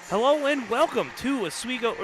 Hello and welcome to NECHL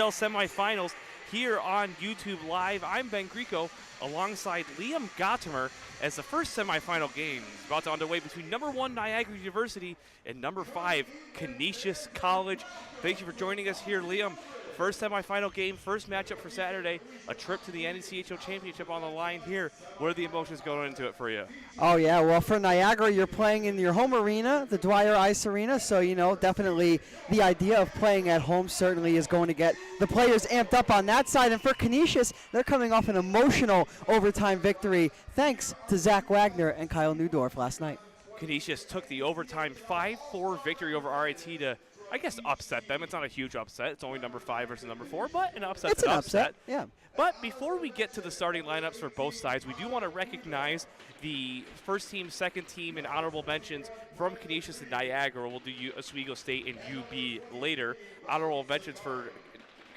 Semifinals here on YouTube Live. I'm Ben Grieco alongside Liam Gotimer as the first semifinal game is about to underway between number 1 Niagara University and number 5 Canisius College. Thank you for joining us here, Liam. First semifinal game, first matchup for Saturday, a trip to the NECHL Championship on the line here. What are the emotions going into it for you? Oh, yeah. Well, for Niagara, you're playing in your home arena, the Dwyer Ice Arena. So, definitely the idea of playing at home certainly is going to get the players amped up on that side. And for Canisius, they're coming off an emotional overtime victory thanks to Zack Wagner and Kyle Neudorf last night. Canisius took the overtime 5-4 victory over RIT to, I guess, upset them. It's not a huge upset. It's only number 5 versus number 4, but an upset's It's an upset. Yeah. But before we get to the starting lineups for both sides, we do want to recognize the first team, second team, and honorable mentions from Canisius and Niagara. We'll do Oswego State and UB later. Honorable mentions for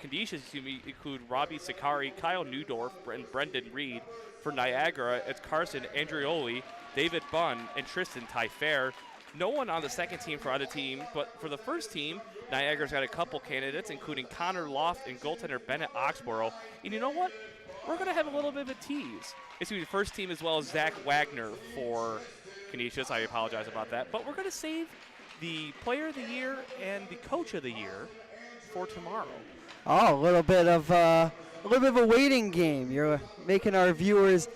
Canisius include Robbie Sakari, Kyle Neudorf, and Brendan Reed. For Niagara, it's Carson Andrioli, David Bunn, and Tristan Tyfair. No one on the second team for other team, but for the first team, Niagara's got a couple candidates, including Connor Loft and goaltender Bennett Oxborough. And you know what? We're going to have a little bit of a tease. It's going to be the first team as well as Zack Wagner for Canisius. I apologize about that. But we're going to save the player of the year and the coach of the year for tomorrow. Oh, a little bit of a waiting game. You're making our viewers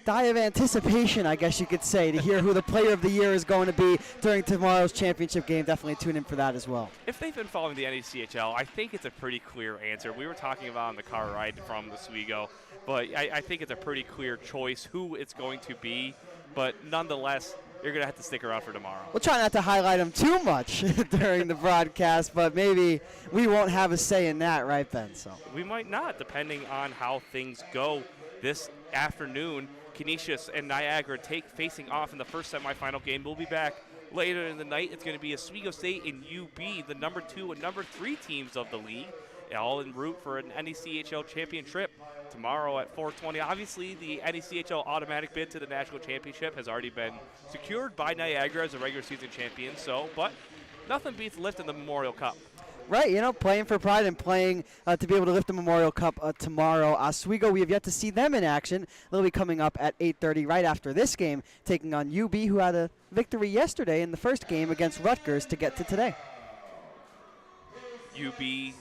die of anticipation, I guess you could say, to hear who the player of the year is going to be during tomorrow's championship game. Definitely tune in for that as well. If they've been following the NECHL, I think it's a pretty clear answer. We were talking about on the car ride from Oswego, but I think it's a pretty clear choice who it's going to be. But nonetheless, you're going to have to stick around for tomorrow. We'll try not to highlight him too much during the broadcast, but maybe we won't have a say in that, right, Ben? So we might not, depending on how things go this afternoon. Canisius and Niagara facing off in the first semifinal game. We'll be back later in the night. It's going to be Oswego State and UB, the number 2 and number 3 teams of the league, all en route for an NECHL championship tomorrow at 4:20. Obviously, the NECHL automatic bid to the national championship has already been secured by Niagara as a regular season champion. But nothing beats lifting the Memorial Cup. Right, playing for pride and playing to be able to lift the Memorial Cup tomorrow. Oswego, we have yet to see them in action. They'll be coming up at 8:30 right after this game, taking on UB, who had a victory yesterday in the first game against Rutgers to get to today. UB,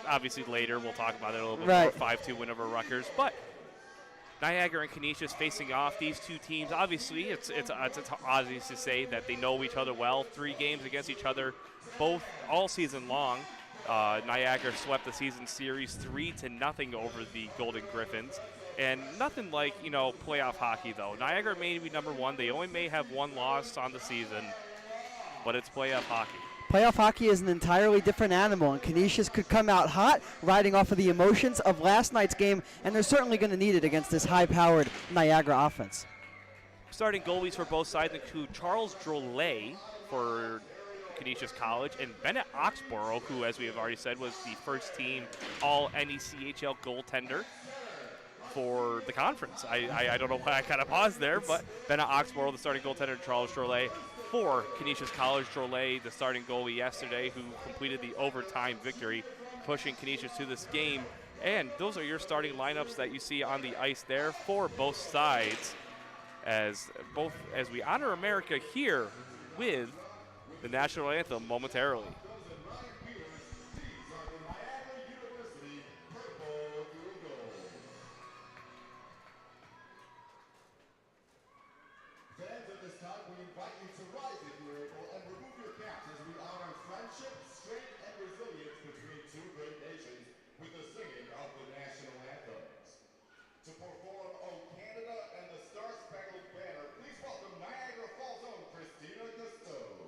obviously later, we'll talk about it a little bit right. more, 5-2 win over Rutgers. But Niagara and Canisius facing off, these two teams, obviously, it's obvious to say that they know each other well. 3 games against each other, both all season long. Niagara swept the season series 3-0 over the Golden Griffins. And nothing like, playoff hockey, though. Niagara may be number 1. They only may have 1 loss on the season, but it's playoff hockey. Playoff hockey is an entirely different animal, and Canisius could come out hot, riding off of the emotions of last night's game, and they're certainly going to need it against this high-powered Niagara offense. Starting goalies for both sides include Charles Drolet for Canisius College and Bennett Oxborough, who, as we have already said, was the first team all-NECHL goaltender for the conference. I don't know why I kind of paused there, but Bennett Oxborough, the starting goaltender, and Charles Drolet for Canisius College. Drolet, the starting goalie yesterday, who completed the overtime victory, pushing Canisius to this game. And those are your starting lineups that you see on the ice there for both sides, as we honor America here with the national anthem momentarily. Fans, at this time, we invite you to rise if you're able and remove your caps as we honor friendship, strength, and resilience between 2 great nations with the singing of the national anthems. To perform O Canada and the Star-Spangled Banner, please welcome Niagara Falls' own Christina Custode.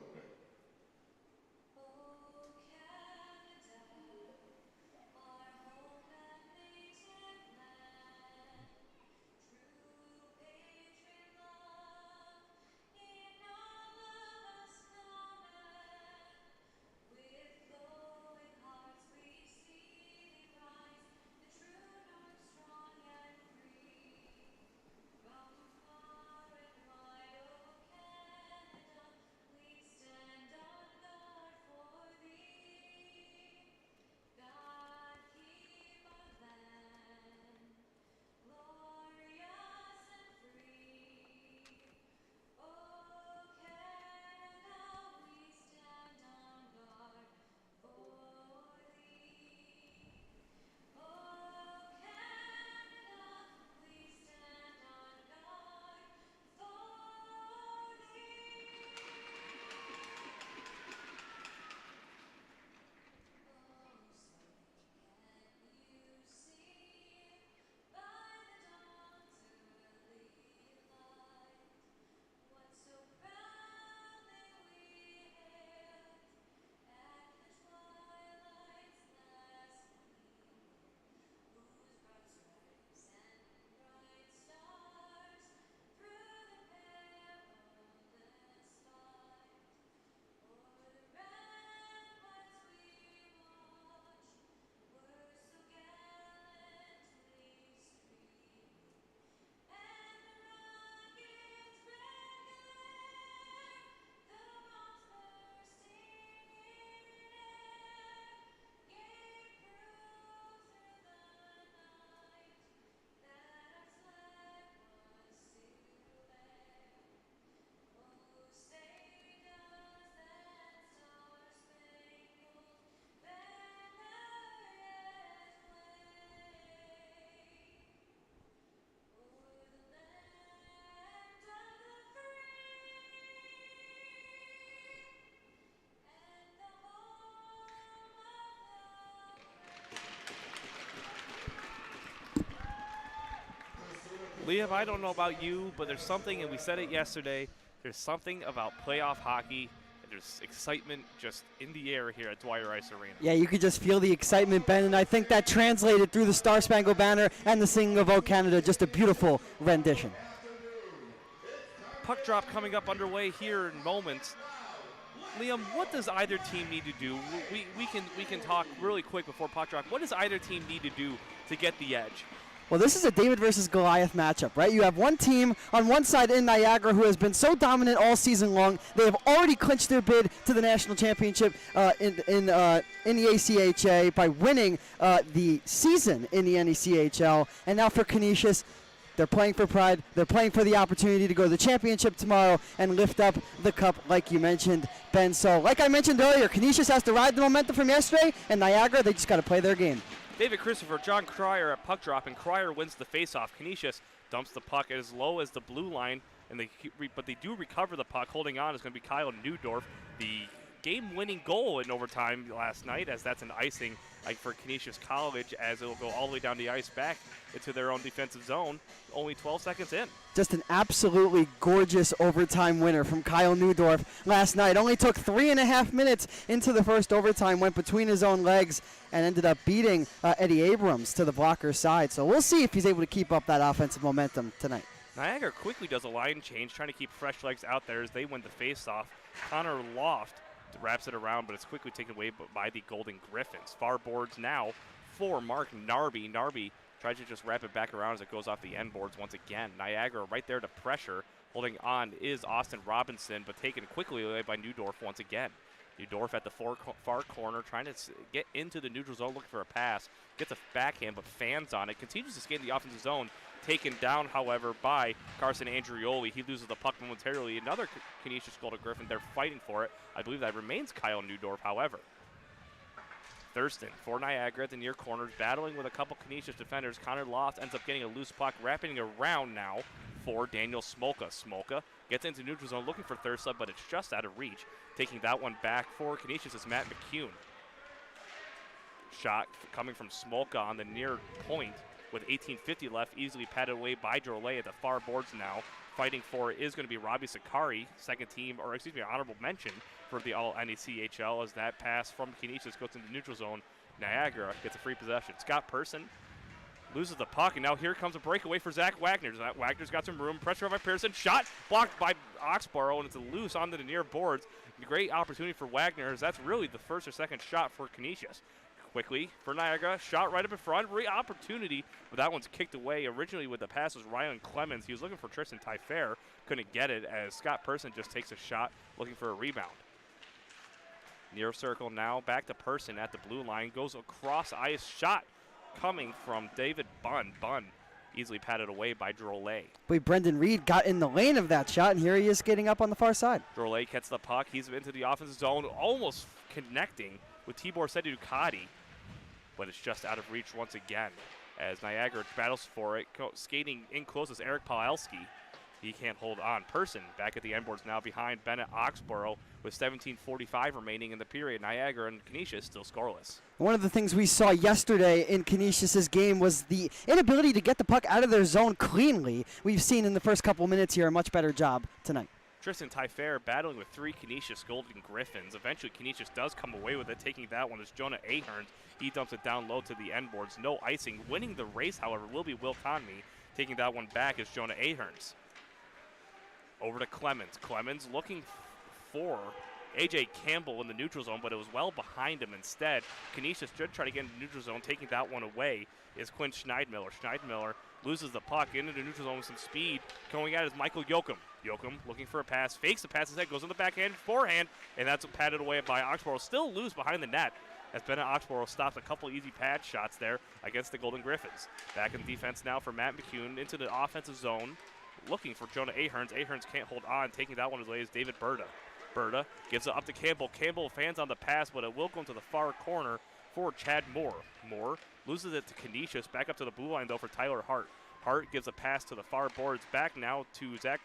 Liam, I don't know about you, but there's something, and we said it yesterday, there's something about playoff hockey. There's excitement just in the air here at Dwyer Ice Arena. Yeah, you could just feel the excitement, Ben, and I think that translated through the Star Spangled Banner and the singing of O Canada. Just a beautiful rendition. Puck drop coming up underway here in moments. Liam, what does either team need to do? We can talk really quick before puck drop. What does either team need to do to get the edge? Well, this is a David versus Goliath matchup, right? You have one team on one side in Niagara who has been so dominant all season long. They have already clinched their bid to the national championship in the ACHA by winning the season in the NECHL. And now for Canisius, they're playing for pride. They're playing for the opportunity to go to the championship tomorrow and lift up the cup, like you mentioned, Ben. So, like I mentioned earlier, Canisius has to ride the momentum from yesterday, and Niagara, they just got to play their game. David Christopher, John Cryer at puck drop, and Cryer wins the faceoff. Canisius dumps the puck as low as the blue line, but they do recover the puck. Holding on is going to be Kyle Newdorf. The game-winning goal in overtime last night, as that's an icing for Canisius College, as it will go all the way down the ice back into their own defensive zone, only 12 seconds in. Just an absolutely gorgeous overtime winner from Kyle Newdorf last night. Only took 3.5 minutes into the first overtime, went between his own legs, and ended up beating Eddie Abrams to the blocker's side. So we'll see if he's able to keep up that offensive momentum tonight. Niagara quickly does a line change, trying to keep fresh legs out there as they win the face-off. Connor Loft wraps it around, but it's quickly taken away by the Golden Griffins. Far boards now for Mark Narby. Narby tries to just wrap it back around as it goes off the end boards once again. Niagara right there to pressure. Holding on is Austin Robinson, but taken quickly away by Newdorf once again. Newdorf at the far corner, trying to get into the neutral zone, looking for a pass. Gets a backhand, but fans on it. Continues to skate in the offensive zone. Taken down, however, by Carson Andrioli. He loses the puck momentarily. Another Canisius Golden Griffin. They're fighting for it. I believe that remains Kyle Newdorf, however. Thurston for Niagara at the near corners, battling with a couple Canisius defenders. Connor Loft ends up getting a loose puck, wrapping around now for Daniel Smolka. Smolka gets into neutral zone, looking for Thursa, but it's just out of reach. Taking that one back for Canisius is Matt McCune. Shot coming from Smolka on the near point with 18:50 left, easily patted away by Drolet at the far boards now. Fighting for it is going to be Robbie Sakari, honorable mention for the All-NECHL, as that pass from Canisius goes into neutral zone. Niagara gets a free possession. Scott Person loses the puck, and now here comes a breakaway for Zack Wagner. Zack Wagner's got some room. Pressure by Pearson. Shot blocked by Oxborough, and it's loose onto the near boards. A great opportunity for Wagner, as that's really the first or second shot for Canisius. Quickly for Niagara, shot right up in front, opportunity, but that one's kicked away. Originally with the pass was Ryan Clemens. He was looking for Tristan Tyfair, couldn't get it, as Scott Person just takes a shot looking for a rebound. Near circle now, back to Person at the blue line, goes across ice, shot coming from David Bunn. Bunn easily patted away by Drolet. But Brendan Reed got in the lane of that shot, and here he is skating up on the far side. Drolet gets the puck, he's into the offensive zone, almost connecting with Tibor Seducati, but it's just out of reach once again as Niagara battles for it. Skating in close is Eric Pawelski. He can't hold on. Person back at the end boards now behind Bennett Oxborough with 17:45 remaining in the period. Niagara and Canisius still scoreless. One of the things we saw yesterday in Canisius' game was the inability to get the puck out of their zone cleanly. We've seen in the first couple minutes here a much better job tonight. Tristan Tyfair battling with three Canisius Golden Griffins. Eventually, Canisius does come away with it. Taking that one is Jonah Ahern. He dumps it down low to the end boards. No icing. Winning the race, however, will be Will Conmey. Taking that one back is Jonah Ahern's. Over to Clemens. Clemens looking for A.J. Campbell in the neutral zone, but it was well behind him instead. Canisius did try to get into the neutral zone. Taking that one away is Quinn Schneidmiller. Schneidmiller loses the puck into the neutral zone with some speed. Going at is Michael Yoakum. Yoakum looking for a pass, fakes the pass instead, goes on the backhand, forehand, and that's patted away by Oxborough. Still loose behind the net as Bennett Oxborough stops a couple easy pad shots there against the Golden Griffins. Back in defense now for Matt McCune into the offensive zone, looking for Jonah Aherns. Aherns can't hold on. Taking that one away is David Berta. Berta gives it up to Campbell. Campbell fans on the pass, but it will go into the far corner for Chad Moore. Moore loses it to Canisius. Back up to the blue line, though, for Tyler Hart. Hart gives a pass to the far boards. Back now to down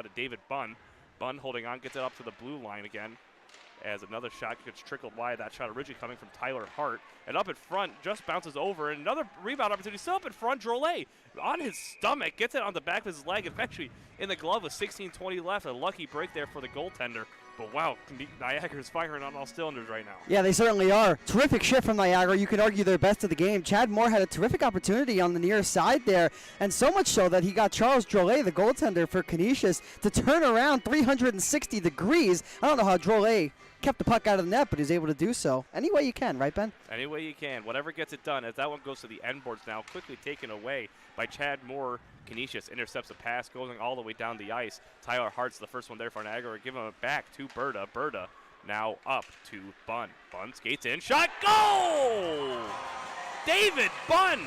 to David Bunn. Bunn holding on, gets it up to the blue line again. as another shot gets trickled wide. That shot originally coming from Tyler Hart. And up in front, just bounces over. And another rebound opportunity still up in front. Drolet on his stomach, gets it on the back of his leg, eventually in the glove with 16:20 left. A lucky break there for the goaltender. But wow, Niagara's firing on all cylinders right now. Yeah, they certainly are. Terrific shift from Niagara. You could argue their best of the game. Chad Moore had a terrific opportunity on the near side there, and so much so that he got Charles Drolet, the goaltender for Canisius, to turn around 360 degrees. I don't know how Drolet kept the puck out of the net, but he's able to do so. Any way you can, right, Ben? Any way you can. Whatever gets it done. As that one goes to the end boards now, quickly taken away by Chad Moore. Canisius intercepts a pass, going all the way down the ice. Tyler Hart's the first one there for Niagara. Give him it back to Berta. Berta now up to Bunn. Bunn skates in. Shot. Goal! David Bunn.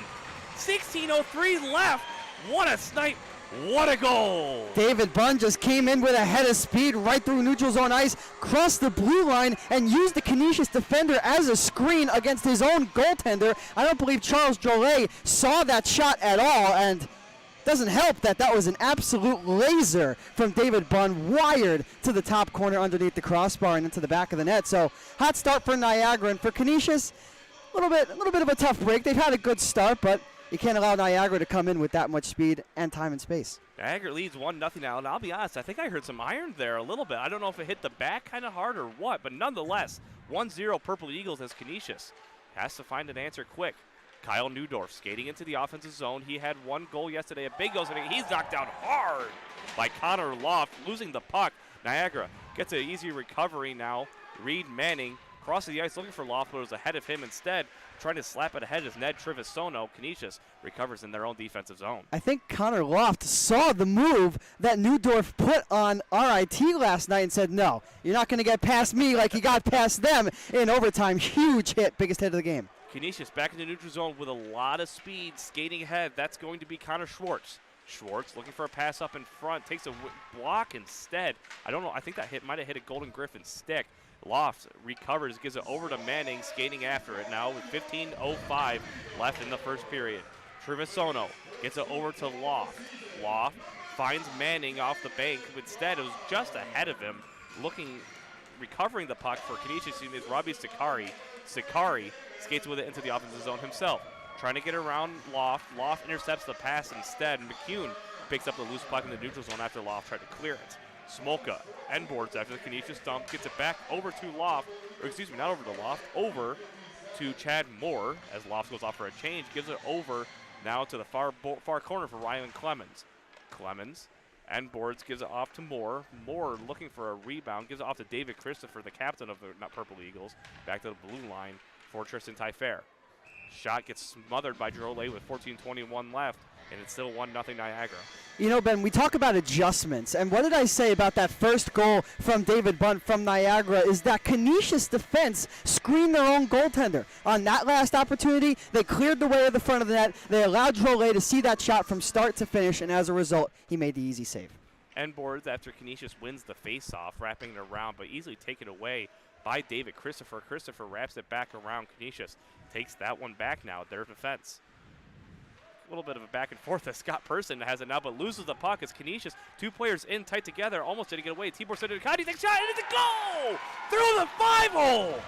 16:03 left. What a snipe. What a goal! David Bunn just came in with a head of speed right through neutral zone ice, crossed the blue line, and used the Canisius defender as a screen against his own goaltender. I don't believe Charles Drolet saw that shot at all, and doesn't help that that was an absolute laser from David Bunn, wired to the top corner underneath the crossbar and into the back of the net. So hot start for Niagara, and for Canisius, a little bit of a tough break. They've had a good start, but you can't allow Niagara to come in with that much speed and time and space. Niagara leads 1-0 now, and I'll be honest, I think I heard some iron there a little bit. I don't know if it hit the back kind of hard or what, but nonetheless, 1-0 Purple Eagles as Canisius has to find an answer quick. Kyle Newdorf skating into the offensive zone. He had one goal yesterday, a big goal today. He's knocked down hard by Connor Loft, losing the puck. Niagara gets an easy recovery now. Reed Manning crosses the ice looking for Loft, but was ahead of him instead. Trying to slap it ahead is Ned Trivisono. Canisius recovers in their own defensive zone. I think Connor Loft saw the move that Newdorf put on RIT last night and said, no, you're not going to get past me like you got past them in overtime. Huge hit, biggest hit of the game. Canisius back in the neutral zone with a lot of speed, skating ahead. That's going to be Connor Schwartz. Schwartz looking for a pass up in front, takes a block instead. I don't know, I think that hit might have hit a Golden Griffin stick. Loft recovers, gives it over to Manning, skating after it now with 15:05 left in the first period. Trivisono gets it over to Loft. Loft finds Manning off the bank. Instead, it was just ahead of him, recovering the puck for Canisius is Robbie Sakari. Sakari skates with it into the offensive zone himself. Trying to get around Loft. Loft intercepts the pass instead. McCune picks up the loose puck in the neutral zone after Loft tried to clear it. Smolka end boards after the Canisius dump, gets it back over to Loft, or excuse me, not over to Loft, over to Chad Moore as Loft goes off for a change, gives it over now to the far corner for Ryan Clemens. Clemens end boards, gives it off to Moore. Moore looking for a rebound, gives it off to David Christopher, the captain of the Purple Eagles, back to the blue line for Tristan Tyfair. Shot gets smothered by Drolet with 14:21 left, and it's still 1-0 Niagara. You know, Ben, we talk about adjustments, and what did I say about that first goal from David Bunn from Niagara is that Canisius defense screened their own goaltender. On that last opportunity, they cleared the way of the front of the net. They allowed Drolet to see that shot from start to finish, and as a result, he made the easy save. End boards after Canisius wins the faceoff, wrapping it around, but easily taken away by David Christopher. Christopher wraps it back around. Canisius takes that one back now at their defense. A little bit of a back and forth as Scott Person has it now, but loses the puck as Canisius, two players in tight together, almost didn't get away. Tibor Sedukati takes a shot, and it's a goal! Through the 5-hole!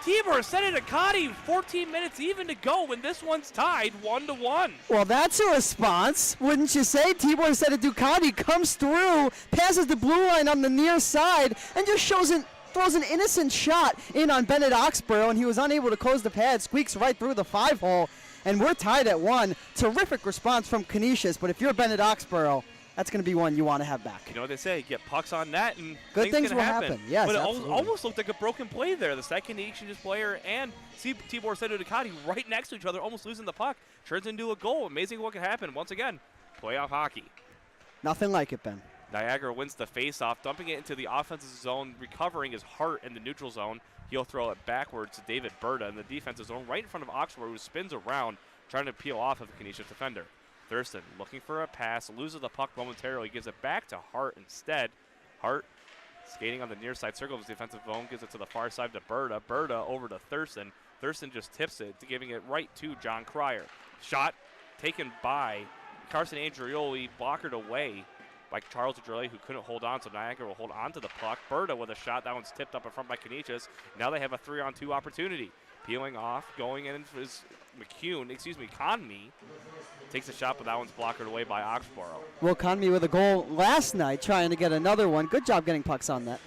Tibor Sedukati, 14 minutes even to go when this one's tied 1-1. Well, that's a response, wouldn't you say? Tibor Sedukati comes through, passes the blue line on the near side, and just throws an innocent shot in on Bennett Oxborough, and he was unable to close the pad, squeaks right through the 5-hole. And we're tied at 1. Terrific response from Canisius, but if you're Bennett Oxborough, that's going to be one you want to have back. You know what they say, get pucks on net and good things will happen. Yes, but it absolutely. Almost looked like a broken play there. The second Canisius player and Tibor Sedukati right next to each other, almost losing the puck. Turns into a goal. Amazing what can happen. Once again, playoff hockey. Nothing like it, Ben. Niagara wins the face-off, dumping it into the offensive zone, recovering his Hart in the neutral zone. He'll throw it backwards to David Berta in the defensive zone, right in front of Oxford, who spins around, trying to peel off of the Canisius defender. Thurston looking for a pass, loses the puck momentarily, gives it back to Hart instead. Hart skating on the near side circle of his defensive zone, gives it to the far side to Berta. Berta over to Thurston. Thurston just tips it, giving it right to John Cryer. Shot taken by Carson Andrioli, blockered away by Charles Adrelli, who couldn't hold on, so Niagara will hold on to the puck. Berta with a shot. That one's tipped up in front by Canisius. Now they have a 3-on-2 opportunity. Peeling off, going in is Conmee takes a shot, but that one's blocked away by Oxborough. Will Conmee with a goal last night, trying to get another one. Good job getting pucks on that.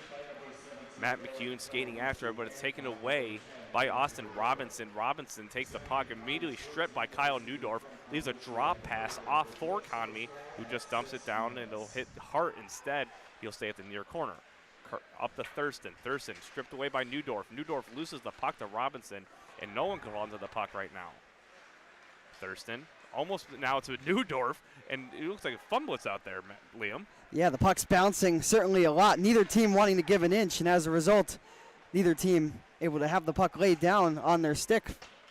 Matt McCune skating after it, but it's taken away by Austin Robinson. Robinson takes the puck, immediately stripped by Kyle Newdorf, leaves a drop pass off for Conmee, who just dumps it down, and it'll hit Hart instead. He'll stay at the near corner. Up to Thurston. Thurston stripped away by Newdorf. Newdorf loses the puck to Robinson, and no one can hold onto the puck right now. Thurston almost now to Newdorf, and it looks like a fumblets out there, Liam. Yeah, the puck's bouncing certainly a lot. Neither team wanting to give an inch, and as a result, neither team able to have the puck laid down on their stick.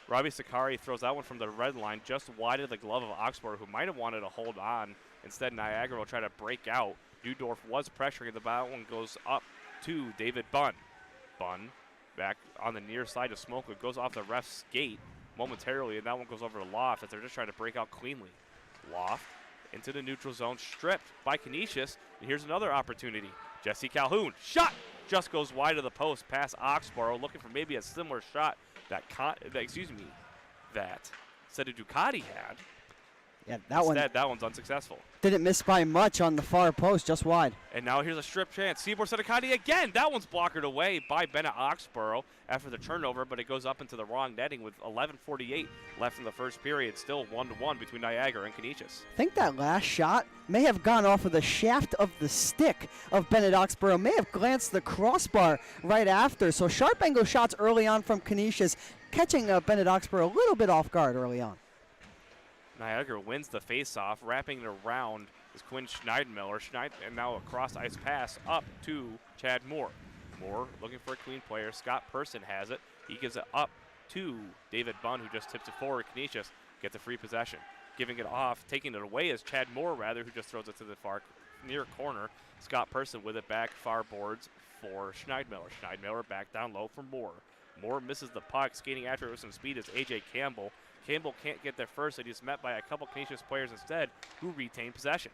Robbie Sakari throws that one from the red line just wide of the glove of Oxford, who might have wanted to hold on. Instead, Niagara will try to break out. Newdorf was pressuring. The one goes up to David Bunn. Bunn back on the near side of Smoker, goes off the ref's skate momentarily, and that one goes over to Loft as they're just trying to break out cleanly. Loft into the neutral zone, stripped by Canisius, and here's another opportunity. Jesse Calhoun, shot, just goes wide of the post, past Oxborough, looking for maybe a similar shot that Seta Ducati had. Yeah, that one's unsuccessful. Didn't miss by much on the far post, just wide. And now here's a strip chance. Seaboard Sedicati again. That one's blockered away by Bennett Oxborough after the turnover, but it goes up into the wrong netting with 11:48 left in the first period. Still 1-1 between Niagara and Canisius. I think that last shot may have gone off of the shaft of the stick of Bennett Oxborough. May have glanced the crossbar right after. So sharp angle shots early on from Canisius, catching Bennett Oxborough a little bit off guard early on. Niagara wins the faceoff, wrapping it around is Quinn Schneidmiller. And now a cross ice pass up to Chad Moore. Moore looking for a clean player. Scott Person has it. He gives it up to David Bunn, who just tips it forward. Canisius gets a free possession. Giving it off, taking it away is Chad Moore, rather, who just throws it to the far near corner. Scott Person with it back far boards for Schneidmiller. Schneidmiller back down low for Moore. Moore misses the puck. Skating after it with some speed is A.J. Campbell. Campbell can't get there first, and he's met by a couple Canisius players instead who retain possession.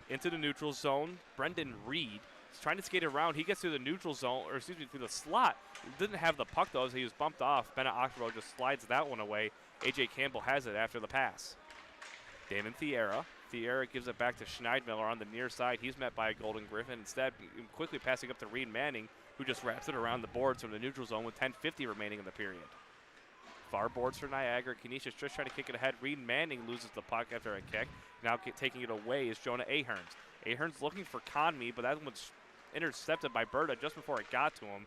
Into the neutral zone, Brendan Reed is trying to skate around. He gets through the neutral zone, or excuse me, through the slot. He didn't have the puck, though, as he was bumped off. Bennett Oxborough just slides that one away. A.J. Campbell has it after the pass. Damon Thierra. Thierra gives it back to Schneidmiller on the near side. He's met by a Golden Griffin. Instead, quickly passing up to Reed Manning, who just wraps it around the boards from the neutral zone with 10:50 remaining in the period. Far boards for Niagara. Canisius just trying to kick it ahead. Reed Manning loses the puck after a kick. Now taking it away is Jonah Aherns. Aherns looking for Conmee, but that one's intercepted by Berta just before it got to him.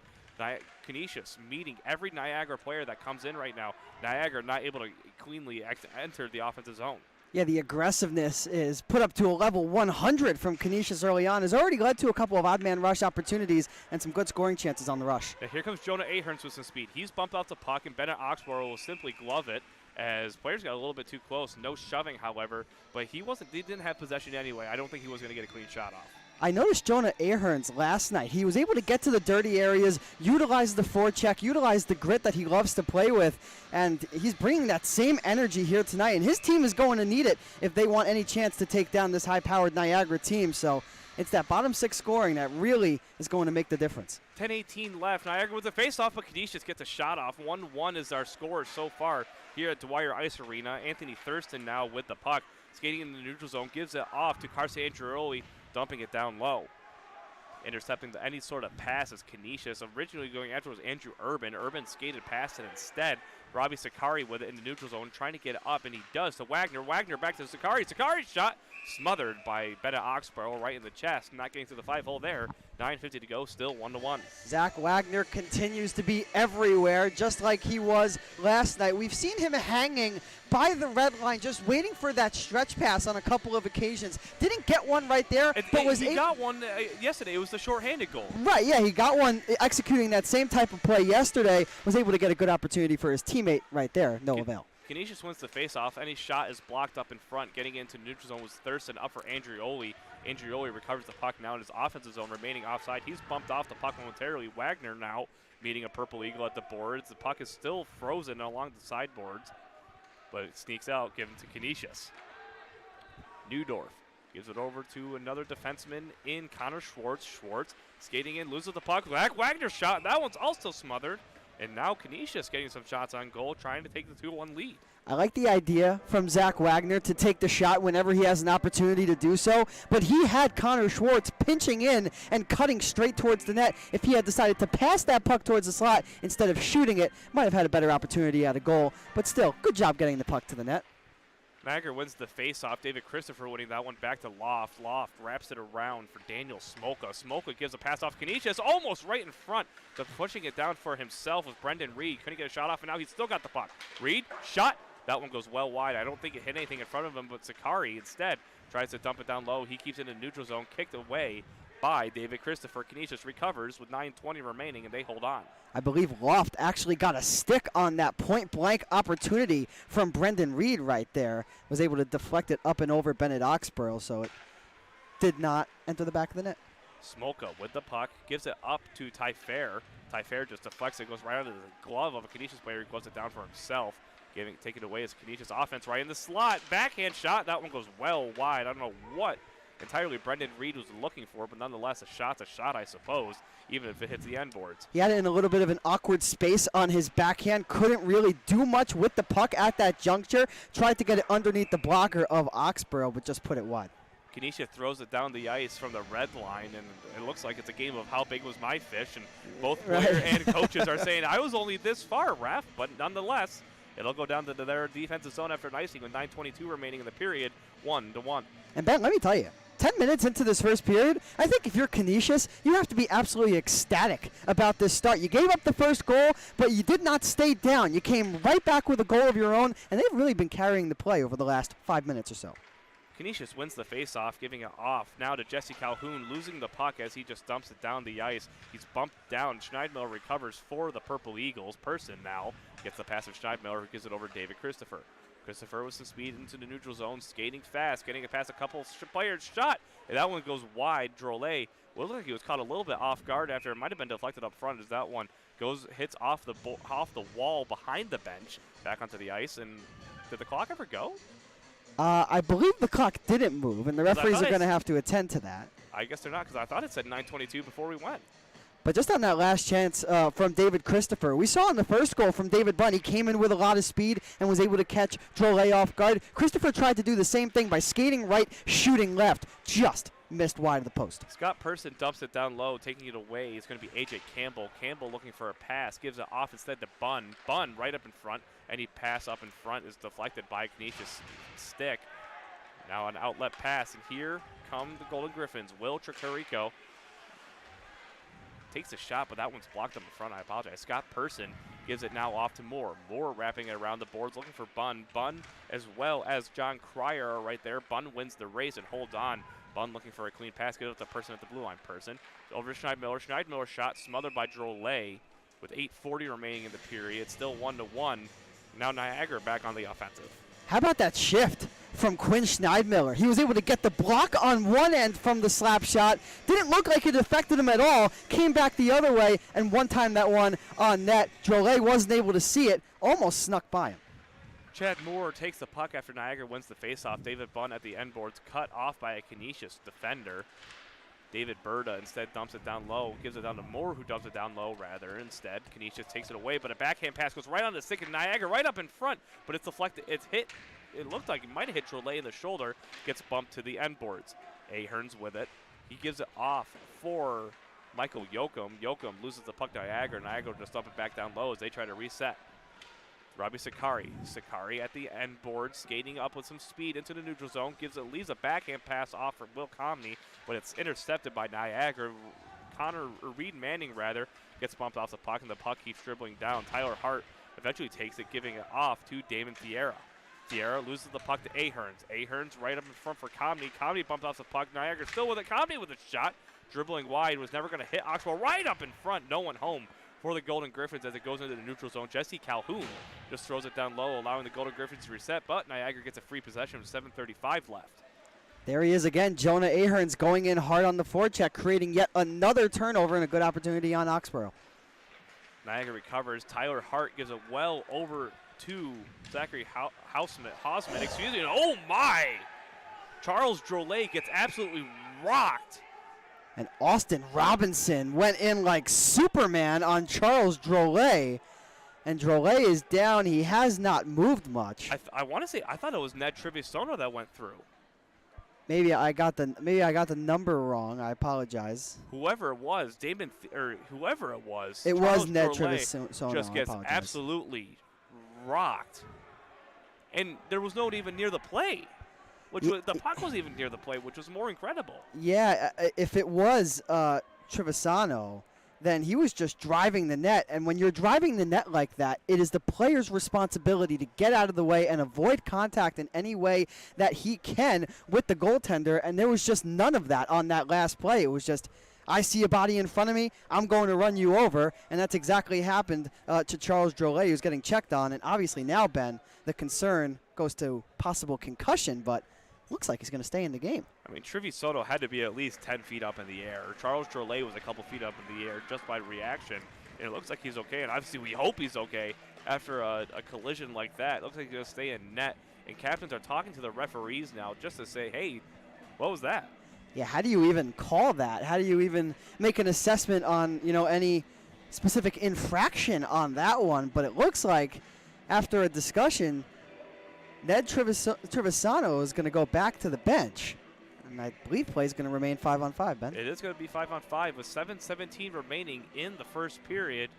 Canisius meeting every Niagara player that comes in right now. Niagara not able to cleanly enter the offensive zone. Yeah, the aggressiveness is put up to a level 100 from Canisius early on. Has already led to a couple of odd man rush opportunities and some good scoring chances on the rush. Yeah, here comes Jonah Aherns with some speed. He's bumped off the puck, and Bennett Oxborough will simply glove it as players got a little bit too close. No shoving, however, but he didn't have possession anyway. I don't think he was going to get a clean shot off. I noticed Jonah Aherns last night. He was able to get to the dirty areas, utilize the forecheck, utilize the grit that he loves to play with, and he's bringing that same energy here tonight, and his team is going to need it if they want any chance to take down this high-powered Niagara team. So it's that bottom six scoring that really is going to make the difference. 10:18 left. Niagara with the face-off, but Canisius gets a shot off. 1-1 is our score so far here at Dwyer Ice Arena. Anthony Thurston now with the puck, skating in the neutral zone, gives it off to Carce Andreoli, dumping it down low. Intercepting any sort of pass is Canisius. Originally going after was Andrew Urban. Urban skated past it instead. Robbie Sakari with it in the neutral zone, trying to get it up, and he does to Wagner. Wagner back to Sakari. Sakari's shot smothered by Bennett Oxborough right in the chest. Not getting through the 5-hole there. 9:50 to go, still 1-1. Zack Wagner continues to be everywhere, just like he was last night. We've seen him hanging by the red line, just waiting for that stretch pass on a couple of occasions. Didn't get one right there, but was he got one yesterday. It was the shorthanded goal. Right, yeah, he got one executing that same type of play yesterday. Was able to get a good opportunity for his teammate right there. No avail. Canisius wins the faceoff. Any shot is blocked up in front. Getting into neutral zone was Thurston, up for Andreoli. Andreoli recovers the puck now in his offensive zone, remaining offside. He's bumped off the puck momentarily. Wagner now meeting a Purple Eagle at the boards. The puck is still frozen along the sideboards, but it sneaks out, given to Canisius. Newdorf Gives it over to another defenseman in Connor Schwartz. Schwartz skating in, loses the puck. Zack Wagner shot. That one's also smothered. And now Canisius getting some shots on goal, trying to take the 2-1 lead. I like the idea from Zack Wagner to take the shot whenever he has an opportunity to do so, but he had Connor Schwartz pinching in and cutting straight towards the net. If he had decided to pass that puck towards the slot instead of shooting it, might have had a better opportunity at a goal. But still, good job getting the puck to the net. Niagara wins the face-off. David Christopher winning that one back to Loft. Loft wraps it around for Daniel Smolka. Smolka gives a pass off Canisius, almost right in front, but pushing it down for himself with Brendan Reed. Couldn't get a shot off, and now he's still got the puck. Reed, shot. That one goes well wide. I don't think it hit anything in front of him, but Sakari instead tries to dump it down low. He keeps it in the neutral zone, kicked away by David Christopher. Canisius recovers with 9:20 remaining, and they hold on. I believe Loft actually got a stick on that point-blank opportunity from Brendan Reed right there. Was able to deflect it up and over Bennett Oxborough, so it did not enter the back of the net. Smolka with the puck, gives it up to Ty Fair. Ty Fair just deflects it, goes right under the glove of a Canisius player. He goes it down for himself. Taking it away as Canisius offense right in the slot. Backhand shot. That one goes well wide. I don't know what entirely Brendan Reed was looking for, but nonetheless, a shot's a shot, I suppose, even if it hits the end boards. He had it in a little bit of an awkward space on his backhand. Couldn't really do much with the puck at that juncture. Tried to get it underneath the blocker of Oxborough, but just put it wide. Canisius throws it down the ice from the red line, and it looks like it's a game of how big was my fish, and both player and coaches are saying, I was only this far, ref, but nonetheless, it'll go down to their defensive zone after an icing with 9:22 remaining in the period, 1-1. And Ben, let me tell you, 10 minutes into this first period, I think if you're Canisius, you have to be absolutely ecstatic about this start. You gave up the first goal, but you did not stay down. You came right back with a goal of your own, and they've really been carrying the play over the last 5 minutes or so. Canisius wins the face-off, giving it off now to Jesse Calhoun, losing the puck as he just dumps it down the ice. He's bumped down. Schneidmiller recovers for the Purple Eagles. Person now gets the pass of Schneidmiller, who gives it over to David Christopher. Christopher with some speed into the neutral zone, skating fast, getting it past a couple players. Shot, and that one goes wide. Drolet looked like he was caught a little bit off guard after it might have been deflected up front, as that one hits off the wall behind the bench, back onto the ice. And did the clock ever go? I believe the clock didn't move, and the referees are going to have to attend to that. I guess they're not, because I thought it said 9:22 before we went. But just on that last chance from David Christopher, we saw in the first goal from David Bunn, he came in with a lot of speed and was able to catch Drolet off guard. Christopher tried to do the same thing by skating right, shooting left, just missed wide of the post. Scott Person dumps it down low, taking it away. It's going to be A.J. Campbell. Campbell looking for a pass, gives it off instead to Bunn. Bunn right up in front. Any pass up in front is deflected by Canisius' stick. Now an outlet pass, and here come the Golden Griffins. Will Tricarico takes a shot, but that one's blocked up in front. I apologize. Scott Person gives it now off to Moore. Moore wrapping it around the boards, looking for Bunn. Bunn, as well as John Cryer, are right there. Bunn wins the race and holds on. Bunn looking for a clean pass, gives it to Person at the blue line. Person over to Schneidmiller. Schneidmiller shot smothered by Drolet with 8:40 remaining in the period. Still 1-1. Now Niagara back on the offensive. How about that shift from Quinn Schneidmiller? He was able to get the block on one end from the slap shot. Didn't look like it affected him at all. Came back the other way, and one time that one on net. Drolet wasn't able to see it. Almost snuck by him. Chad Moore takes the puck after Niagara wins the faceoff. David Bunn at the end boards, cut off by a Canisius defender. David Berta instead dumps it down low, gives it down to Moore, who dumps it down low rather. Instead, Canisius takes it away, but a backhand pass goes right on the stick of Niagara, right up in front, but it's deflected. It's hit. It looked like it might have hit Drolet in the shoulder, gets bumped to the end boards. Ahern's with it. He gives it off for Michael Yoakum. Yoakum loses the puck to Niagara. Niagara just dump it back down low as they try to reset. Robbie Sakari. Sakari at the end board, skating up with some speed into the neutral zone. Leaves a backhand pass off for Will Comney, but it's intercepted by Niagara. Reed Manning, rather, gets bumped off the puck, and the puck keeps dribbling down. Tyler Hart eventually takes it, giving it off to Damon Thierra. Thierra loses the puck to Ahern's. Ahern's right up in front for Comney. Comney bumped off the puck. Niagara still with it. Comney with a shot. Dribbling wide, was never going to hit Oxbow. Right up in front. No one home for the Golden Griffins as it goes into the neutral zone. Jesse Calhoun just throws it down low, allowing the Golden Griffins to reset, but Niagara gets a free possession with 7:35 left. There he is again. Jonah Ahern's going in hard on the forecheck, creating yet another turnover and a good opportunity on Oxborough. Niagara recovers. Tyler Hart gives it well over to Zachary Hausman. Excuse me. Oh, my! Charles Drolet gets absolutely rocked. And Austin Robinson went in like Superman on Charles Drolet. And Drolet is down. He has not moved much. I want to say I thought it was Ned Trevisono that went through. Maybe I got the number wrong. I apologize. Whoever it was, whoever it was. It Charles was Ned Drolet Trevisono. just gets absolutely rocked. And there was no one even near the play. The puck wasn't even near the play, which was more incredible. Yeah, if it was Trevisano, then he was just driving the net. And when you're driving the net like that, it is the player's responsibility to get out of the way and avoid contact in any way that he can with the goaltender. And there was just none of that on that last play. It was just, I see a body in front of me, I'm going to run you over. And that's exactly happened to Charles Drolet, who's getting checked on. And obviously now, Ben, the concern goes to possible concussion, but looks like he's going to stay in the game. I mean, Trevisono had to be at least 10 feet up in the air. Charles Drolet was a couple feet up in the air just by reaction. And it looks like he's okay, and obviously we hope he's okay after a collision like that. It looks like he's going to stay in net. And captains are talking to the referees now just to say, hey, what was that? Yeah, how do you even call that? How do you even make an assessment on, any specific infraction on that one? But it looks like after a discussion, Ned Trevisano is going to go back to the bench. And I believe play is going to remain 5-on-5, Ben. It is going to be 5-on-5 with 7:17 remaining in the first period.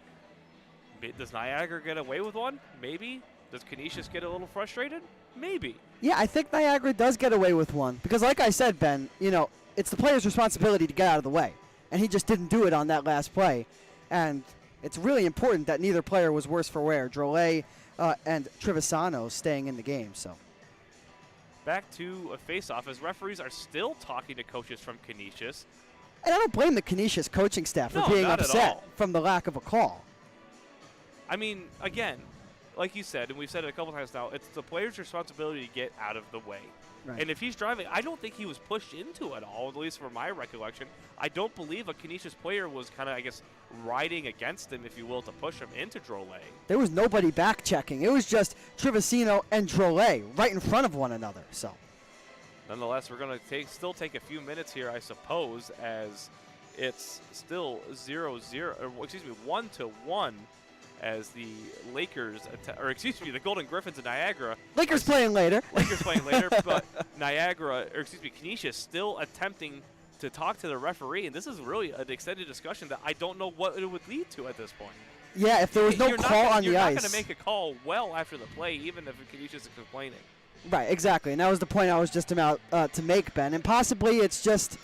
Does Niagara get away with one? Maybe. Does Canisius get a little frustrated? Maybe. Yeah, I think Niagara does get away with one. Because like I said, Ben, it's the player's responsibility to get out of the way. And he just didn't do it on that last play. And it's really important that neither player was worse for wear. Drolet and Trevisano staying in the game. So back to a face-off as referees are still talking to coaches from Canisius. And I don't blame the Canisius coaching staff for being upset from the lack of a call. I mean, again, like you said, and we've said it a couple times now, it's the player's responsibility to get out of the way. Right. And if he's driving, I don't think he was pushed into it all, at least from my recollection. I don't believe a Canisius player was kind of, riding against him, if you will, to push him into Drolet. There was nobody back checking. It was just Trevisino and Drolet right in front of one another. So, nonetheless, we're going to still take a few minutes here, I suppose, as it's still 1-1 as the Lakers, the Golden Griffins of Niagara. Lakers playing later. But Canisius still attempting to talk to the referee, and this is really an extended discussion that I don't know what it would lead to at this point. Yeah, if there was no call on the ice. You're not going to make a call well after the play, even if Canisius is complaining. Right, exactly, and that was the point I was just about to make, Ben. And possibly it's just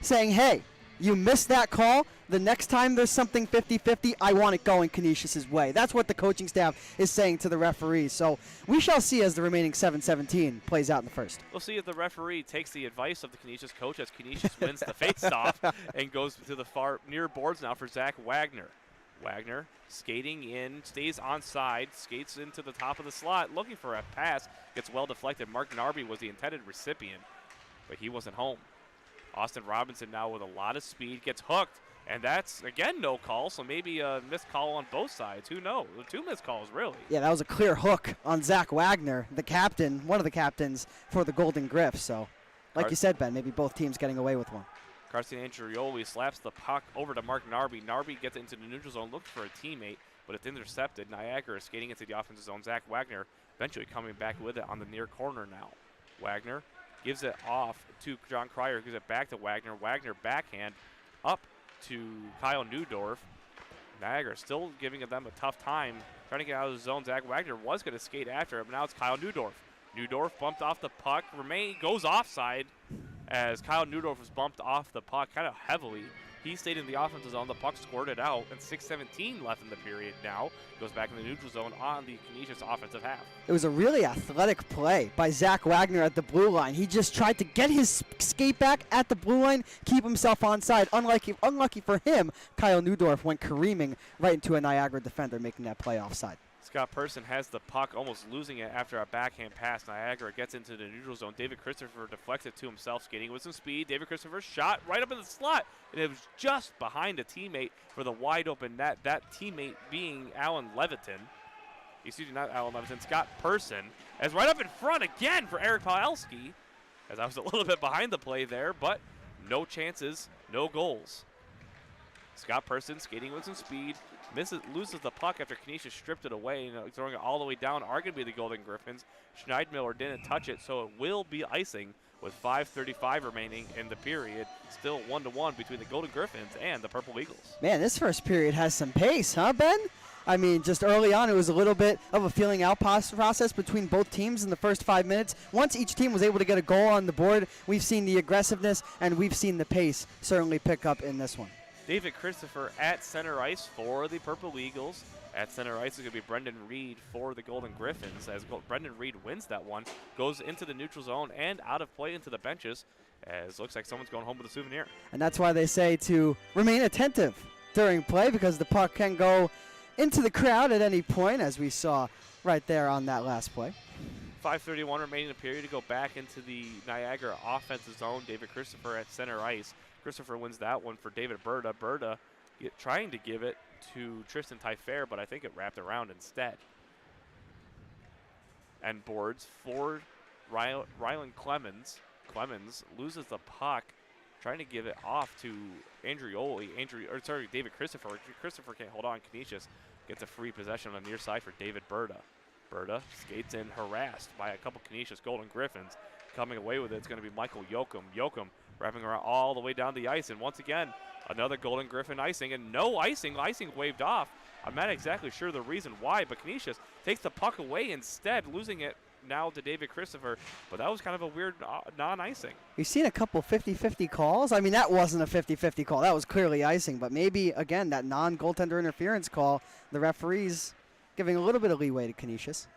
saying, hey, you missed that call. The next time there's something 50-50, I want it going Canisius' way. That's what the coaching staff is saying to the referees. So we shall see as the remaining 7:17 plays out in the first. We'll see if the referee takes the advice of the Canisius coach as Canisius wins the face-off and goes to the far near boards now for Zack Wagner. Wagner skating in, stays onside, skates into the top of the slot, looking for a pass, gets well deflected. Mark Narby was the intended recipient, but he wasn't home. Austin Robinson now with a lot of speed, gets hooked, and that's, again, no call, so maybe a missed call on both sides. Who knows? 2 missed calls, really. Yeah, that was a clear hook on Zack Wagner, the captain, one of the captains for the Golden Griffs. So, like you said, Ben, maybe both teams getting away with one. Carson Andrioli slaps the puck over to Mark Narby. Narby gets into the neutral zone, looks for a teammate, but it's intercepted. Niagara is skating into the offensive zone. Zack Wagner eventually coming back with it on the near corner now. Wagner gives it off to John Cryer, gives it back to Wagner. Wagner backhand up to Kyle Newdorf. Niagara still giving them a tough time trying to get out of the zone. Zack Wagner was going to skate after him, but now it's Kyle Newdorf. Newdorf bumped off the puck, goes offside as Kyle Newdorf was bumped off the puck kind of heavily. He stayed in the offensive zone. The puck squirted out, and 6:17 left in the period now. Goes back in the neutral zone on the Canisius offensive half. It was a really athletic play by Zack Wagner at the blue line. He just tried to get his skate back at the blue line, keep himself onside. Unlucky for him, Kyle Newdorf went careening right into a Niagara defender, making that play offside. Scott Person has the puck, almost losing it after a backhand pass. Niagara gets into the neutral zone. David Christopher deflects it to himself, skating with some speed. David Christopher shot right up in the slot, and it was just behind a teammate for the wide open net. That teammate being Alan Leviton. Excuse me, not Alan Leviton, Scott Person. As right up in front again for Eric Paelski. as I was a little bit behind the play there, but no chances, no goals. Scott Person skating with some speed, loses the puck after Canisius stripped it away, throwing it all the way down. Are going to be the Golden Griffins. Schneidmiller didn't touch it, so it will be icing with 5:35 remaining in the period. Still 1-1 between the Golden Griffins and the Purple Eagles. Man, this first period has some pace, huh, Ben? I mean, just early on, it was a little bit of a feeling out process between both teams in the first 5 minutes. Once each team was able to get a goal on the board, we've seen the aggressiveness and we've seen the pace certainly pick up in this one. David Christopher at center ice for the Purple Eagles. At center ice is going to be Brendan Reed for the Golden Griffins. As Brendan Reed wins that one, goes into the neutral zone and out of play into the benches, as looks like someone's going home with a souvenir. And that's why they say to remain attentive during play, because the puck can go into the crowd at any point, as we saw right there on that last play. 5:31 remaining in the period to go back into the Niagara offensive zone. David Christopher at center ice. Christopher wins that one for David Berta. Berta trying to give it to Tristan Tyfair, but I think it wrapped around instead. And boards for Rylan Clemens. Clemens loses the puck, trying to give it off to David Christopher. Christopher can't hold on. Canisius gets a free possession on the near side for David Berta. Berta skates in, harassed by a couple Canisius Golden Griffins. Coming away with it, it's going to be Michael Yoakum. Yoakum wrapping around all the way down the ice, and once again, another Golden Griffin icing, and no icing. Icing waved off. I'm not exactly sure the reason why, but Canisius takes the puck away instead, losing it now to David Christopher, but that was kind of a weird non-icing. We've seen a couple 50-50 calls. I mean, that wasn't a 50-50 call. That was clearly icing, but maybe, again, that non-goaltender interference call, the referees giving a little bit of leeway to Canisius.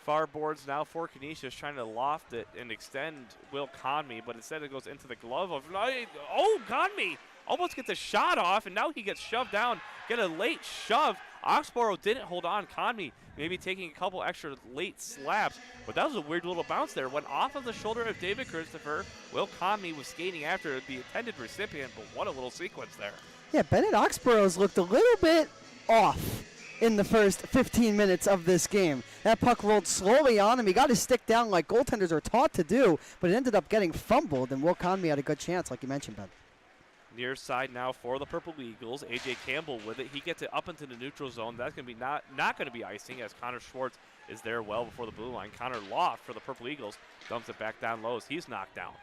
Far boards now for Canisius, trying to loft it and extend Will Conmey, but instead it goes into the glove of, Conmey almost gets a shot off, and now he gets shoved down. Get a late shove. Oxborough didn't hold on. Conmey maybe taking a couple extra late slaps, but that was a weird little bounce there. Went off of the shoulder of David Christopher. Will Conmey was skating after the intended recipient, but what a little sequence there. Yeah, Bennett Oxborough's looked a little bit off in the first 15 minutes of this game. That puck rolled slowly on him. He got his stick down like goaltenders are taught to do, but it ended up getting fumbled, and Will Conmey had a good chance, like you mentioned, Ben. Near side now for the Purple Eagles. A.J. Campbell with it. He gets it up into the neutral zone. That's going to be not going to be icing, as Connor Schwartz is there well before the blue line. Connor Loft for the Purple Eagles dumps it back down low as he's knocked down.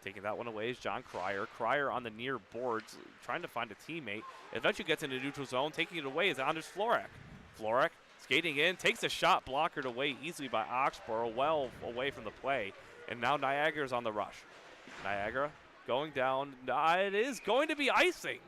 Taking that one away is John Cryer. Cryer on the near boards, trying to find a teammate. Eventually gets into neutral zone. Taking it away is Anders Florak. Florak skating in, takes a shot, blockered away easily by Oxborough, well away from the play. And now Niagara's on the rush. Niagara going down. It is going to be icing.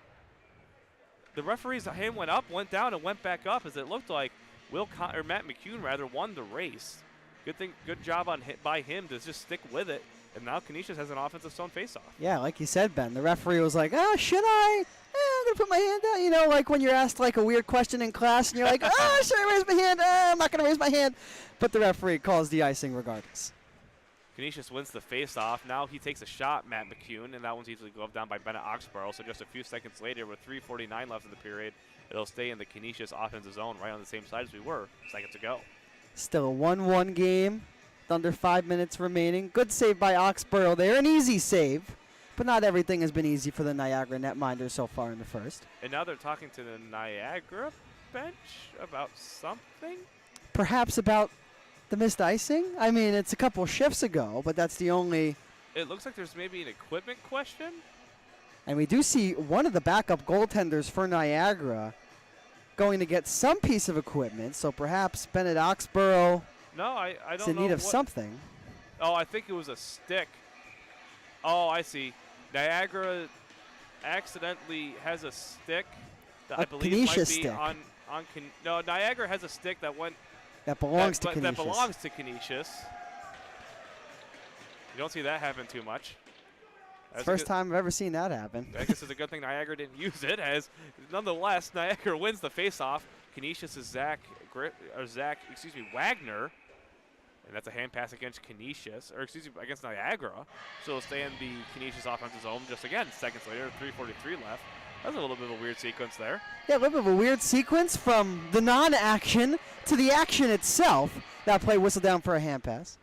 The referee's hand went up, went down, and went back up, as it looked like Matt McCune won the race. Good job by him to just stick with it. And now Canisius has an offensive zone faceoff. Yeah, like you said, Ben, the referee was like, should I? I'm going to put my hand down. You know, like when you're asked like a weird question in class and you're like, should I raise my hand? I'm not going to raise my hand. But the referee calls the icing regardless. Canisius wins the faceoff. Now he takes a shot, Matt McCune, and that one's easily gloved down by Bennett Oxborough. So just a few seconds later, with 3:49 left in the period, it'll stay in the Canisius offensive zone, right on the same side as we were seconds ago. Still a 1-1 game. Under 5 minutes remaining. Good save by Oxborough there. An easy save, but not everything has been easy for the Niagara netminders so far in the first. And now they're talking to the Niagara bench about something? Perhaps about the missed icing? I mean, it's a couple shifts ago, but that's the only... It looks like there's maybe an equipment question. And we do see one of the backup goaltenders for Niagara going to get some piece of equipment, so perhaps Bennett Oxborough... No, I don't know. It's in need of something. Oh, I think it was a stick. Oh, I see. Niagara accidentally has a stick that I believe Canisius might be stick. No, Niagara has a stick that went. That belongs to Canisius. That belongs to Canisius. You don't see that happen too much. It's the first time I've ever seen that happen. I guess it's a good thing Niagara didn't use it, as nonetheless Niagara wins the faceoff. Canisius is Zack Wagner. And that's a hand pass against against Niagara. So it'll stay in the Canisius offensive zone just again, seconds later, 3:43 left. That's a little bit of a weird sequence there. Yeah, a little bit of a weird sequence from the non-action to the action itself. That play whistled down for a hand pass.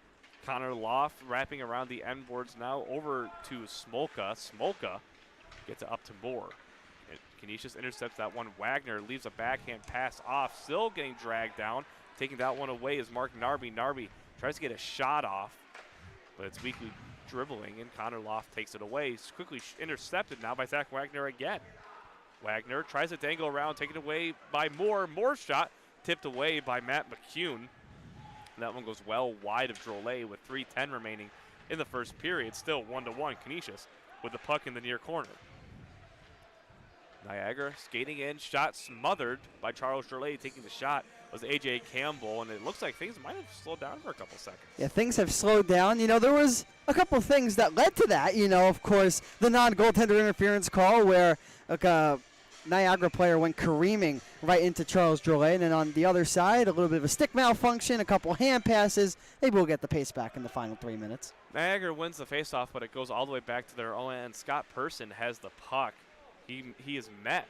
Connor Loft wrapping around the end boards now over to Smolka. Smolka gets it up to Moore. And Canisius intercepts that one. Wagner leaves a backhand pass off, still getting dragged down. Taking that one away is Mark Narby. Narby tries to get a shot off, but it's weakly dribbling, and Connor Loft takes it away. He's quickly intercepted now by Zack Wagner again. Wagner tries to dangle around, taken away by Moore. Moore's shot tipped away by Matt McCune. That one goes well wide of Drolet with 3:10 remaining in the first period. Still 1-1 Canisius with the puck in the near corner. Niagara skating in, shot smothered by Charles Drolet. Taking the shot was A.J. Campbell, and it looks like things might have slowed down for a couple seconds. Yeah, things have slowed down. You know, there was a couple of things that led to that. You know, of course, the non-goaltender interference call where a Niagara player went careening right into Charles Drolet, and then on the other side, a little bit of a stick malfunction, a couple hand passes. Maybe we'll get the pace back in the final 3 minutes. Niagara wins the faceoff, but it goes all the way back to their own end. Scott Person has the puck. He is met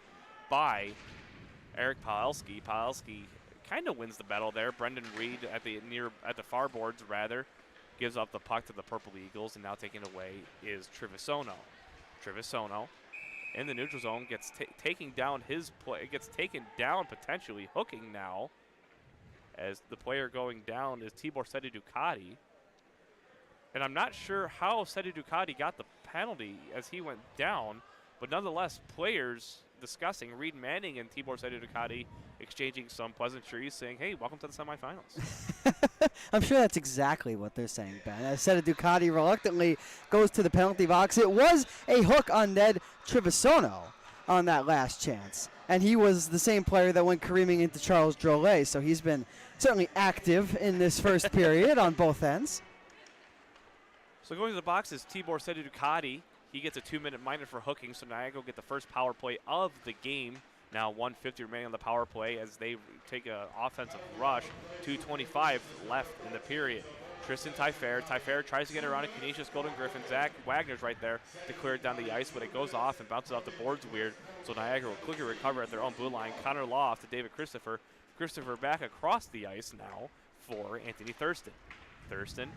by Eric Palski. Palski kind of wins the battle there. Brendan Reed at the far boards rather gives up the puck to the Purple Eagles, and now taken away is Trevisono. Trevisono in the neutral zone gets taking down his play. Gets taken down, potentially hooking now, as the player going down is Tibor Seti Ducati. And I'm not sure how Seti Ducati got the penalty as he went down, but nonetheless, players discussing, Reed Manning and Tibor Seti Ducati exchanging some pleasantries, saying, hey, welcome to the semifinals. I'm sure that's exactly what they're saying, Ben. As Seti Ducati reluctantly goes to the penalty box. It was a hook on Ned Trevisono on that last chance, and he was the same player that went careening into Charles Drolet, so he's been certainly active in this first period on both ends. So going to the box is Tibor Seti Ducati. He gets a 2-minute minor for hooking, so Niagara will get the first power play of the game. Now 1:50 remaining on the power play as they take an offensive rush. 2:25 left in the period. Tristan Tyfair. Tyfair tries to get around a Canisius Golden Griffin. Zack Wagner's right there to clear it down the ice, but it goes off and bounces off the boards weird. So Niagara will quickly recover at their own blue line. Connor Loft to David Christopher. Christopher back across the ice now for Anthony Thurston. Thurston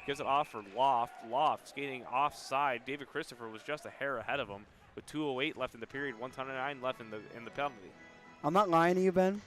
gives it off for Loft. Loft skating offside. David Christopher was just a hair ahead of him with 2:08 left in the period, 1:09 left in the penalty. I'm not lying to you, Ben.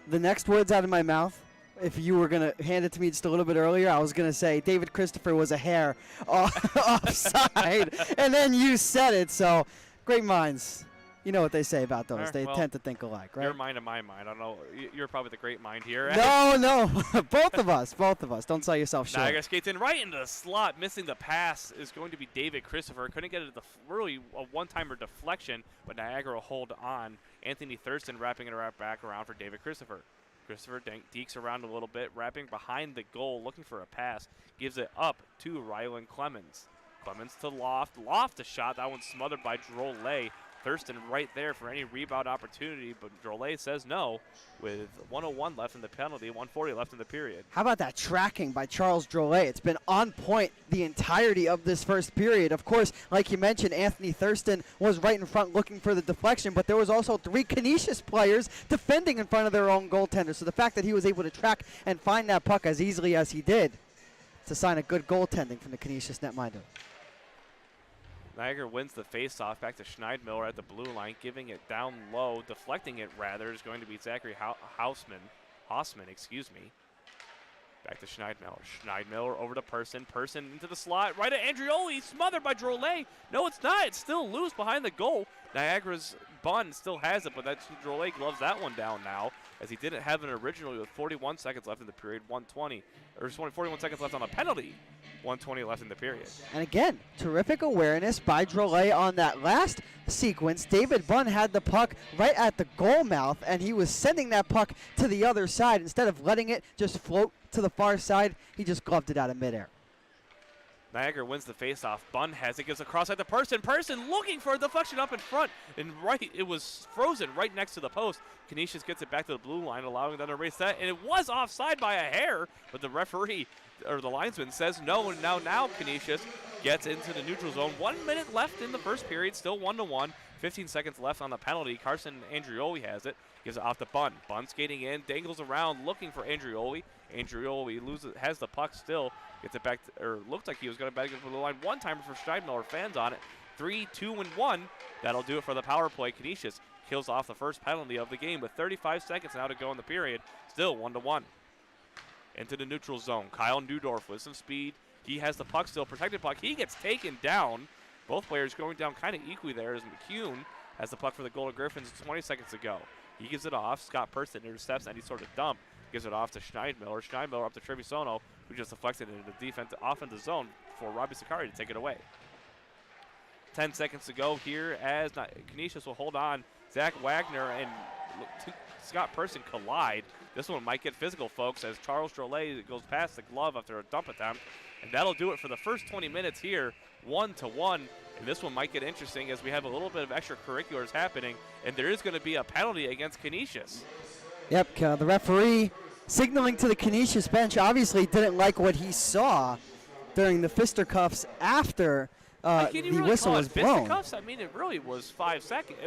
The next words out of my mouth, if you were going to hand it to me just a little bit earlier, I was going to say David Christopher was a hair offside, and then you said it. So great minds. You know what they say about those. They tend to think alike, right? Your mind and my mind. I don't know. You're probably the great mind here. No. both of us. Don't sell yourself short. Niagara skates in right into the slot. Missing the pass is going to be David Christopher. Couldn't get it at really a one-timer deflection, but Niagara will hold on. Anthony Thurston wrapping it back around for David Christopher. Christopher dekes around a little bit, wrapping behind the goal, looking for a pass. Gives it up to Rylan Clemens. Clemens to Loft. Loft a shot. That one's smothered by Drolet. Thurston right there for any rebound opportunity, but Drolet says no with 1:01 left in the penalty, 1:40 left in the period. How about that tracking by Charles Drolet? It's been on point the entirety of this first period. Of course, like you mentioned, Anthony Thurston was right in front looking for the deflection, but there was also 3 Canisius players defending in front of their own goaltender. So the fact that he was able to track and find that puck as easily as he did, it's a sign of good goaltending from the Canisius netminder. Niagara wins the faceoff back to Schneidmiller at the blue line, giving it down low, deflecting it rather, is going to be Zachary Hausman, Back to Schneidmiller. Schneidmiller over to Person. Person into the slot, right at Andrioli, smothered by Drolet. No, it's not. It's still loose behind the goal. Niagara's Bunn still has it, but that's Drolet gloves that one down now, as he didn't have it originally with 41 seconds left in the period, 1:20. Or 41 seconds left on the penalty, 1:20 left in the period. And again, terrific awareness by Drolet on that last sequence. David Bunn had the puck right at the goal mouth, and he was sending that puck to the other side. Instead of letting it just float to the far side, he just gloved it out of midair. Niagara wins the faceoff. Bunn has it, gives a cross at the Person. Person looking for a deflection up in front, and it was frozen right next to the post. Canisius gets it back to the blue line, allowing them to race that, and it was offside by a hair, but the referee, or the linesman, says no, and now Canisius gets into the neutral zone. 1 minute left in the first period, still 1-1. 15 seconds left on the penalty. Carson Andrioli has it, gives it off to Bunn. Bunn skating in, dangles around, looking for Andrioli. Andrioli has the puck still, Gets it back, or looked like he was going to back it for the line. One-timer for Schneidmiller. Fans on it. 3, 2, and 1. That'll do it for the power play. Canisius kills off the first penalty of the game with 35 seconds now to go in the period. Still 1-1. Into the neutral zone. Kyle Newdorf with some speed. He has the puck still, protected puck. He gets taken down. Both players going down kind of equally there as McCune has the puck for the Golden Griffins 20 seconds ago. He gives it off. Scott Person intercepts any sort of dump. Gives it off to Schneidmiller. Schneidmiller up to Trevisono, who just deflected it into the defense off in the zone for Robbie Sakari to take it away. 10 seconds to go here as Canisius will hold on. Zack Wagner and Scott Person collide. This one might get physical, folks, as Charles Drolet goes past the glove after a dump attempt. And that'll do it for the first 20 minutes here, 1-1. And this one might get interesting as we have a little bit of extracurriculars happening, and there is going to be a penalty against Canisius. Yep, the referee signaling to the Canisius bench obviously didn't like what he saw during the fisticuffs after the whistle was blown. Fisticuffs? I mean, it really was 5 seconds.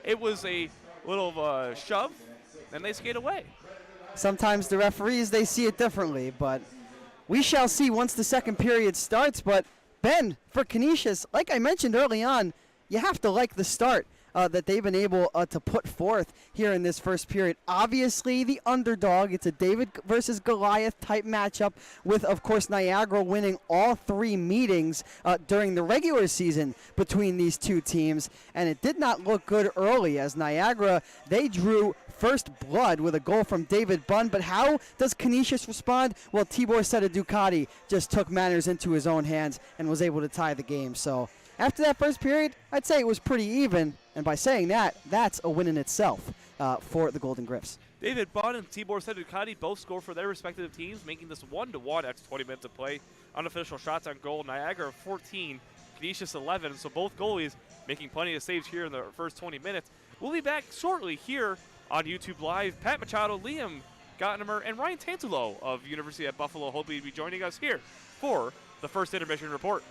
It was a little shove, and they skate away. Sometimes the referees, they see it differently, but we shall see once the second period starts. But Ben, for Canisius, like I mentioned early on, you have to like the start that they've been able to put forth here in this first period. Obviously, the underdog. It's a David versus Goliath type matchup with, of course, Niagara winning all 3 meetings during the regular season between these two teams. And it did not look good early as Niagara, they drew first blood with a goal from David Bunn. But how does Canisius respond? Well, Tibor Seta Ducati just took matters into his own hands and was able to tie the game. So after that first period, I'd say it was pretty even. And by saying that, that's a win in itself for the Golden Griffs. David Bunn and Tibor Seta Ducati both score for their respective teams, making this 1-1 after 20 minutes of play. Unofficial shots on goal, Niagara 14, Canisius 11. So both goalies making plenty of saves here in the first 20 minutes. We'll be back shortly here on YouTube Live. Pat Machado, Liam Gotimer, and Ryan Tantulo of University at Buffalo hope you'll be joining us here for the first intermission report.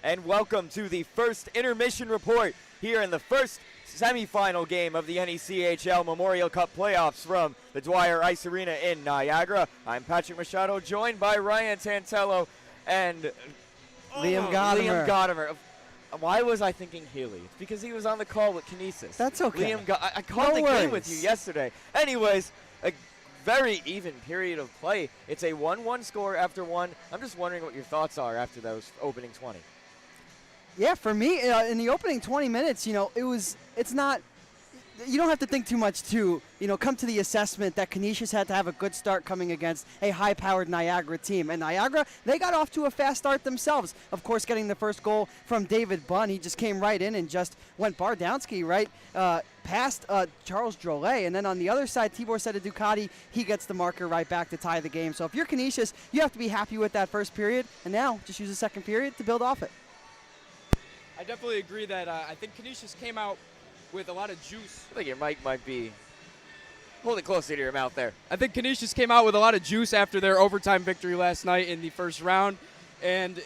and welcome to the first intermission report here in the first semifinal game of the NECHL Memorial Cup playoffs from the Dwyer Ice Arena in Niagara. I'm Patrick Machado, joined by Ryan Tantello and Liam Gotimer. Why was I thinking Healy? It's because he was on the call with Canisius. That's okay. I called the game with you yesterday. Anyways, a very even period of play. It's a 1-1 score after one. I'm just wondering what your thoughts are after those opening 20. Yeah, for me, in the opening 20 minutes, you don't have to think too much to, come to the assessment that Canisius had to have a good start coming against a high-powered Niagara team. And Niagara, they got off to a fast start themselves. Of course, getting the first goal from David Bunn. He just came right in and just went Bardowski right past Charles Drolet. And then on the other side, Tibor Ducati, he gets the marker right back to tie the game. So if you're Canisius, you have to be happy with that first period. And now just use the second period to build off it. I definitely agree that I think Canisius came out with a lot of juice. I think your mic might be. Hold it closer to your mouth there. I think Canisius came out with a lot of juice after their overtime victory last night in the first round. And,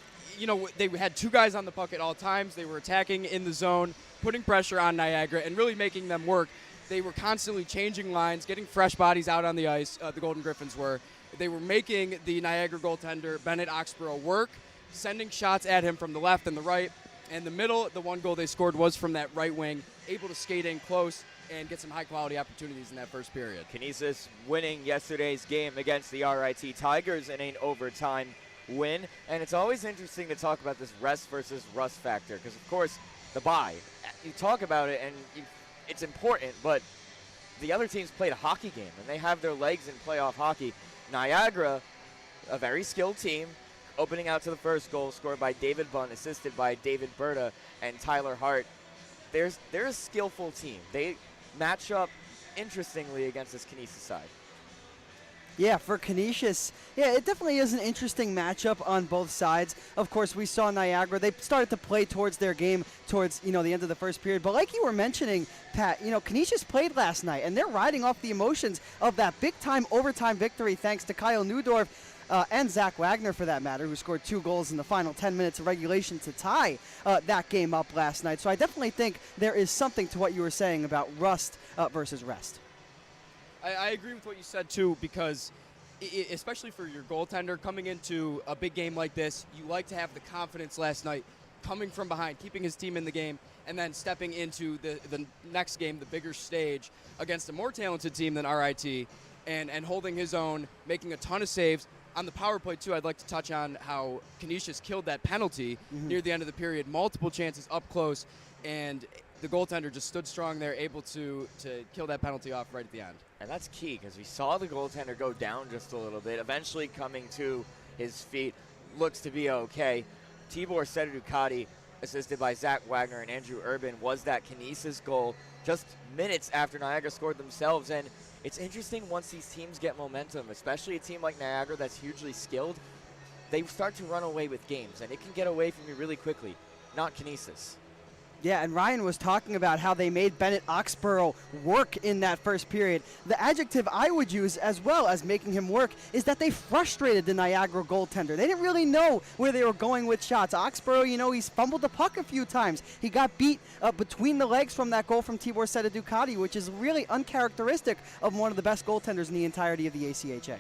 they had two guys on the puck at all times. They were attacking in the zone, putting pressure on Niagara, and really making them work. They were constantly changing lines, getting fresh bodies out on the ice, the Golden Griffins were. They were making the Niagara goaltender, Bennett Oxborough, work, sending shots at him from the left and the right. And the middle, the one goal they scored was from that right wing, able to skate in close and get some high-quality opportunities in that first period. Canisius winning yesterday's game against the RIT Tigers in an overtime win. And it's always interesting to talk about this rest versus rust factor because, of course, the bye. You talk about it, and it's important, but the other teams played a hockey game, and they have their legs in playoff hockey. Niagara, a very skilled team, opening out to the first goal, scored by David Bunn, assisted by David Berta and Tyler Hart. They're a skillful team. They match up interestingly against this Canisius side. Yeah, for Canisius, it definitely is an interesting matchup on both sides. Of course, we saw Niagara. They started to play towards their game towards, the end of the first period. But like you were mentioning, Pat, Canisius played last night, and they're riding off the emotions of that big-time overtime victory thanks to Kyle Neudorf and Zack Wagner, for that matter, who scored 2 goals in the final 10 minutes of regulation to tie that game up last night. So I definitely think there is something to what you were saying about rust versus rest. I agree with what you said, too, because especially for your goaltender coming into a big game like this, you like to have the confidence last night coming from behind, keeping his team in the game, and then stepping into the next game, the bigger stage, against a more talented team than RIT, and holding his own, making a ton of saves. On the power play, too, I'd like to touch on how Canisius killed that penalty near the end of the period. Multiple chances up close, and the goaltender just stood strong there, able to kill that penalty off right at the end. And that's key because we saw the goaltender go down just a little bit, eventually coming to his feet. Looks to be okay. Tibor Ducati, assisted by Zack Wagner and Andrew Urban, was that Canisius goal just minutes after Niagara scored themselves. And it's interesting once these teams get momentum, especially a team like Niagara that's hugely skilled, they start to run away with games, and it can get away from you really quickly. Not Canisius. Yeah, and Ryan was talking about how they made Bennett Oxborough work in that first period. The adjective I would use, as well as making him work, is that they frustrated the Niagara goaltender. They didn't really know where they were going with shots. Oxborough, he's fumbled the puck a few times. He got beat between the legs from that goal from Tibor Ducati, which is really uncharacteristic of one of the best goaltenders in the entirety of the ACHA.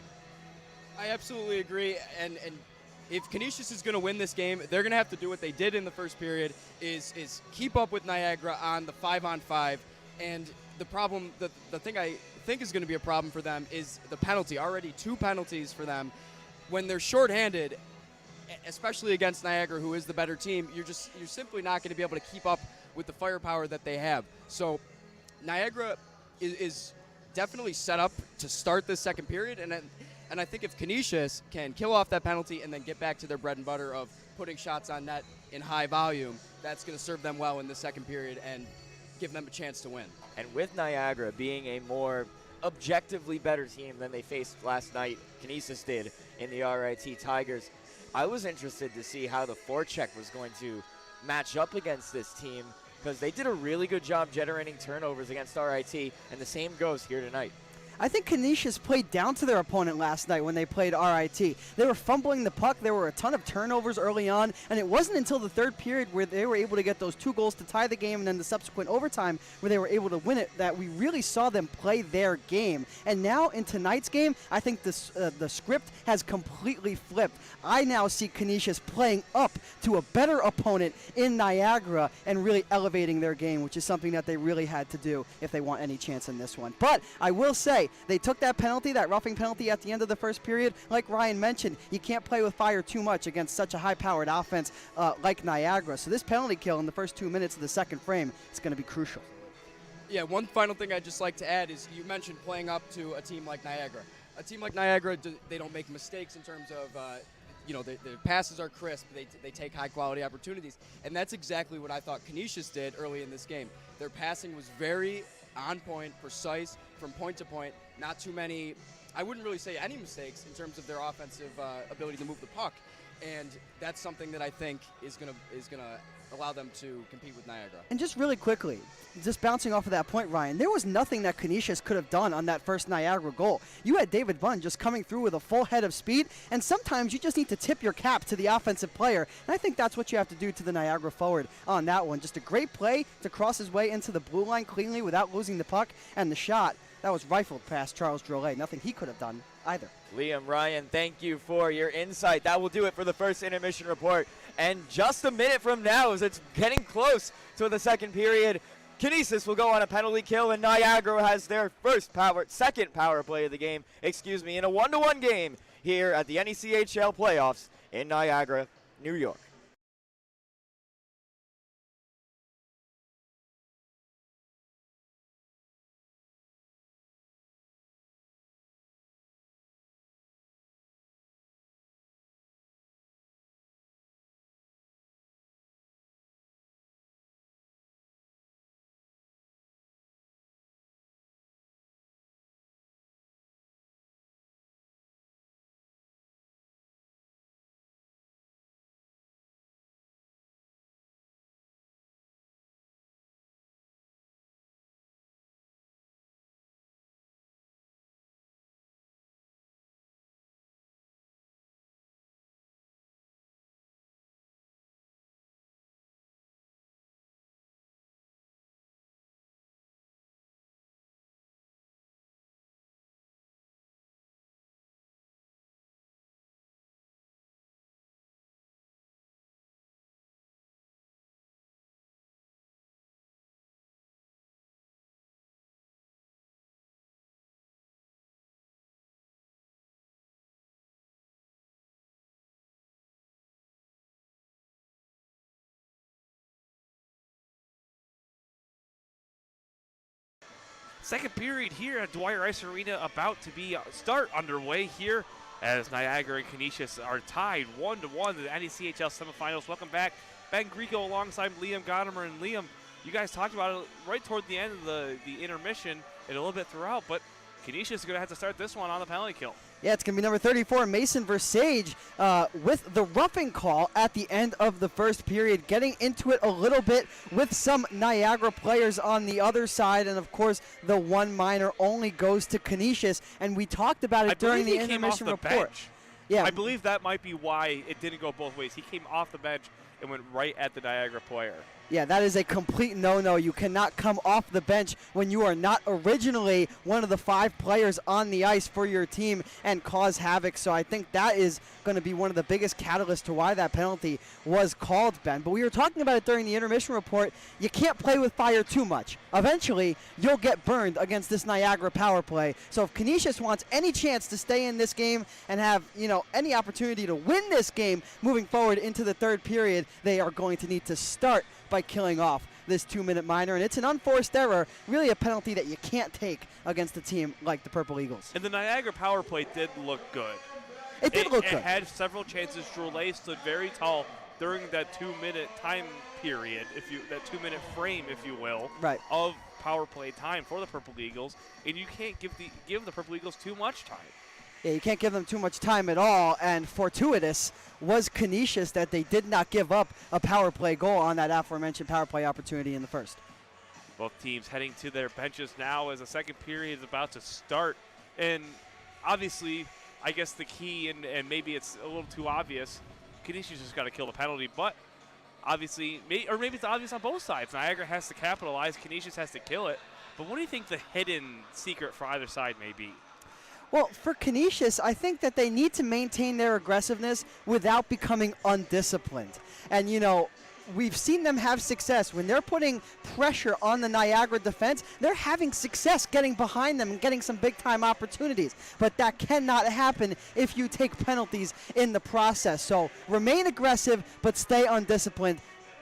I absolutely agree, and if Canisius is going to win this game, they're going to have to do what they did in the first period, is keep up with Niagara on the 5-on-5. And the problem, the thing I think is going to be a problem for them is the penalty. Already 2 penalties for them. When they're shorthanded, especially against Niagara, who is the better team, you're simply not going to be able to keep up with the firepower that they have. So Niagara is definitely set up to start this second period, and I think if Canisius can kill off that penalty and then get back to their bread and butter of putting shots on net in high volume, that's going to serve them well in the second period and give them a chance to win. And with Niagara being a more objectively better team than they faced last night, Canisius did, in the RIT Tigers, I was interested to see how the forecheck was going to match up against this team because they did a really good job generating turnovers against RIT, and the same goes here tonight. I think Canisius played down to their opponent last night when they played RIT. They were fumbling the puck. There were a ton of turnovers early on, and it wasn't until the third period where they were able to get those 2 goals to tie the game and then the subsequent overtime where they were able to win it that we really saw them play their game. And now in tonight's game, I think the script has completely flipped. I now see Canisius playing up to a better opponent in Niagara and really elevating their game, which is something that they really had to do if they want any chance in this one. But I will say, they took that penalty, that roughing penalty at the end of the first period. Like Ryan mentioned, you can't play with fire too much against such a high-powered offense like Niagara. So this penalty kill in the first 2 minutes of the second frame is going to be crucial. Yeah, one final thing I'd just like to add is you mentioned playing up to a team like Niagara. A team like Niagara, they don't make mistakes in terms of, their passes are crisp. They take high-quality opportunities. And that's exactly what I thought Canisius did early in this game. Their passing was very on point, precise, from point to point. Not too many, I wouldn't really say any mistakes in terms of their offensive ability to move the puck. And that's something that I think is gonna allow them to compete with Niagara. And just really quickly, just bouncing off of that point, Ryan, there was nothing that Canisius could have done on that first Niagara goal. You had David Bunn just coming through with a full head of speed, and sometimes you just need to tip your cap to the offensive player, and I think that's what you have to do to the Niagara forward on that one. Just a great play to cross his way into the blue line cleanly without losing the puck, and the shot, that was rifled past Charles Drolet. Nothing he could have done either. Liam, Ryan, thank you for your insight. That will do it for the first intermission report. And just a minute from now, as it's getting close to the second period, Canisius will go on a penalty kill, and Niagara has their second power play of the game, in a 1-1 game here at the NECHL playoffs in Niagara, New York. Second period here at Dwyer Ice Arena about to be start underway here as Niagara and Canisius are tied 1-1 in the NECHL semifinals. Welcome back, Ben Grieco alongside Liam Gotimer. And Liam, you guys talked about it right toward the end of the intermission and a little bit throughout, but Canisius is going to have to start this one on the penalty kill. Yeah, it's going to be number 34, Mason Versage, with the roughing call at the end of the first period, getting into it a little bit with some Niagara players on the other side. And, of course, the one minor only goes to Canisius. And we talked about it during the intermission report. Bench. Yeah, I believe that might be why it didn't go both ways. He came off the bench and went right at the Niagara player. Yeah, that is a complete no-no. You cannot come off the bench when you are not originally one of the 5 players on the ice for your team and cause havoc. So I think that is going to be one of the biggest catalysts to why that penalty was called, Ben. But we were talking about it during the intermission report. You can't play with fire too much. Eventually, you'll get burned against this Niagara power play. So if Canisius wants any chance to stay in this game and have, any opportunity to win this game moving forward into the third period, they are going to need to start by killing off this 2-minute minor. And it's an unforced error, really a penalty that you can't take against a team like the Purple Eagles. And the Niagara power play did look good. It did look good. It had several chances. Drolet stood very tall during that 2-minute time period, that 2-minute frame, if you will, right, of power play time for the Purple Eagles. And you can't give the Purple Eagles too much time. Yeah, you can't give them too much time at all, and fortuitous was Canisius that they did not give up a power play goal on that aforementioned power play opportunity in the first. Both teams heading to their benches now as the second period is about to start. And obviously, I guess the key, and maybe it's a little too obvious, Canisius just got to kill the penalty, but obviously, or maybe it's obvious on both sides. Niagara has to capitalize, Canisius has to kill it. But what do you think the hidden secret for either side may be? Well, for Canisius, I think that they need to maintain their aggressiveness without becoming undisciplined. And, you know, we've seen them have success. When they're putting pressure on the Niagara defense, they're having success getting behind them and getting some big-time opportunities. But that cannot happen if you take penalties in the process. So remain aggressive, but stay undisciplined.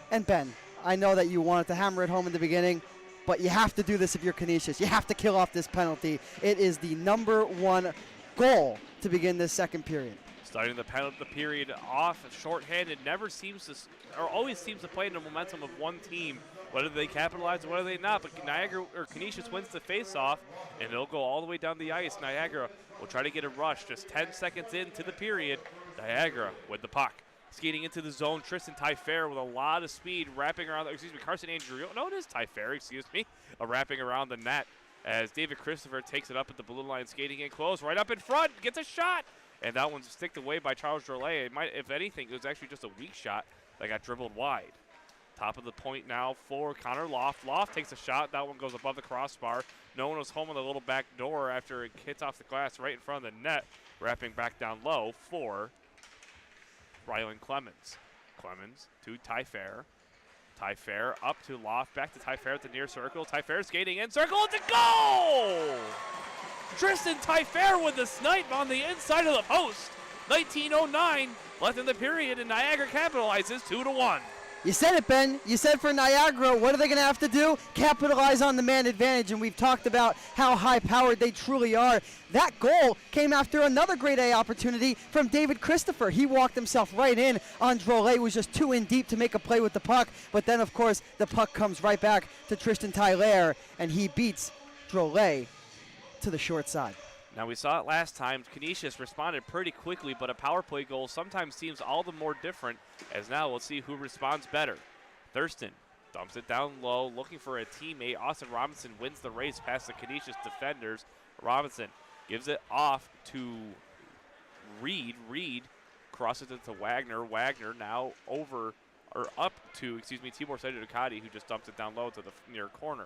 And Ben, I know that you wanted to hammer it home in the beginning, but you have to do this if you're Canisius. You have to kill off this penalty. It is the #1 goal to begin this second period. Starting the period off shorthanded never seems to, or always seems to play in the momentum of one team, whether they capitalize or whether they not. But Niagara or Canisius wins the face-off, and it'll go all the way down the ice. Niagara will try to get a rush just 10 seconds into the period. Niagara with the puck. Skating into the zone, Tristan Tyfair with a lot of speed, wrapping around, Carson Andrew. No, it is Tyfair, wrapping around the net as David Christopher takes it up at the blue line, skating in close, right up in front, gets a shot. And that one's sticked away by Charles Drolet. It might, if anything, it was actually just a weak shot that got dribbled wide. Top of the point now for Connor Loft. Loft takes a shot. That one goes above the crossbar. No one was home on the little back door after it hits off the glass right in front of the net, wrapping back down low for Rylan Clemens. Clemens to Tyfair. Tyfair up to Loft, back to Tyfair at the near circle. Tyfair skating in circle, it's a goal! Tristan Tyfair with the snipe on the inside of the post. 19:09 left in the period, and Niagara capitalizes 2-1. You said it, Ben. You said for Niagara, what are they going to have to do? Capitalize on the man advantage, and we've talked about how high-powered they truly are. That goal came after another grade A opportunity from David Christopher. He walked himself right in on Drolet, was just too in deep to make a play with the puck. But then, of course, the puck comes right back to Tristan Tyler, and he beats Drolet to the short side. Now, we saw it last time. Canisius responded pretty quickly, but a power play goal sometimes seems all the more different, as now we'll see who responds better. Thurston dumps it down low, looking for a teammate. Austin Robinson wins the race past the Canisius defenders. Robinson gives it off to Reed. Reed crosses it to Wagner. Wagner now over, or up to, Tibor Seydou-Ducati, who just dumps it down low to the near corner.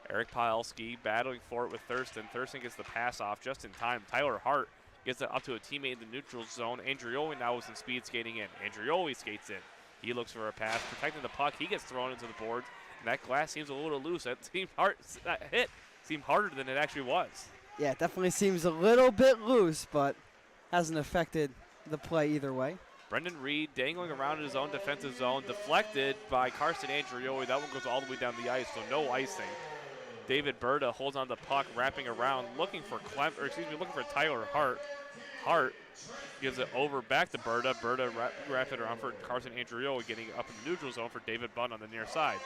Eric Paelski battling for it with Thurston. Thurston gets the pass off just in time. Tyler Hart gets it up to a teammate in the neutral zone. Andrioli now is in speed skating in. Andrioli skates in. He looks for a pass, protecting the puck. He gets thrown into the boards, and that glass seems a little loose. That hit seemed harder than it actually was. Yeah, it definitely seems a little bit loose, but hasn't affected the play either way. Brendan Reed dangling around in his own defensive zone, deflected by Carson Andrioli. That one goes all the way down the ice, so no icing. David Berta holds on the puck, wrapping around, looking for Tyler Hart. Hart gives it over back to Berta. Berta wraps it around for Carson Andrioli, getting up in the neutral zone for David Bunn on the near side.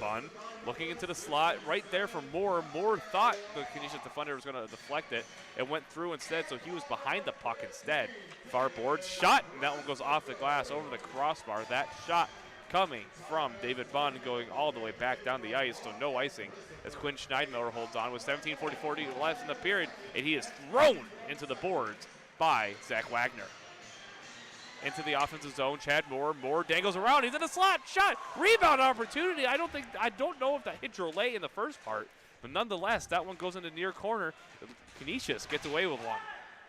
Bunn looking into the slot right there for Moore. Moore thought the Canisius defender was going to deflect it. It went through instead, so he was behind the puck instead. Far boards, shot, and that one goes off the glass over the crossbar. That shot coming from David Bunn, going all the way back down the ice, so no icing as Quinn Schneidmiller holds on with 17:40 left in the period, and he is thrown into the boards by Zack Wagner. Into the offensive zone, Chad Moore. Moore dangles around, he's in the slot, shot, rebound opportunity. I don't know if that hit Drolet in the first part, but nonetheless, that one goes into near corner. Canisius gets away with one.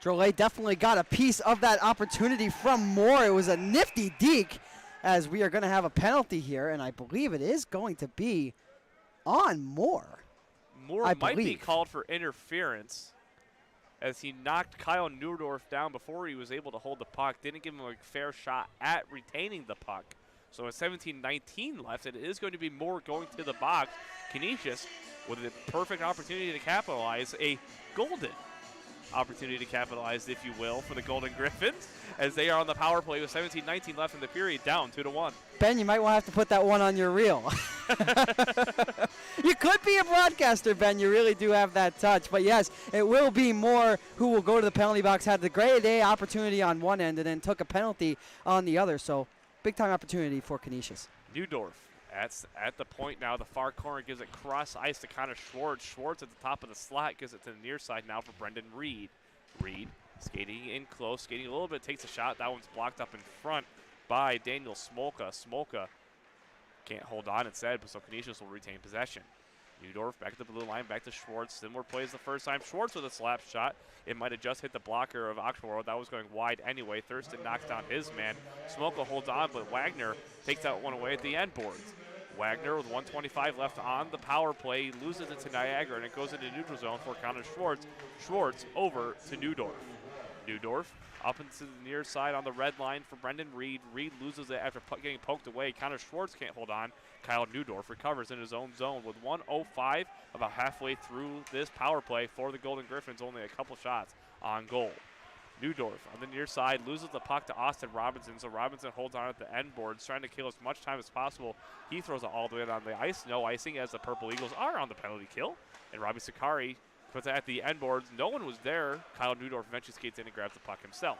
Drolet definitely got a piece of that opportunity from Moore. It was a nifty deke, as we are going to have a penalty here, and I believe it is going to be on Moore. Moore might be called for interference, as he knocked Kyle Neudorf down before he was able to hold the puck. Didn't give him a fair shot at retaining the puck. So with 17:19 left, it is going to be Moore going to the box. Canisius with a perfect opportunity to capitalize, a golden opportunity to capitalize, if you will, for the Golden Griffins, as they are on the power play with 17:19 left in the period, down 2-1. Ben, you might want to have to put that one on your reel. You could be a broadcaster, Ben. You really do have that touch. But yes, it will be Moore who will go to the penalty box, had the grade A opportunity on one end, and then took a penalty on the other. So big-time opportunity for Canisius. Neudorf At the point now, the far corner gives it cross ice to Connor Schwartz. Schwartz at the top of the slot gives it to the near side now for Brendan Reed. Reed skating in close, skating a little bit, takes a shot. That one's blocked up in front by Daniel Smolka. Smolka can't hold on instead, but so Canisius will retain possession. Neudorf back at the blue line, back to Schwartz. Similar plays the first time. Schwartz with a slap shot. It might have just hit the blocker of Oxford. That was going wide anyway. Thurston knocks down his man. Smolka holds on, but Wagner takes that one away at the end boards. Wagner with 1:25 left on the power play, loses it to Niagara, and it goes into neutral zone for Connor Schwartz. Schwartz over to Neudorf. Neudorf up into the near side on the red line for Brendan Reed. Reed loses it after getting poked away. Connor Schwartz can't hold on. Kyle Neudorf recovers in his own zone with 1:05, about halfway through this power play for the Golden Griffins. Only a couple shots on goal. Neudorf on the near side loses the puck to Austin Robinson, so Robinson holds on at the end boards, trying to kill as much time as possible. He throws it all the way on the ice. No icing as the Purple Eagles are on the penalty kill. And Robbie Sakari puts it at the end boards. No one was there. Kyle Neudorf eventually skates in and grabs the puck himself.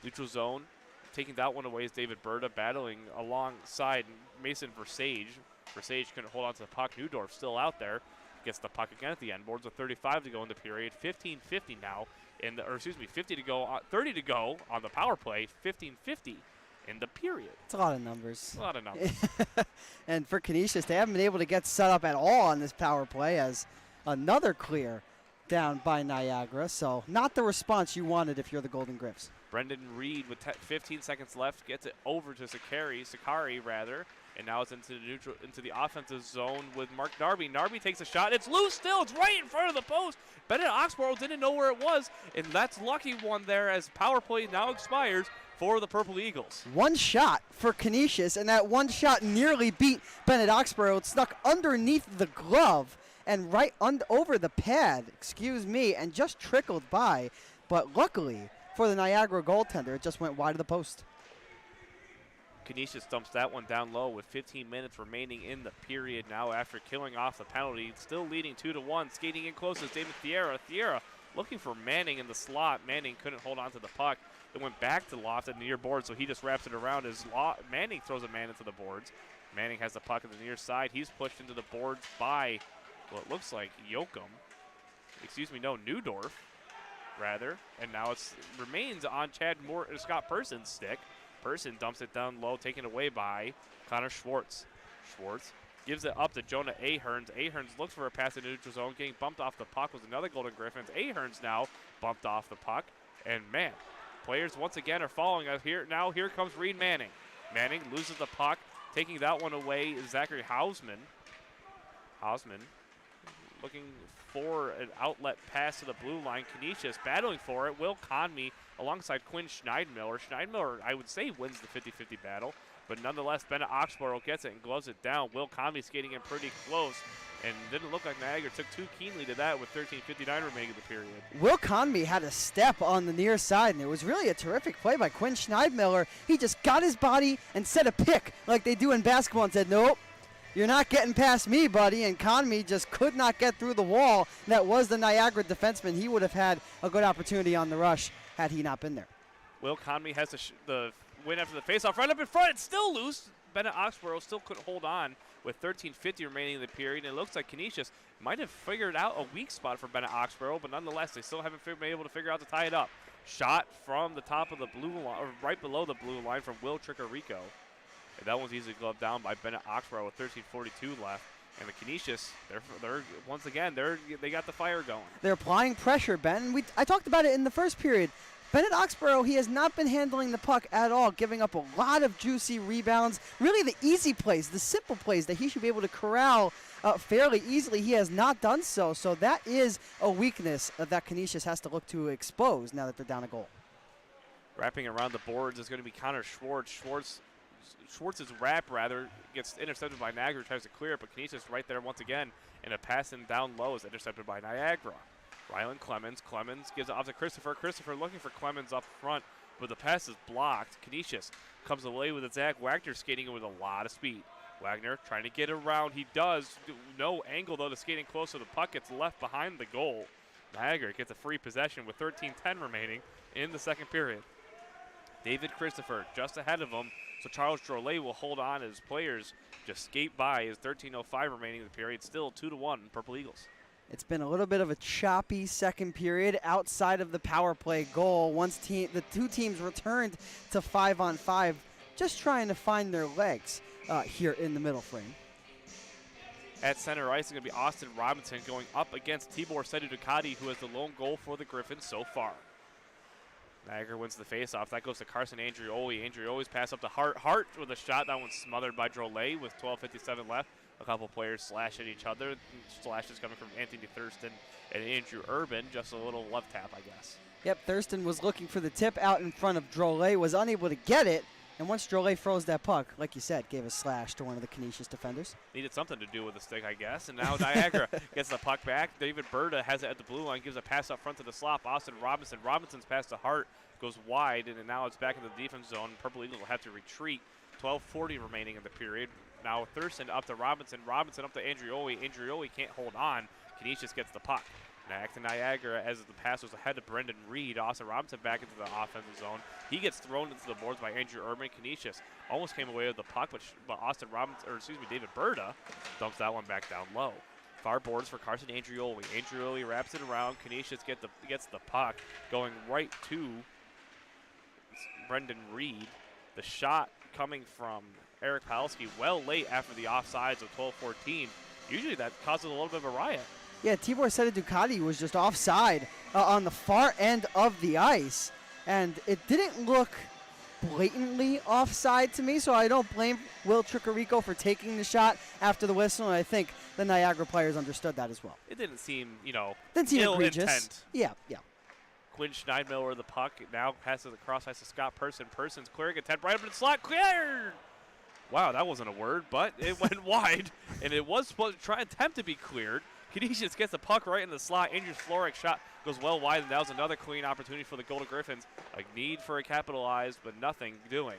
Neutral zone. Taking that one away is David Berta, battling alongside Mason Versage. Versage couldn't hold on to the puck. Neudorf still out there. Gets the puck again at the end boards with 35 to go in the period. 15:50 now. 50 to go, 30 to go on the power play. 15:50 in the period. It's a lot of numbers. A lot of numbers. And for Canisius, they haven't been able to get set up at all on this power play as another clear down by Niagara. So not the response you wanted if you're the Golden Griffs. Brendan Reed with 15 seconds left gets it over to Sakari rather, and now it's into the offensive zone with Mark Narby. Narby takes a shot. It's loose still. It's right in front of the post. Bennett Oxborough didn't know where it was, and that's lucky one there as power play now expires for the Purple Eagles. One shot for Canisius, and that one shot nearly beat Bennett Oxborough. It snuck underneath the glove and right over the pad, and just trickled by. But luckily for the Niagara goaltender, it just went wide of the post. Canisius dumps that one down low with 15 minutes remaining in the period now after killing off the penalty. Still leading 2-1. Skating in close is David Thierra. Thierra looking for Manning in the slot. Manning couldn't hold on to the puck. It went back to Loft at the near board, so he just wraps it around as Manning throws a man into the boards. Manning has the puck at the near side. He's pushed into the boards by what looks like Neudorf, rather. And now it remains on Scott Person's stick. Person dumps it down low, taken away by Connor Schwartz. Schwartz gives it up to Jonah Aherns. Aherns looks for a pass in the neutral zone. Getting bumped off the puck was another Golden Griffins. Aherns now bumped off the puck. And, man, players once again are following us here. Now here comes Reed Manning. Manning loses the puck. Taking that one away is Zachary Hausman. Hausman looking for an outlet pass to the blue line. Canisius battling for it. Will Conmey alongside Quinn Schneidmiller. Schneidmiller, I would say, wins the 50-50 battle, but nonetheless, Bennett Oxborough gets it and gloves it down. Will Conmey skating in pretty close, and didn't look like Niagara took too keenly to that with 13:59 remaining in the period. Will Conmey had a step on the near side, and it was really a terrific play by Quinn Schneidmiller. He just got his body and set a pick like they do in basketball and said, nope, you're not getting past me, buddy. And Conmey just could not get through the wall. That was the Niagara defenseman. He would have had a good opportunity on the rush had he not been there. Will Conmey has the win after the faceoff right up in front. It's still loose. Bennett Oxborough still couldn't hold on with 13:50 remaining in the period. And it looks like Canisius might have figured out a weak spot for Bennett Oxborough, but nonetheless, they still haven't been able to figure out to tie it up. Shot from the top of the blue line, or right below the blue line from Will Tricorico. And that one's easily gloved down by Bennett Oxborough with 13:42 left. And the Canisius, they're once again, they got the fire going. They're applying pressure, Ben. I talked about it in the first period. Bennett Oxborough, he has not been handling the puck at all, giving up a lot of juicy rebounds. Really the easy plays, the simple plays that he should be able to corral fairly easily. He has not done so. So that is a weakness that Canisius has to look to expose now that they're down a goal. Wrapping around the boards is going to be Connor Schwartz. Schwartz's wrap, rather, gets intercepted by Niagara, tries to clear it, but Canisius right there once again, and a pass in down low is intercepted by Niagara. Rylan Clemens gives it off to Christopher. Christopher looking for Clemens up front, but the pass is blocked. Canisius comes away with a Zack Wagner skating with a lot of speed. Wagner trying to get around. He does. No angle, though, to skating close, so the puck gets left behind the goal. Niagara gets a free possession with 13:10 remaining in the second period. David Christopher just ahead of him, so Charles Drolet will hold on as players just skate by as 13:05 remaining in the period. Still 2-1 Purple Eagles. It's been a little bit of a choppy second period outside of the power play goal. Once the two teams returned to 5-on-5, just trying to find their legs here in the middle frame. At center ice, it's going to be Austin Robinson going up against Tibor Sedu Ducati, who has the lone goal for the Griffins so far. Niagara wins the faceoff. That goes to Carson Andrioli. Andrioli's pass up to Hart. Hart with a shot. That one's smothered by Drolet with 12:57 left. A couple players slash at each other. Slashes coming from Anthony Thurston and Andrew Urban. Just a little left tap, I guess. Yep, Thurston was looking for the tip out in front of Drolet, was unable to get it. And once Drolet froze that puck, like you said, gave a slash to one of the Canisius defenders. Needed something to do with the stick, I guess. And now Niagara gets the puck back. David Berta has it at the blue line, gives a pass up front to the slot. Austin Robinson. Robinson's pass to Hart goes wide, and now it's back in the defense zone. Purple Eagles will have to retreat. 12:40 remaining in the period. Now Thurston up to Robinson. Robinson up to Andrioli. Andrioli can't hold on. Canisius gets the puck. Back to Niagara as the pass was ahead to Brendan Reed. Austin Robinson back into the offensive zone. He gets thrown into the boards by Andrew Urban. Canisius almost came away with the puck, but David Berta dumps that one back down low. Far boards for Carson Andrioli. Andrioli wraps it around. Canisius gets the puck going right to Brendan Reed. The shot coming from Eric Palski well late after the offsides of 12:14. Usually that causes a little bit of a riot. Yeah, Tibor Sedu Ducati was just offside on the far end of the ice, and it didn't look blatantly offside to me, so I don't blame Will Tricarico for taking the shot after the whistle, and I think the Niagara players understood that as well. It didn't seem, Ill egregious. Intent. Yeah. Quinn Schneidmiller with the puck now passes across ice to Scott Person. Person's clearing a 10 right up in the slot. Cleared! Wow, that wasn't a word, but it went wide, and it was supposed to try and attempt to be cleared. Canisius gets the puck right in the slot. Andrew Florek shot goes well wide, and that was another clean opportunity for the Golden Griffins. A need for a capitalized, but nothing doing.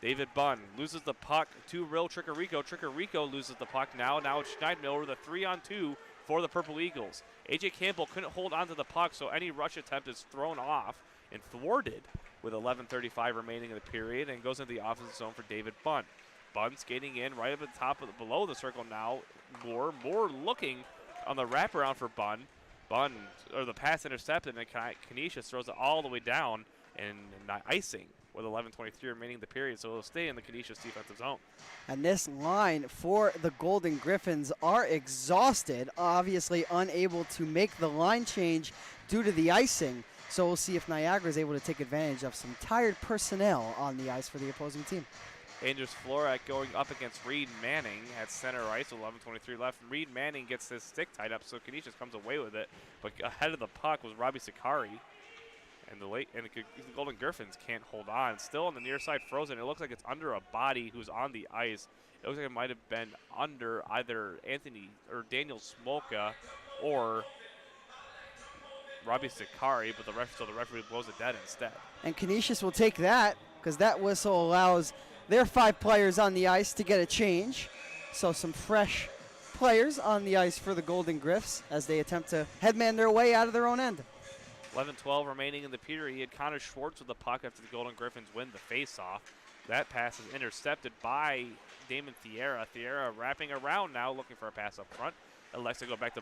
David Bunn loses the puck to Will Tricarico. Tricarico loses the puck now. Now it's Schneidmiller with a 3-on-2 for the Purple Eagles. A.J. Campbell couldn't hold on to the puck, so any rush attempt is thrown off and thwarted with 11:35 remaining in the period, and goes into the offensive zone for David Bunn. Bunn skating in right up at the top of below the circle now. More looking on the wraparound for Bunn. The pass intercepted, and Canisius throws it all the way down and not icing with 11:23 remaining in the period, so it'll stay in the Canisius defensive zone. And this line for the Golden Griffins are exhausted, obviously unable to make the line change due to the icing. So we'll see if Niagara is able to take advantage of some tired personnel on the ice for the opposing team. Anders Florak going up against Reed Manning at center ice, 11:23 left. Reed Manning gets his stick tied up, so Canisius comes away with it. But ahead of the puck was Robbie Sakari. And the Golden Griffins can't hold on. Still on the near side, frozen. It looks like it's under a body who's on the ice. It looks like it might have been under either Anthony or Daniel Smolka or Robbie Sakari, but the referee blows it dead instead. And Canisius will take that, because that whistle allows their 5 players on the ice to get a change. So some fresh players on the ice for the Golden Griffs as they attempt to headman their way out of their own end. 11:12 remaining in the period. Connor Schwartz with the puck after the Golden Griffins win the faceoff. That pass is intercepted by Damon Thierra. Thierra wrapping around now, looking for a pass up front. Elects to go back to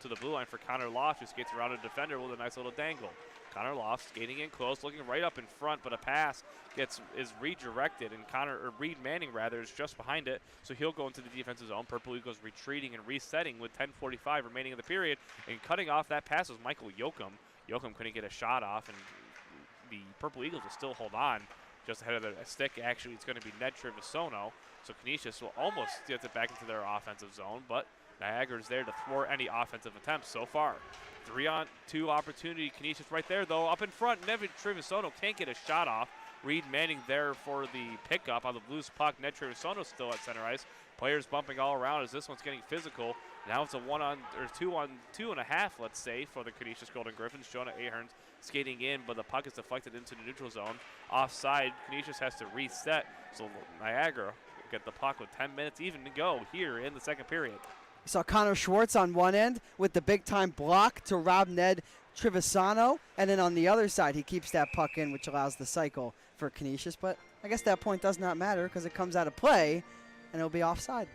the blue line for Connor Loft, who skates around a defender with a nice little dangle. Connor Loft skating in close, looking right up in front, but a pass is redirected, and Reed Manning is just behind it, so he'll go into the defensive zone. Purple Eagles retreating and resetting with 10:45 remaining in the period, and cutting off that pass was Michael Yoakum. Yoakum couldn't get a shot off, and the Purple Eagles will still hold on just ahead of the stick. Actually, it's going to be Ned Trevisono, so Canisius will almost get it back into their offensive zone, but Niagara's there to thwart any offensive attempts so far. 3-on-2 opportunity. Canisius right there, though, up in front. Ned Trevisono can't get a shot off. Reed Manning there for the pickup on the Blues puck. Ned Trevisono still at center ice. Players bumping all around as this one's getting physical. Now it's a 2-on-2.5, let's say, for the Canisius Golden Griffins. Jonah Ahern's skating in, but the puck is deflected into the neutral zone. Offside, Canisius has to reset, so Niagara will get the puck with 10 minutes even to go here in the second period. We saw Connor Schwartz on one end with the big-time block to rob Ned Trevisano, and then on the other side, he keeps that puck in, which allows the cycle for Canisius. But I guess that point does not matter because it comes out of play, and it'll be offside.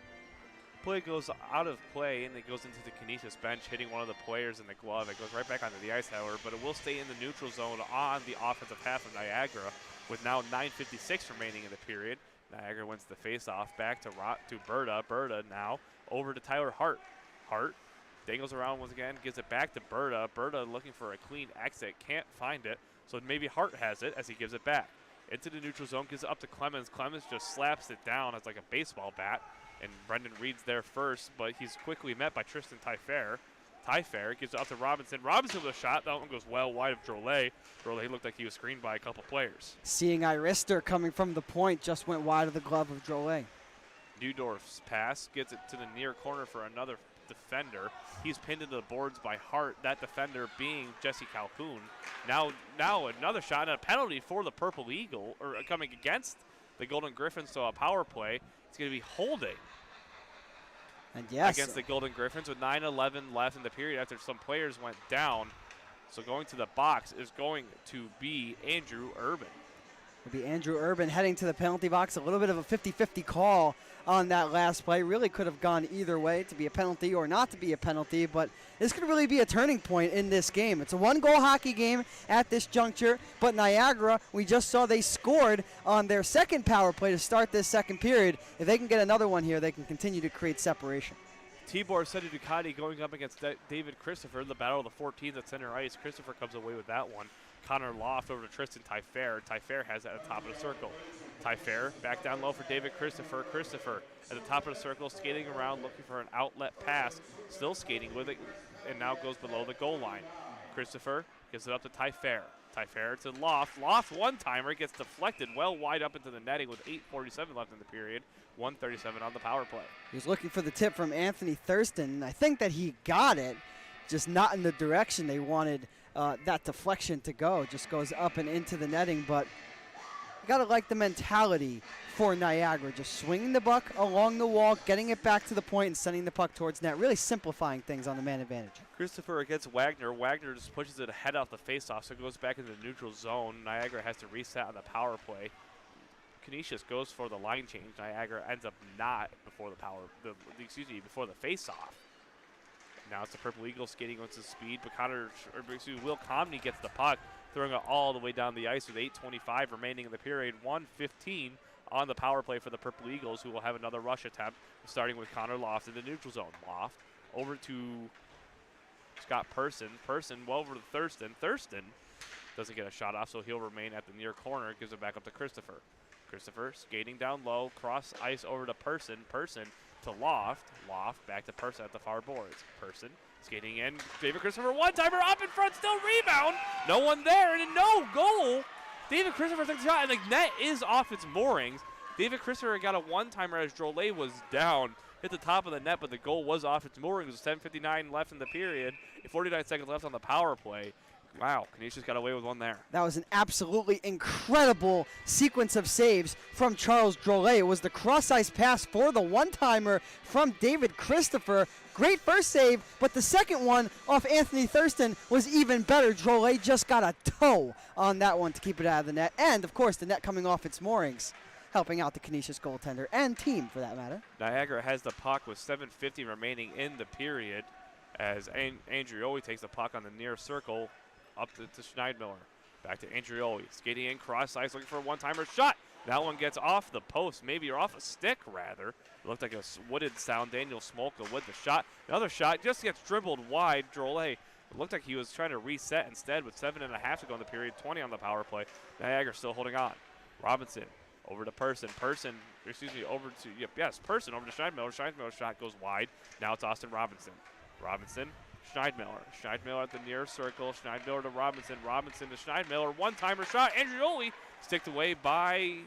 Play goes out of play, and it goes into the Canisius bench, hitting one of the players in the glove. It goes right back onto the ice, however, but it will stay in the neutral zone on the offensive half of Niagara with now 9:56 remaining in the period. Niagara wins the face-off back to Berta. Berta now over to Tyler Hart. Hart dangles around once again, gives it back to Berta. Berta looking for a clean exit, can't find it, so maybe Hart has it as he gives it back. Into the neutral zone, gives it up to Clemens. Clemens just slaps it down as like a baseball bat, and Brendan Reed's there first, but he's quickly met by Tristan Tyfair. Tyfair gives it up to Robinson. Robinson with a shot. That one goes well wide of Drolet. Drolet looked like he was screened by a couple players. Seeing Irister coming from the point just went wide of the glove of Drolet. Newdorf's pass gets it to the near corner for another defender. He's pinned into the boards by Hart, that defender being Jesse Calhoun. Now another shot and a penalty for the Purple Eagle, or coming against the Golden Griffins, so a power play. It's going to be holding. And yes, against the Golden Griffins with 9:11 left in the period after some players went down. So going to the box is going to be Andrew Urban. It'll be Andrew Urban heading to the penalty box. A little bit of a 50-50 call on that last play. Really could have gone either way, to be a penalty or not to be a penalty, but this could really be a turning point in this game. It's a one-goal hockey game at this juncture, but Niagara, we just saw they scored on their second power play to start this second period. If they can get another one here, they can continue to create separation. Tibor Seti Ducati going up against David Christopher in the battle of the 14s at center ice. Christopher comes away with that one. Connor Loft over to Tristan Tyfair. Tyfair has it at the top of the circle. Tyfair back down low for David Christopher. Christopher at the top of the circle, skating around, looking for an outlet pass. Still skating with it, and now goes below the goal line. Christopher gives it up to Tyfair. Tyfair to Loft. Loft one-timer gets deflected well wide up into the netting with 8:47 left in the period. 1:37 on the power play. He was looking for the tip from Anthony Thurston, and I think that he got it, just not in the direction they wanted that deflection to go. Just goes up and into the netting, but you got to like the mentality for Niagara, just swinging the puck along the wall, getting it back to the point, and sending the puck towards net, really simplifying things on the man advantage. Christopher against Wagner. Wagner just pushes it ahead off the faceoff, so it goes back into the neutral zone. Niagara has to reset on the power play. Canisius goes for the line change. Niagara ends up not before before the faceoff. Now it's the Purple Eagles skating with some speed, but Will Comney gets the puck, throwing it all the way down the ice with 8:25 remaining in the period. 1:15 on the power play for the Purple Eagles, who will have another rush attempt, starting with Connor Loft in the neutral zone. Loft over to Scott Person. Person well over to Thurston. Thurston doesn't get a shot off, so he'll remain at the near corner. Gives it back up to Christopher. Christopher skating down low, cross ice over to Person. Person to Loft. Loft back to Person at the far boards. Person skating in. David Christopher one-timer up in front, still rebound. No one there, and no goal. David Christopher takes the shot, and the net is off its moorings. David Christopher got a one-timer as Drolet was down. Hit the top of the net, but the goal was off its moorings. 7:59 left in the period. 49 seconds left on the power play. Wow, Canisius got away with one there. That was an absolutely incredible sequence of saves from Charles Drolet. It was the cross-ice pass for the one-timer from David Christopher. Great first save, but the second one off Anthony Thurston was even better. Drolet just got a toe on that one to keep it out of the net. And, of course, the net coming off its moorings, helping out the Canisius goaltender and team, for that matter. Niagara has the puck with 7:50 remaining in the period as Andrioli takes the puck on the near circle. Up to Schneidmiller. Back to Andrioli. Skating in, cross ice, looking for a one-timer shot. That one gets off the post, maybe, or off a stick, rather. It looked like a wooded sound. Daniel Smolka with the shot. Another shot just gets dribbled wide. Drolet. It looked like he was trying to reset instead with 7.5 to go in the period. 20 on the power play. Niagara still holding on. Robinson over to Person. Person over to Schneidmiller. Schneidmiller's shot goes wide. Now it's Austin Robinson. Robinson. Schneidmiller. Schneidmiller at the near circle. Schneidmiller to Robinson. Robinson to Schneidmiller. One-timer shot. Andrioli sticked away by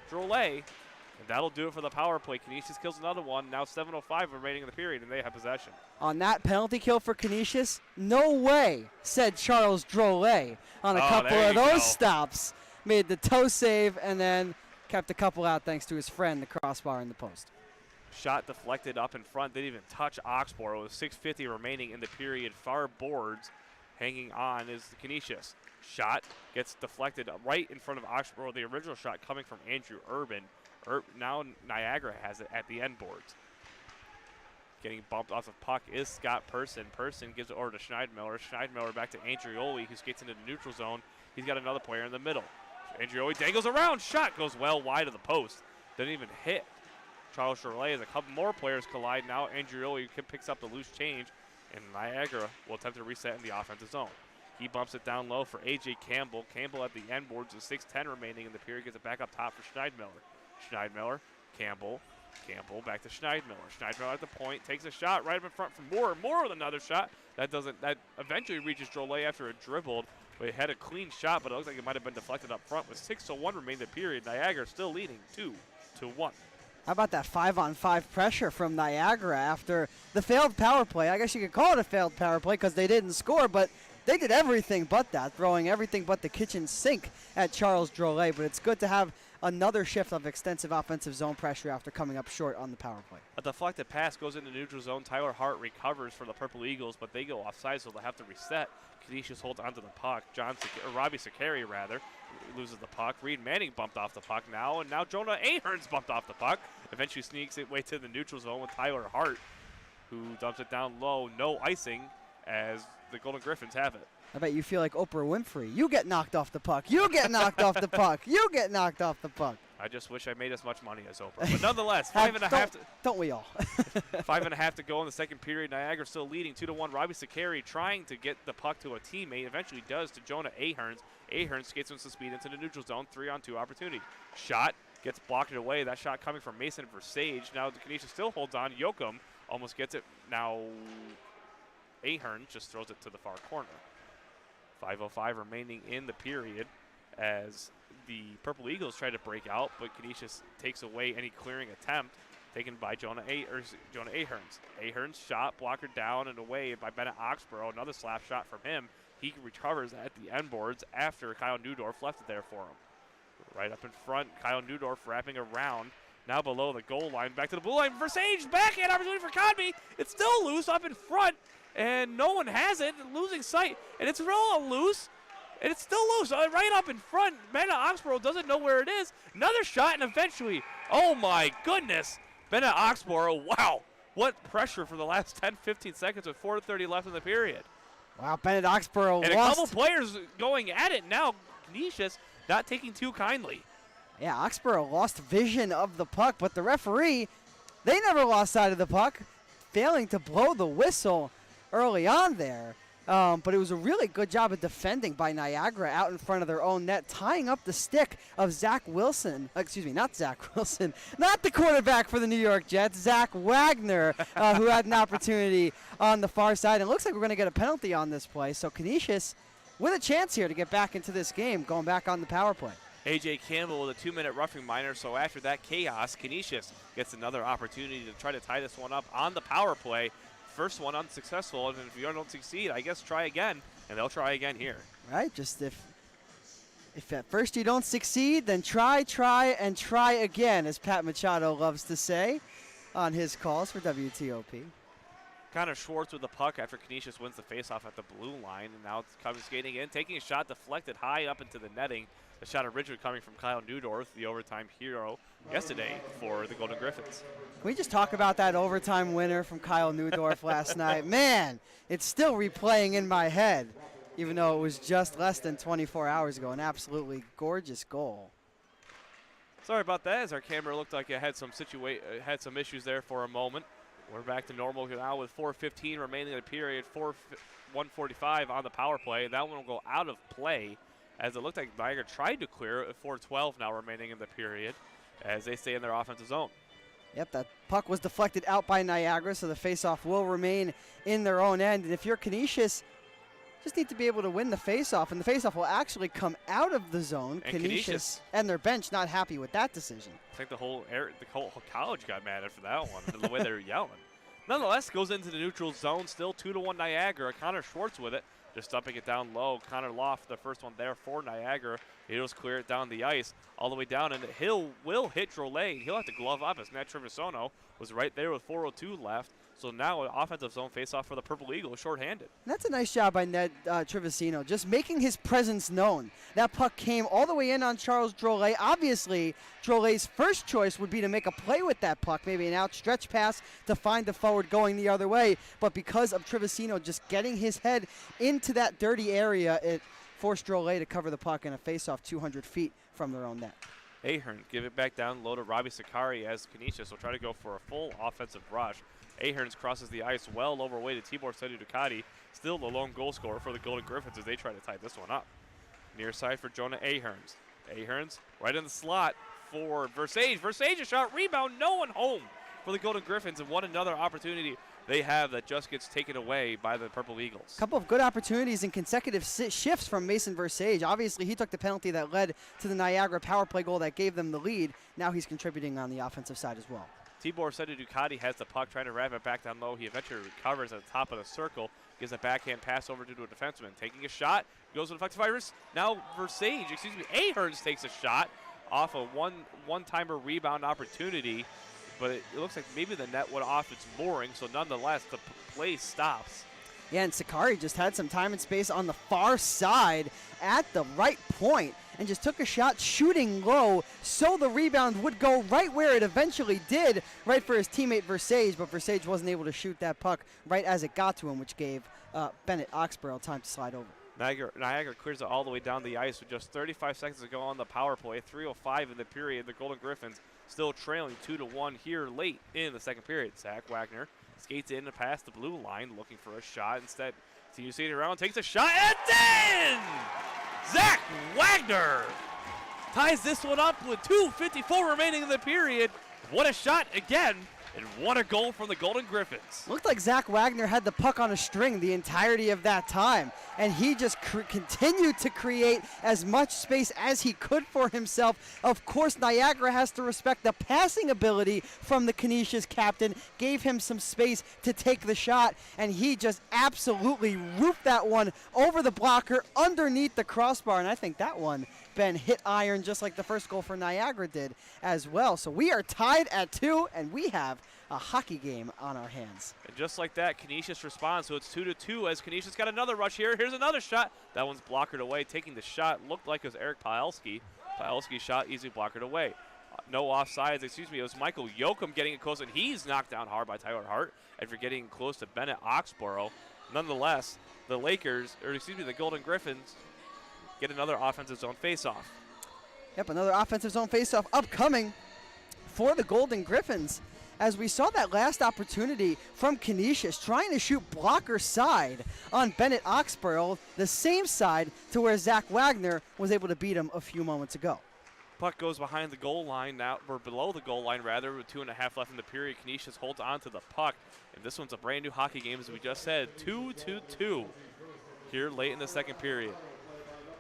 Drolet. And that'll do it for the power play. Canisius kills another one. Now 7:05 remaining in the period, and they have possession. On that penalty kill for Canisius, no way, said Charles Drolet on a couple of those stops. Made the toe save and then kept a couple out thanks to his friend, the crossbar in the post. Shot deflected up in front. Didn't even touch Oxborough with 6:50 remaining in the period. Far boards Hanging on is Canisius. Shot gets deflected right in front of Oxborough. The original shot coming from Andrew Urban. Now Niagara has it at the end boards. Getting bumped off the puck is Scott Person. Person gives it over to Schneidmiller. Schneidmiller back to Andrioli, who skates into the neutral zone. He's got another player in the middle. Andrioli dangles around. Shot goes well wide of the post. Doesn't even hit Charles Drolet as a couple more players collide. Now Andrioli picks up the loose change, and Niagara will attempt to reset in the offensive zone. He bumps it down low for A.J. Campbell. Campbell at the end boards with 6:10 remaining in the period. Gets it back up top for Schneidmiller. Schneidmiller, Campbell back to Schneidmiller. Schneidmiller at the point, takes a shot right up in front from Moore. Moore with another shot. That eventually reaches Drolet after it dribbled. But it had a clean shot, but it looks like it might have been deflected up front with 6:01 remaining in the period. Niagara still leading 2-1. How about that 5-on-5 pressure from Niagara after the failed power play? I guess you could call it a failed power play because they didn't score, but they did everything but that, throwing everything but the kitchen sink at Charles Drolet. But it's good to have another shift of extensive offensive zone pressure after coming up short on the power play. A deflected pass goes into neutral zone. Tyler Hart recovers for the Purple Eagles, but they go offside, so they'll have to reset. Canisius holds onto the puck. Robbie Sakari, loses the puck. Reed Manning bumped off the puck now, and now Jonah Ahern's bumped off the puck. Eventually sneaks it way to the neutral zone with Tyler Hart, who dumps it down low. No icing as the Golden Griffins have it. I bet you feel like Oprah Winfrey. You get knocked off the puck. You get knocked off the puck. You get knocked off the puck. I just wish I made as much money as Oprah. But nonetheless, 5.5 don't we all? 5.5 to go in the second period. Niagara still leading 2-1. Robbie Sakari trying to get the puck to a teammate. Eventually does to Jonah Aherns. Aherns skates with some speed into the neutral zone. 3-on-2 opportunity. Shot gets blocked away. That shot coming from Mason Versage. Now the Canisius still holds on. Yoakum almost gets it. Now Ahern just throws it to the far corner. 5:05 remaining in the period as the Purple Eagles try to break out, but Canisius takes away any clearing attempt taken by Jonah Aherns. Aherns shot blocker down and away by Bennett Oxborough. Another slap shot from him. He recovers at the end boards after Kyle Newdorf left it there for him. Right up in front, Kyle Newdorf wrapping around. Now below the goal line, back to the blue line. Versage, backhand opportunity for Conby. It's still loose up in front, and no one has it. Losing sight, and it's all loose. And it's still loose, right up in front. Bennett Oxborough doesn't know where it is. Another shot, and eventually, oh my goodness, Bennett Oxborough, wow. What pressure for the last 10, 15 seconds with 4:30 left in the period. Wow, Bennett Oxborough and lost. a couple players going at it now. Canisius not taking too kindly. Yeah, Oxborough lost vision of the puck, but the referee, they never lost sight of the puck, failing to blow the whistle early on there. But it was a really good job of defending by Niagara out in front of their own net, tying up the stick of Zack Wilson. Excuse me, not Zack Wilson, not the quarterback for the New York Jets, Zack Wagner, who had an opportunity on the far side. And it looks like we're going to get a penalty on this play. So Canisius with a chance here to get back into this game, going back on the power play. A.J. Campbell with a 2-minute roughing minor. So after that chaos, Canisius gets another opportunity to try to tie this one up on the power play. First one unsuccessful, and if you don't succeed, I guess try again, and they'll try again here. Right, just if at first you don't succeed, then try, and try again, as Pat Machado loves to say on his calls for WTOP. Connor Schwartz with the puck after Canisius wins the faceoff at the blue line, and now it's coming skating in, taking a shot deflected high up into the netting. The shot originally coming from Kyle Newdorf, the overtime hero yesterday for the Golden Griffins. Can we just talk about that overtime winner from Kyle Newdorf last night? Man, it's still replaying in my head, even though it was just less than 24 hours ago. An absolutely gorgeous goal. Sorry about that, as our camera looked like it had some issues there for a moment. We're back to normal now with 4:15 remaining in the period, 1:45 on the power play. That one will go out of play, as it looked like Niagara tried to clear it at 4:12 now remaining in the period as they stay in their offensive zone. Yep, that puck was deflected out by Niagara, so the faceoff will remain in their own end. And if you're Canisius, just need to be able to win the faceoff, and the faceoff will actually come out of the zone. And Canisius and their bench not happy with that decision. I think the whole college got mad after that one, the way they were yelling. Nonetheless, goes into the neutral zone, still 2-1 Niagara. Connor Schwartz with it. Just dumping it down low. Connor Loft, the first one there for Niagara. He'll just clear it down the ice all the way down, and Hill will hit Drolet. He'll have to glove up as Matt Trevisono was right there with 4:02 left. So now an offensive zone faceoff for the Purple Eagles, shorthanded. And that's a nice job by Ned Trevesino, just making his presence known. That puck came all the way in on Charles Drolet. Obviously, Drolet's first choice would be to make a play with that puck, maybe an outstretched pass to find the forward going the other way. But because of Trevesino just getting his head into that dirty area, it forced Drolet to cover the puck in a faceoff 200 feet from their own net. Ahern give it back down low to Robbie Sakari as Canisius will try to go for a full offensive rush. Ahrens crosses the ice well overway to Tibor Sedu Ducati, still the lone goal scorer for the Golden Griffins as they try to tie this one up. Near side for Jonah Ahrens. Ahrens right in the slot for Versage. Versage a shot, rebound, no one home for the Golden Griffins, and what another opportunity they have that just gets taken away by the Purple Eagles. A couple of good opportunities and consecutive shifts from Mason Versage. Obviously, he took the penalty that led to the Niagara power play goal that gave them the lead. Now he's contributing on the offensive side as well. Tibor Sedu Ducati has the puck, trying to wrap it back down low. He eventually recovers at the top of the circle, gives a backhand pass over to a defenseman. Taking a shot, goes to the deflected fires. Now Ahrens takes a shot off a one-timer rebound opportunity, but it looks like maybe the net went off its mooring, so nonetheless, the play stops. Yeah, and Sakari just had some time and space on the far side at the right point and just took a shot shooting low so the rebound would go right where it eventually did, right for his teammate Versage, but Versage wasn't able to shoot that puck right as it got to him, which gave Bennett Oxborough time to slide over. Niagara clears it all the way down the ice with just 35 seconds to go on the power play. 3:05 in the period. The Golden Griffins still trailing 2-1 here late in the second period. Zack Wagner skates in and past the blue line, looking for a shot. Instead, continues skating around, takes a shot, and in! Zack Wagner ties this one up with 2:54 remaining in the period. What a shot again, and what a goal from the Golden Griffins. Looked like Zack Wagner had the puck on a string the entirety of that time, and he just continued to create as much space as he could for himself. Of course, Niagara has to respect the passing ability from the Canisius captain, gave him some space to take the shot, and he just absolutely roofed that one over the blocker underneath the crossbar, and I think that one, Ben, hit iron just like the first goal for Niagara did as well. So we are tied at 2, and we have a hockey game on our hands. And just like that, Canisius responds, so it's 2-2 as Canisius got another rush here. Here's another shot. That one's blockered away. Taking the shot looked like it was Eric Paelski. Paelski's shot easily blockered away. No offsides, it was Michael Yoakum getting it close, and he's knocked down hard by Tyler Hart after getting close to Bennett Oxborough. Nonetheless, the Golden Griffins get another offensive zone faceoff. Yep, another offensive zone faceoff upcoming for the Golden Griffins. As we saw that last opportunity from Canisius trying to shoot blocker side on Bennett Oxborough, the same side to where Zack Wagner was able to beat him a few moments ago. Puck goes behind the goal line now, or below the goal line rather, with 2.5 left in the period. Canisius holds on to the puck, and this one's a brand new hockey game, as we just said, 2-2 here late in the second period.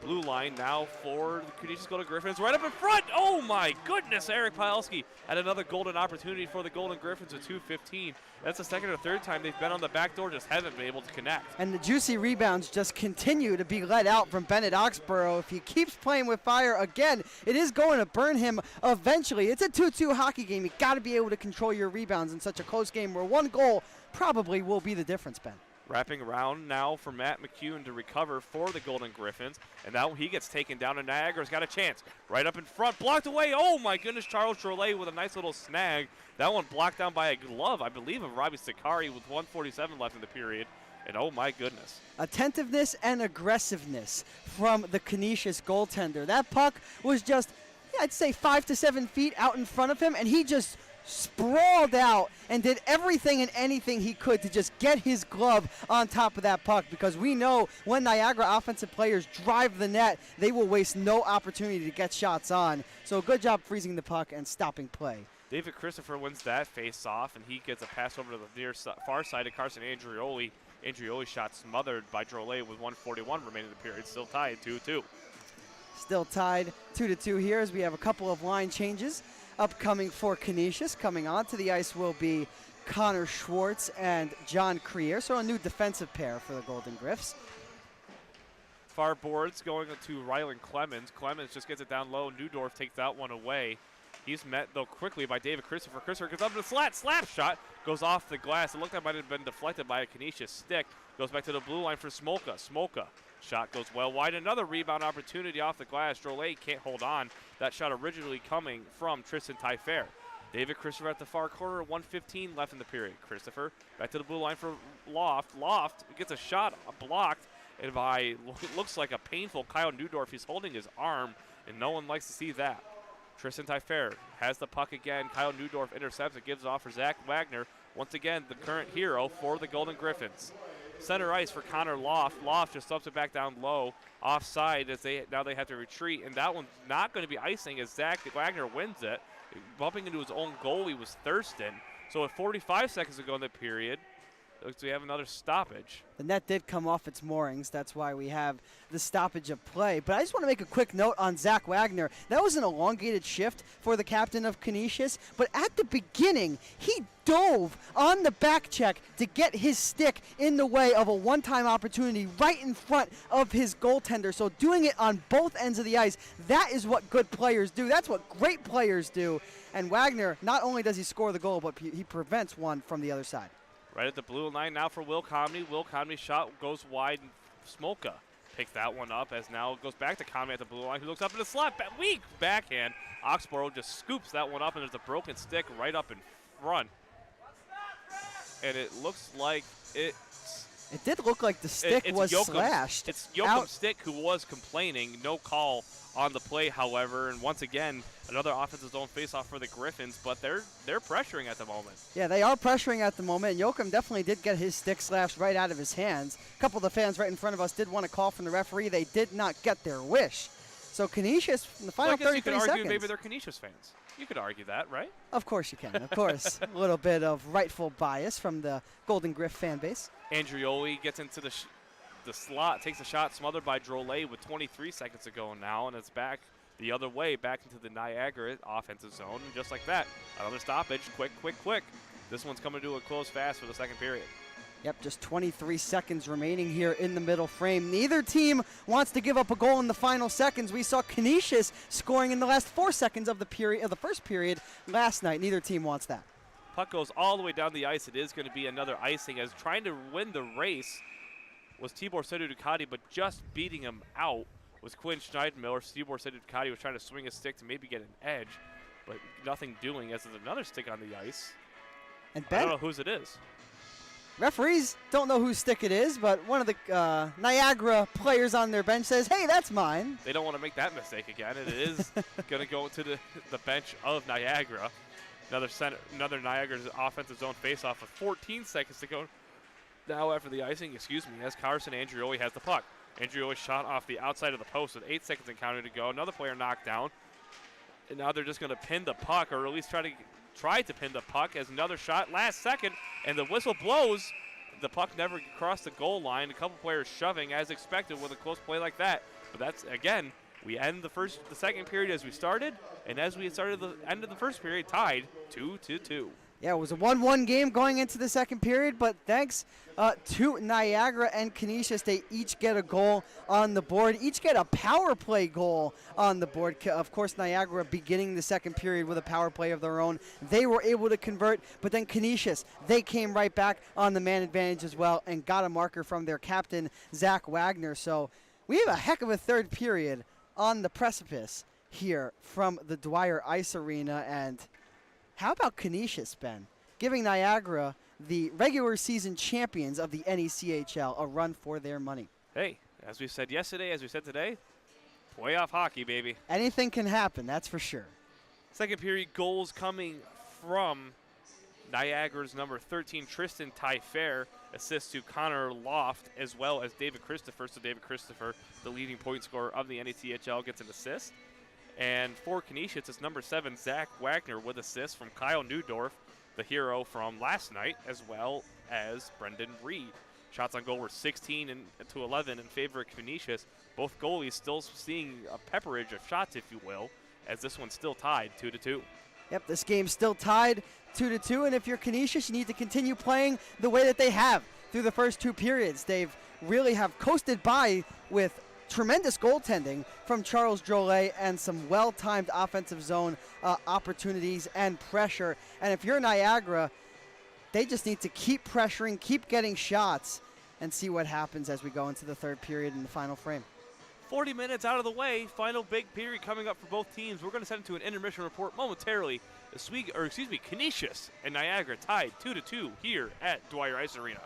Blue line now for the Canisius Golden Griffins, right up in front. Oh my goodness, Eric Paelski had another golden opportunity for the Golden Griffins with 2:15. That's the second or third time they've been on the back door, just haven't been able to connect. And the juicy rebounds just continue to be let out from Bennett Oxborough. If he keeps playing with fire again, it is going to burn him eventually. It's a 2-2 hockey game. You got to be able to control your rebounds in such a close game where one goal probably will be the difference, Ben. Wrapping around now for Matt McCune to recover for the Golden Griffins. And now he gets taken down, and Niagara's got a chance. Right up in front, blocked away. Oh my goodness, Charles Drolet with a nice little snag. That one blocked down by a glove, I believe, of Robbie Sakari with 1:47 left in the period. And oh my goodness. Attentiveness and aggressiveness from the Canisius goaltender. That puck was just, I'd say 5 to 7 feet out in front of him, and he just sprawled out and did everything and anything he could to just get his glove on top of that puck, because we know when Niagara offensive players drive the net, they will waste no opportunity to get shots on. So good job freezing the puck and stopping play. David Christopher wins that face-off, and he gets a pass over to the far side of Carson Andrioli. Andrioli shot smothered by Drolet with 1:41 remaining in the period, still tied 2-2. Still tied 2-2 here as we have a couple of line changes upcoming for Canisius. Coming onto the ice will be Connor Schwartz and John Creer, so a new defensive pair for the Golden Griffs. Far boards going to Rylan Clemens. Clemens just gets it down low. Newdorf takes that one away. He's met, though, quickly by David Christopher. Christopher goes up to the slap shot, goes off the glass. It looked like it might have been deflected by a Canisius stick. Goes back to the blue line for Smolka. Smolka, shot goes well wide. Another rebound opportunity off the glass. Drolet can't hold on. That shot originally coming from Tristan Tyfair. David Christopher at the far corner, 1:15 left in the period. Christopher back to the blue line for Loft. Loft gets a shot blocked and by looks like a painful Kyle Newdorf. He's holding his arm, and no one likes to see that. Tristan Tyfair has the puck again. Kyle Newdorf intercepts it, gives off for Zack Wagner. Once again, the current hero for the Golden Griffins. Center ice for Connor Loft. Loft just subs it back down low, offside as now they have to retreat, and that one's not going to be icing as Zack Wagner wins it. Bumping into his own goalie was Thurston. So at 45 seconds to go in the period, we have another stoppage. The net did come off its moorings. That's why we have the stoppage of play. But I just want to make a quick note on Zack Wagner. That was an elongated shift for the captain of Canisius. But at the beginning, he dove on the back check to get his stick in the way of a one-time opportunity right in front of his goaltender. So doing it on both ends of the ice, that is what good players do. That's what great players do. And Wagner, not only does he score the goal, but he prevents one from the other side. Right at the blue line now for Will Comrie. Will Comrie's shot goes wide, and Smolka picks that one up as now it goes back to Comrie at the blue line, who looks up in the slap. Weak backhand. Oxborough just scoops that one up, and there's a broken stick right up in front. And it looks like it did look like the stick was Yoakum, slashed. It's Yoakum's stick who was complaining. No call on the play, however, and once again, another offensive zone faceoff for the Griffins, but they're pressuring at the moment. Yeah, they are pressuring at the moment, and Yoakum definitely did get his stick slashed right out of his hands. A couple of the fans right in front of us did want a call from the referee. They did not get their wish. So Canisius, in the final 33 you could seconds. argue maybe they're Canisius fans. You could argue that, right? Of course you can, of course. A little bit of rightful bias from the Golden Griff fan base. Andrioli gets into the slot, takes a shot smothered by Drolet with 23 seconds to go now, and it's back the other way, back into the Niagara offensive zone. And just like that, another stoppage. Quick. This one's coming to a close fast for the second period. Yep, just 23 seconds remaining here in the middle frame. Neither team wants to give up a goal in the final seconds. We saw Canisius scoring in the last 4 seconds of the first period last night. Neither team wants that. Puck goes all the way down the ice. It is going to be another icing, as trying to win the race was Tibor Sedu-Ducati, but just beating him out was Quinn Schneidmiller. Tibor Sedu-Ducati was trying to swing a stick to maybe get an edge, but nothing doing, as there's another stick on the ice. And I don't know whose it is. Referees don't know whose stick it is, but one of the Niagara players on their bench says, hey, that's mine. They don't want to make that mistake again, and it is going to go to the bench of Niagara. Another Niagara's offensive zone faceoff with 14 seconds to go now after the icing, as Carson Andrioli has the puck. Andrioli shot off the outside of the post with 8 seconds and counting to go. Another player knocked down, and now they're just going to pin the puck, or at least try to pin the puck as another shot last second, and the whistle blows. The puck never crossed the goal line. A couple players shoving as expected with a close play like that. But that's, again, we end the second period as we started, and as we started the end of the first period, tied 2-2. Yeah, it was a 1-1 game going into the second period, but thanks to Niagara and Canisius, they each get a goal on the board, each get a power play goal on the board. Of course, Niagara beginning the second period with a power play of their own. They were able to convert, but then Canisius, they came right back on the man advantage as well and got a marker from their captain, Zack Wagner. So we have a heck of a third period on the precipice here from the Dwyer Ice Arena. And how about Canisius, Ben, giving Niagara, the regular season champions of the NECHL, a run for their money? Hey, as we said yesterday, as we said today, playoff hockey, baby. Anything can happen, that's for sure. Second period goals coming from Niagara's number 13, Tristan Tyfair, assists to Connor Loft, as well as David Christopher. So David Christopher, the leading point scorer of the NECHL, gets an assist. And for Canisius, it's number 7, Zack Wagner, with assists from Kyle Newdorf, the hero from last night, as well as Brendan Reed. Shots on goal were 16 to 11 in favor of Canisius. Both goalies still seeing a pepperage of shots, if you will, as this one's still tied 2-2. Yep, this game's still tied 2-2, and if you're Canisius, you need to continue playing the way that they have through the first 2 periods. They've really have coasted by with tremendous goaltending from Charles Drolet and some well-timed offensive zone opportunities and pressure. And if you're Niagara, they just need to keep pressuring, keep getting shots, and see what happens as we go into the third period in the final frame. 40 minutes out of the way, final big period coming up for both teams. We're going to send it to an intermission report momentarily. Canisius and Niagara tied 2-2 here at Dwyer Ice Arena.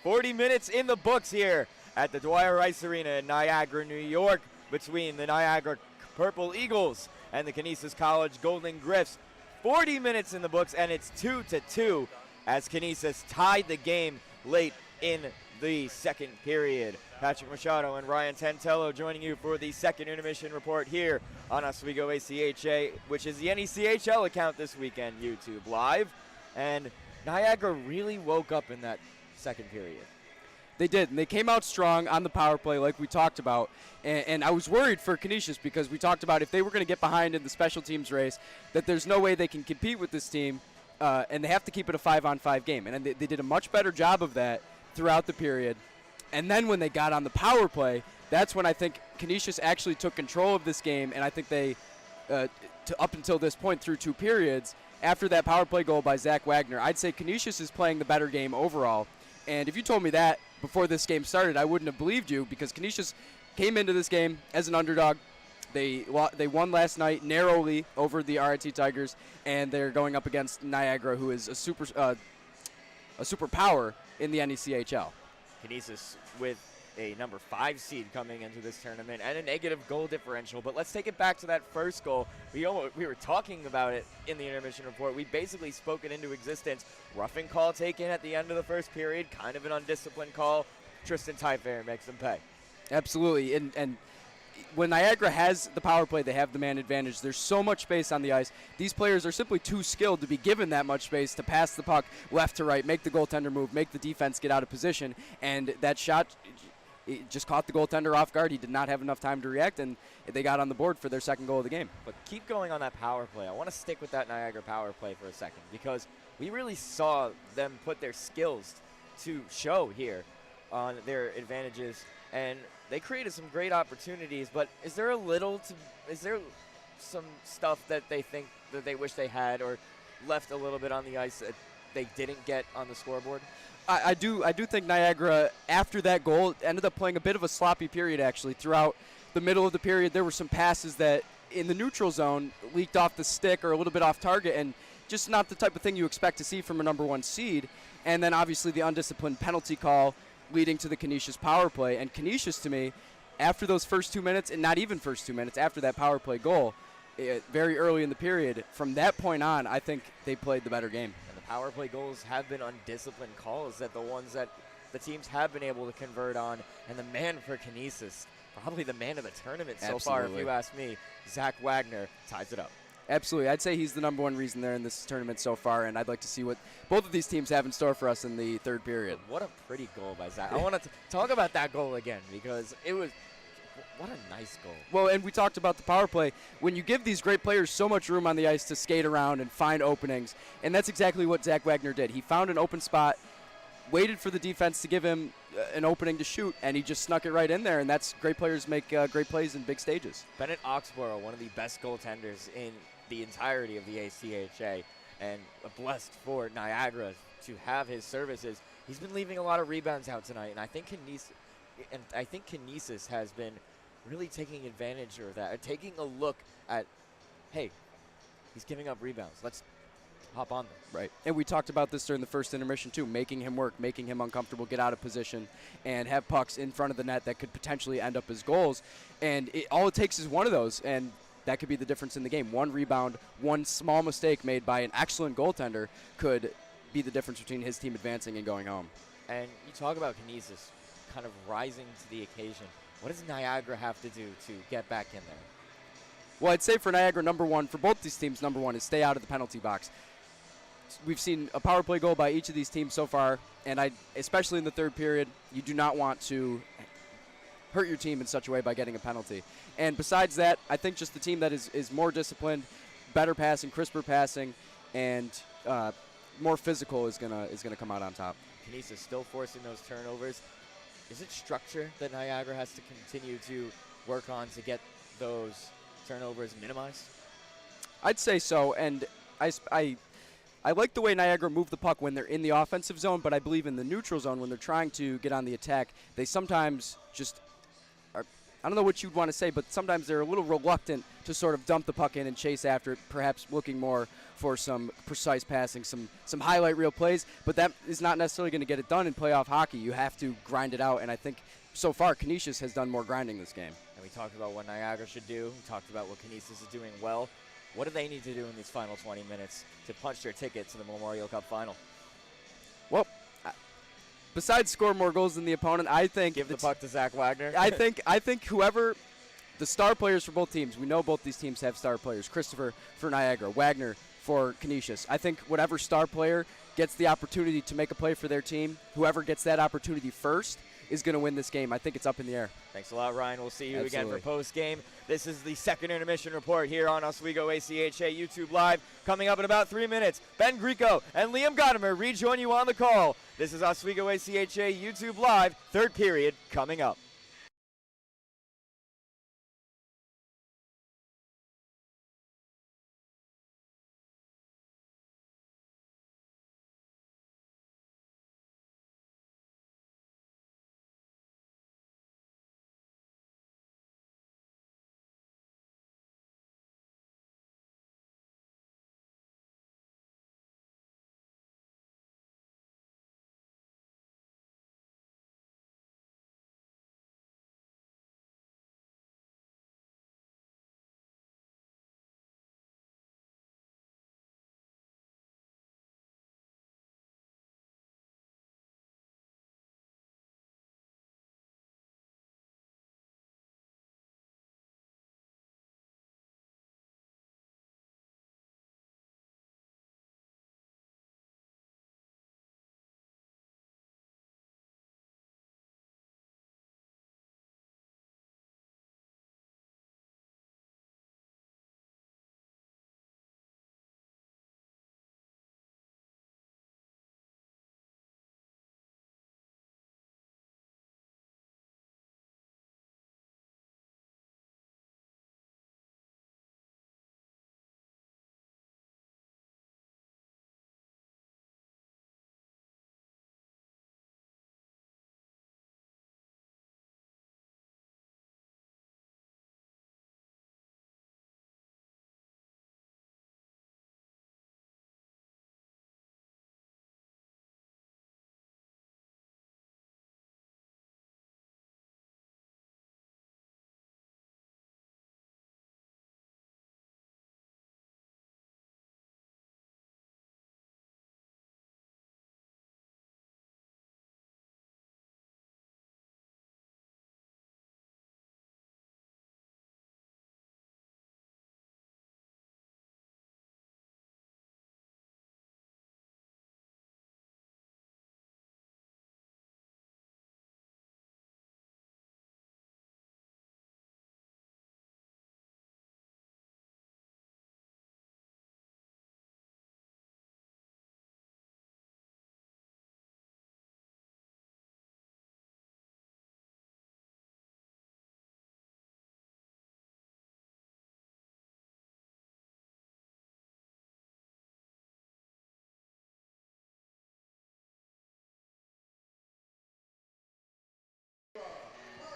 "40 minutes in the books here at the Dwyer Ice Arena in Niagara, New York, between the Niagara Purple Eagles and the Canisius College Golden Griffs. 40 minutes in the books, and it's 2-2 as Canisius tied the game late in the second period. Patrick Machado and Ryan Tantello joining you for the second intermission report here on Oswego ACHA, which is the NECHL account this weekend, YouTube Live. And Niagara really woke up in that second period. They did, and they came out strong on the power play like we talked about. And I was worried for Canisius because we talked about if they were going to get behind in the special teams race, that there's no way they can compete with this team, and they have to keep it a 5-on-5 game. And they did a much better job of that throughout the period. And then when they got on the power play, that's when I think Canisius actually took control of this game, and I think they, up until this point through two periods, after that power play goal by Zack Wagner, I'd say Canisius is playing the better game overall. And if you told me that before this game started, I wouldn't have believed you, because Canisius came into this game as an underdog. They won last night narrowly over the RIT Tigers, and they're going up against Niagara, who is a superpower in the NECHL. Canisius with a number 5 seed coming into this tournament and a negative goal differential. But let's take it back to that first goal. We were talking about it in the intermission report. We basically spoke it into existence. Roughing call taken at the end of the first period, kind of an undisciplined call. Tristan Tyfair makes them pay. Absolutely, and when Niagara has the power play, they have the man advantage. There's so much space on the ice. These players are simply too skilled to be given that much space to pass the puck left to right, make the goaltender move, make the defense get out of position. And that shot, it just caught the goaltender off guard. He did not have enough time to react, and they got on the board for their second goal of the game. But keep going on that power play. I want to stick with that Niagara power play for a second, because we really saw them put their skills to show here. on their advantages, and they created some great opportunities. But is there some stuff that they think that they wish they had or left a little bit on the ice that they didn't get on the scoreboard? I do think Niagara, after that goal, ended up playing a bit of a sloppy period, actually. Throughout the middle of the period, there were some passes that in the neutral zone leaked off the stick or a little bit off target, and just not the type of thing you expect to see from a number 1 seed. And then obviously the undisciplined penalty call leading to the Canisius power play. And Canisius, to me, after those first 2 minutes, and not even first 2 minutes, after that power play goal, very early in the period, from that point on, I think they played the better game. And the power play goals have been undisciplined calls, that the ones that the teams have been able to convert on. And the man for Canisius, probably the man of the tournament so far, if you ask me, Zack Wagner, ties it up. Absolutely. I'd say he's the number 1 reason they're in this tournament so far, and I'd like to see what both of these teams have in store for us in the third period. What a pretty goal by Zack. I want to talk about that goal again, because it was what a nice goal. Well, and we talked about the power play. When you give these great players so much room on the ice to skate around and find openings, and that's exactly what Zack Wagner did. He found an open spot, waited for the defense to give him an opening to shoot, and he just snuck it right in there, and that's great players make great plays in big stages. Bennett Oxborough, one of the best goaltenders in the entirety of the ACHA, and blessed for Niagara to have his services. He's been leaving a lot of rebounds out tonight, and I think Canisius has been really taking advantage of that, taking a look at, hey, he's giving up rebounds. Let's hop on them. Right. And we talked about this during the first intermission too, making him work, making him uncomfortable, get out of position, and have pucks in front of the net that could potentially end up as goals. And all it takes is one of those, and that could be the difference in the game. One rebound, one small mistake made by an excellent goaltender could be the difference between his team advancing and going home. And you talk about Canisius kind of rising to the occasion. What does Niagara have to do to get back in there? Well, I'd say for Niagara, number 1, for both these teams, number 1 is stay out of the penalty box. We've seen a power play goal by each of these teams so far, and especially in the third period, you do not want to hurt your team in such a way by getting a penalty. And besides that, I think just the team that is more disciplined, better passing, crisper passing, and more physical is gonna come out on top. Canisius still forcing those turnovers. Is it structure that Niagara has to continue to work on to get those turnovers minimized? I'd say so, and I like the way Niagara move the puck when they're in the offensive zone, but I believe in the neutral zone when they're trying to get on the attack, they sometimes just are, I don't know what you'd want to say, but sometimes they're a little reluctant to sort of dump the puck in and chase after it, perhaps looking more for some precise passing, some highlight reel plays, but that is not necessarily going to get it done in playoff hockey. You have to grind it out, and I think so far Canisius has done more grinding this game. And we talked about what Niagara should do. We talked about what Canisius is doing well. What do they need to do in these final 20 minutes to punch their ticket to the Memorial Cup final? Well, besides score more goals than the opponent, I think give the puck to Zack Wagner. I think whoever the star players for both teams, we know both these teams have star players. Christopher for Niagara, Wagner for Canisius. I think whatever star player gets the opportunity to make a play for their team, whoever gets that opportunity first is going to win this game. I think it's up in the air. Thanks a lot, Ryan. We'll see you Absolutely. again for post-game. This is the second intermission report here on Oswego ACHA YouTube Live. Coming up in about 3 minutes, Ben Grieco and Liam Gotimer rejoin you on the call. This is Oswego ACHA YouTube Live, third period coming up.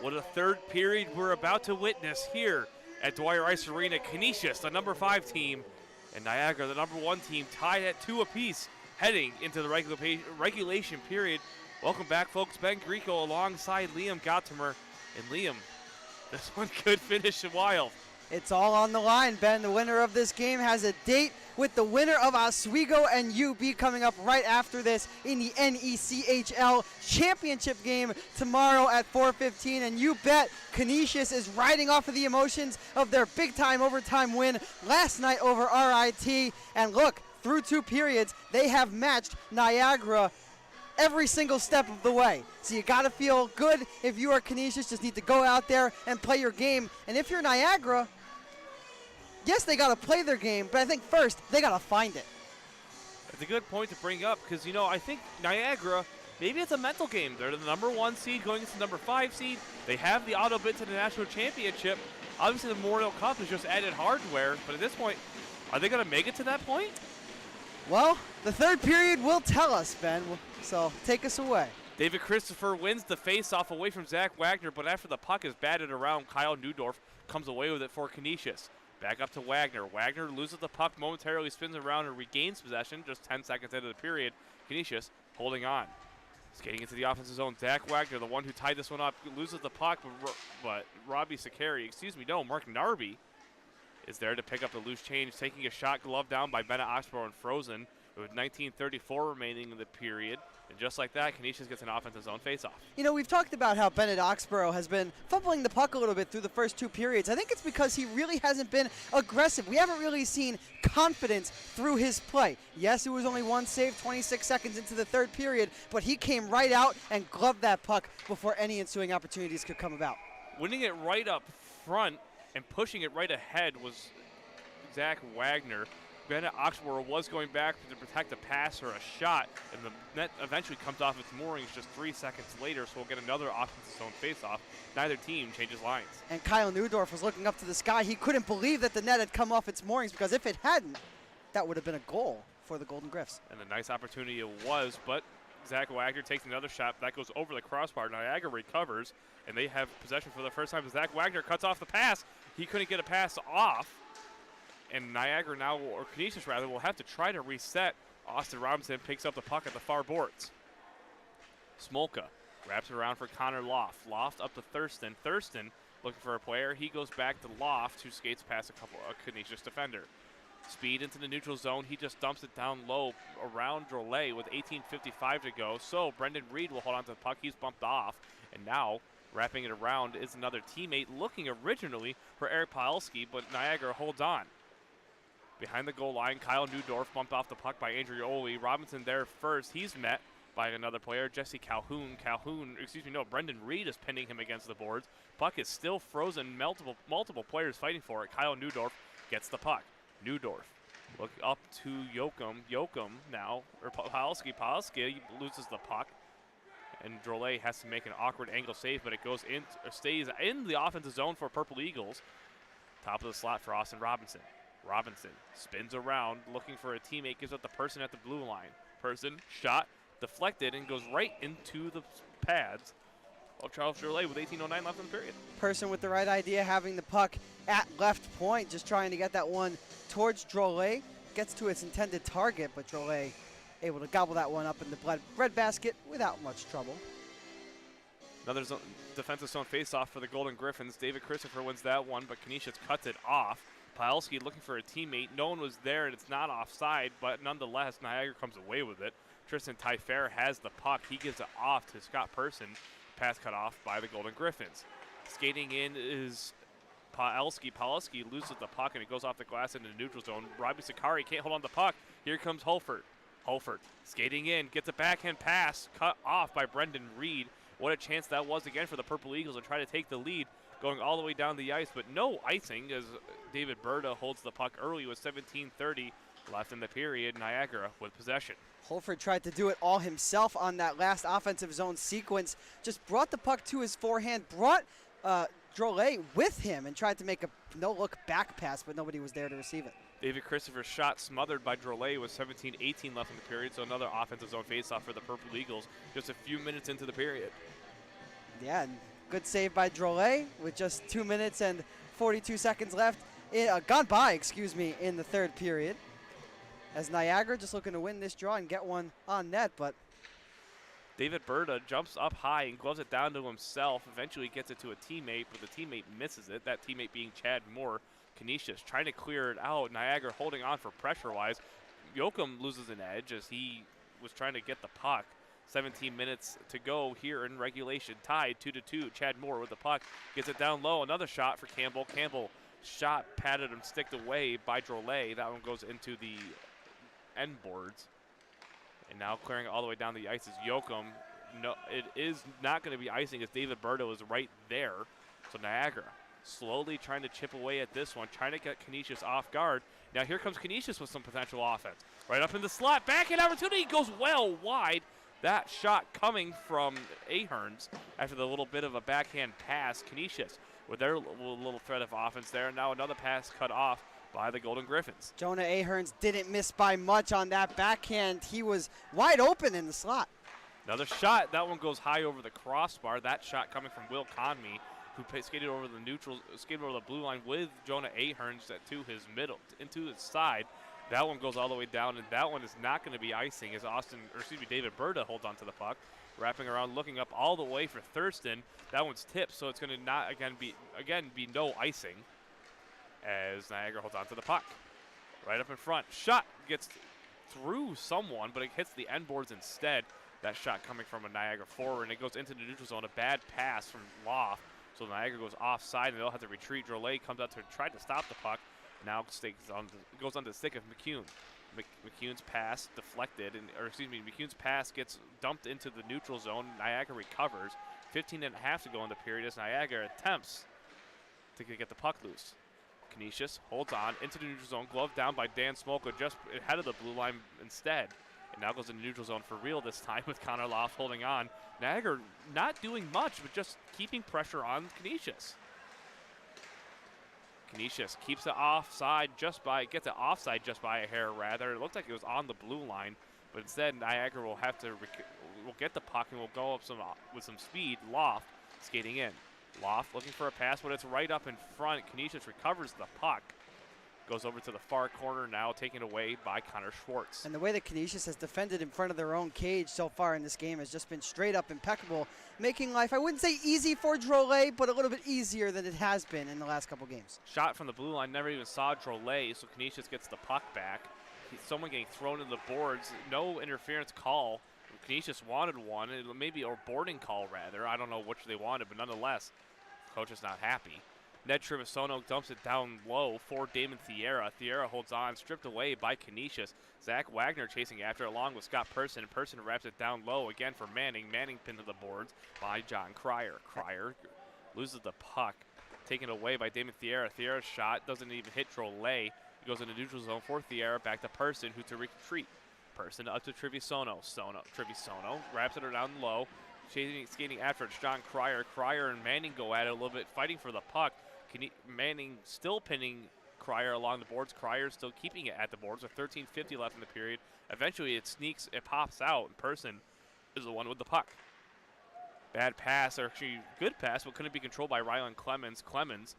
What a third period we're about to witness here at Dwyer Ice Arena. Canisius, the number 5 team, and Niagara, the number 1 team, tied at 2 apiece heading into the regulation period. Welcome back, folks. Ben Grieco alongside Liam Gotimer. And Liam, this one could finish wild. It's all on the line, Ben. The winner of this game has a date with the winner of Oswego and UB coming up right after this in the NECHL championship game tomorrow at 4:15. And you bet Canisius is riding off of the emotions of their big-time overtime win last night over RIT. And look, through 2 periods, they have matched Niagara every single step of the way. So you got to feel good if you are Canisius. Just need to go out there and play your game. And if you're Niagara, yes, they got to play their game, but I think first they got to find it. It's a good point to bring up because, you know, I think Niagara, maybe it's a mental game. They're the number 1 seed going into the number 5 seed. They have the auto bid to the national championship. Obviously, the Memorial Cup is just added hardware, but at this point, are they going to make it to that point? Well, the third period will tell us, Ben, so take us away. David Christopher wins the face-off away from Zack Wagner, but after the puck is batted around, Kyle Neudorf comes away with it for Canisius. Back up to Wagner. Wagner loses the puck momentarily, spins around and regains possession just 10 seconds into the period. Canisius holding on. Skating into the offensive zone, Zack Wagner, the one who tied this one up, loses the puck, but Mark Narby is there to pick up the loose change, taking a shot glove down by Bennett Oxborough and frozen with 19:34 remaining in the period. And just like that, Canisius gets an offensive zone faceoff. You know, we've talked about how Bennett Oxborough has been fumbling the puck a little bit through the first 2 periods. I think it's because he really hasn't been aggressive. We haven't really seen confidence through his play. Yes, it was only 1 save 26 seconds into the third period, but he came right out and gloved that puck before any ensuing opportunities could come about. Winning it right up front and pushing it right ahead was Zack Wagner. Bennett Oxborough was going back to protect a pass or a shot, and the net eventually comes off its moorings just 3 seconds later, so we'll get another offensive zone faceoff. Neither team changes lines. And Kyle Neudorf was looking up to the sky. He couldn't believe that the net had come off its moorings, because if it hadn't, that would have been a goal for the Golden Griffs. And a nice opportunity it was, but Zack Wagner takes another shot. That goes over the crossbar. Niagara recovers, and they have possession for the first time. Zack Wagner cuts off the pass. He couldn't get a pass off. And Niagara now, or Canisius rather, will have to try to reset. Austin Robinson picks up the puck at the far boards. Smolka wraps it around for Connor Loft. Loft up to Thurston. Thurston looking for a player. He goes back to Loft, who skates past a Canisius defender. Speed into the neutral zone. He just dumps it down low around Drolet with 18:55 to go. So Brendan Reed will hold on to the puck. He's bumped off. And now wrapping it around is another teammate looking originally for Eric Paelski, but Niagara holds on. Behind the goal line, Kyle Neudorf bumped off the puck by Andrioli. Robinson there first. He's met by another player, Jesse Calhoun. Brendan Reed is pinning him against the boards. Puck is still frozen. Multiple players fighting for it. Kyle Neudorf gets the puck. Neudorf look up to Yoakum. Yoakum now, or Paelski. Paelski loses the puck. And Drolet has to make an awkward angle save, but it goes in, or stays in the offensive zone for Purple Eagles. Top of the slot for Austin Robinson. Robinson spins around, looking for a teammate, gives up the person at the blue line. Person, shot, deflected, and goes right into the pads of Charles Drolet with 18:09 left in the period. Person with the right idea, having the puck at left point, just trying to get that one towards Drolet. Gets to its intended target, but Drolet able to gobble that one up in the bread basket without much trouble. Another defensive zone faceoff for the Golden Griffins. David Christopher wins that one, but Canisius cuts it off. Paelski looking for a teammate. No one was there, and it's not offside, but nonetheless, Niagara comes away with it. Tristan Tyfair has the puck. He gives it off to Scott Person. Pass cut off by the Golden Griffins. Skating in is Paelski. Paelski loses the puck, and it goes off the glass into the neutral zone. Robbie Sakari can't hold on to the puck. Here comes Holford. Holford skating in, gets a backhand pass, cut off by Brendan Reed. What a chance that was again for the Purple Eagles to try to take the lead, going all the way down the ice, but no icing as David Berta holds the puck early with 17:30 left in the period. Niagara with possession. Holford tried to do it all himself on that last offensive zone sequence. Just brought the puck to his forehand, brought Drolet with him, and tried to make a no-look back pass, but nobody was there to receive it. David Christopher's shot smothered by Drolet with 17:18 left in the period, so another offensive zone faceoff for the Purple Eagles just a few minutes into the period. Yeah, and Good save by Drolet with just 2 minutes and 42 seconds left. Gone by, excuse me, in the third period. As Niagara just looking to win this draw and get one on net, but David Berta jumps up high and gloves it down to himself. Eventually gets it to a teammate, but the teammate misses it. That teammate being Chad Moore. Canisius trying to clear it out. Niagara holding on for pressure-wise. Yoakum loses an edge as he was trying to get the puck. 17 minutes to go here in regulation. Tied 2-2. Chad Moore with the puck. Gets it down low. Another shot for Campbell. Campbell shot patted and sticked away by Drolet. That one goes into the end boards. And now clearing it all the way down the ice is Yoakum. No, it is not going to be icing as David Berto is right there. So Niagara slowly trying to chip away at this one, trying to get Canisius off guard. Now here comes Canisius with some potential offense. Right up in the slot, backhand opportunity, goes well wide. That shot coming from Aherns after the little bit of a backhand pass. Canisius with their little threat of offense there. Now another pass cut off by the Golden Griffins. Jonah Aherns didn't miss by much on that backhand. He was wide open in the slot. Another shot, that one goes high over the crossbar. That shot coming from Will Conmey, who skated over the neutral, skated over the blue line with Jonah Aherns to his middle, into his side. That one goes all the way down, and that one is not going to be icing as David Berta holds onto the puck. Wrapping around, looking up all the way for Thurston. That one's tipped, so it's going to not again be no icing as Niagara holds onto the puck. Right up in front. Shot gets through someone, but it hits the end boards instead. That shot coming from a Niagara forward, and it goes into the neutral zone. A bad pass from Loft. So Niagara goes offside, and they'll have to retreat. Drolet comes out to try to stop the puck. Now goes on the stick of McCune. McCune's pass deflected, McCune's pass gets dumped into the neutral zone. Niagara recovers. 15 and a half to go in the period as Niagara attempts to get the puck loose. Canisius holds on into the neutral zone, gloved down by Dan Smolka just ahead of the blue line instead. And now goes in the neutral zone for real this time with Connor Loft holding on. Niagara not doing much, but just keeping pressure on Canisius. Canisius keeps it offside gets it offside just by a hair rather. It looked like it was on the blue line, but instead Niagara will have to will get the puck and will go up with some speed. Loft skating in. Loft looking for a pass, but it's right up in front. Canisius recovers the puck. Goes over to the far corner now, taken away by Connor Schwartz. And the way that Canisius has defended in front of their own cage so far in this game has just been straight up impeccable, making life, I wouldn't say easy for Drolet, but a little bit easier than it has been in the last couple games. Shot from the blue line, never even saw Drolet, so Canisius gets the puck back. Someone getting thrown in the boards, no interference call. Canisius wanted one, maybe or boarding call rather. I don't know which they wanted, but nonetheless, coach is not happy. Ned Trevisono dumps it down low for Damon Thierra. Thierra holds on, stripped away by Canisius. Zack Wagner chasing after along with Scott Person. Person wraps it down low again for Manning. Manning pinned to the boards by John Cryer. Cryer loses the puck, taken away by Damon Thierra. Thierra's shot doesn't even hit Drolet. He goes into neutral zone for Thierra, back to Person, who to retreat. Person up to Trevisono. Trevisono wraps it down low. Skating after it's John Cryer. Cryer and Manning go at it a little bit, fighting for the puck. Manning still pinning Cryer along the boards. Cryer still keeping it at the boards with 13:50 left in the period. Eventually it pops out, and Person is the one with the puck. Bad pass, or actually good pass, but couldn't be controlled by Rylan Clemens. Clemens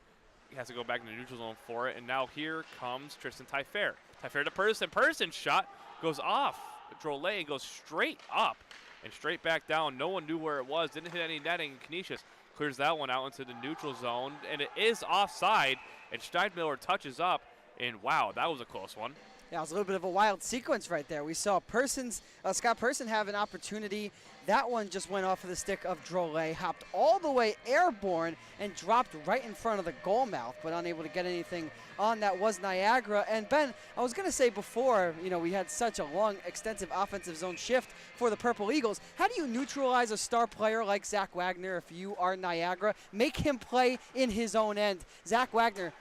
has to go back in the neutral zone for it, and now here comes Tristan Tyfair. Tyfair to Person. Person's shot goes off. Drolet goes straight up and straight back down. No one knew where it was. Didn't hit any netting. Canisius clears that one out into the neutral zone, and it is offside, and Steinmiller touches up, and wow, that was a close one. Yeah, it was a little bit of a wild sequence right there. We saw Scott Person have an opportunity. That one just went off of the stick of Drolet, hopped all the way airborne, and dropped right in front of the goal mouth, but unable to get anything on that was Niagara. And Ben, I was going to say before, we had such a long, extensive offensive zone shift for the Purple Eagles. How do you neutralize a star player like Zack Wagner if you are Niagara? Make him play in his own end. Zack Wagner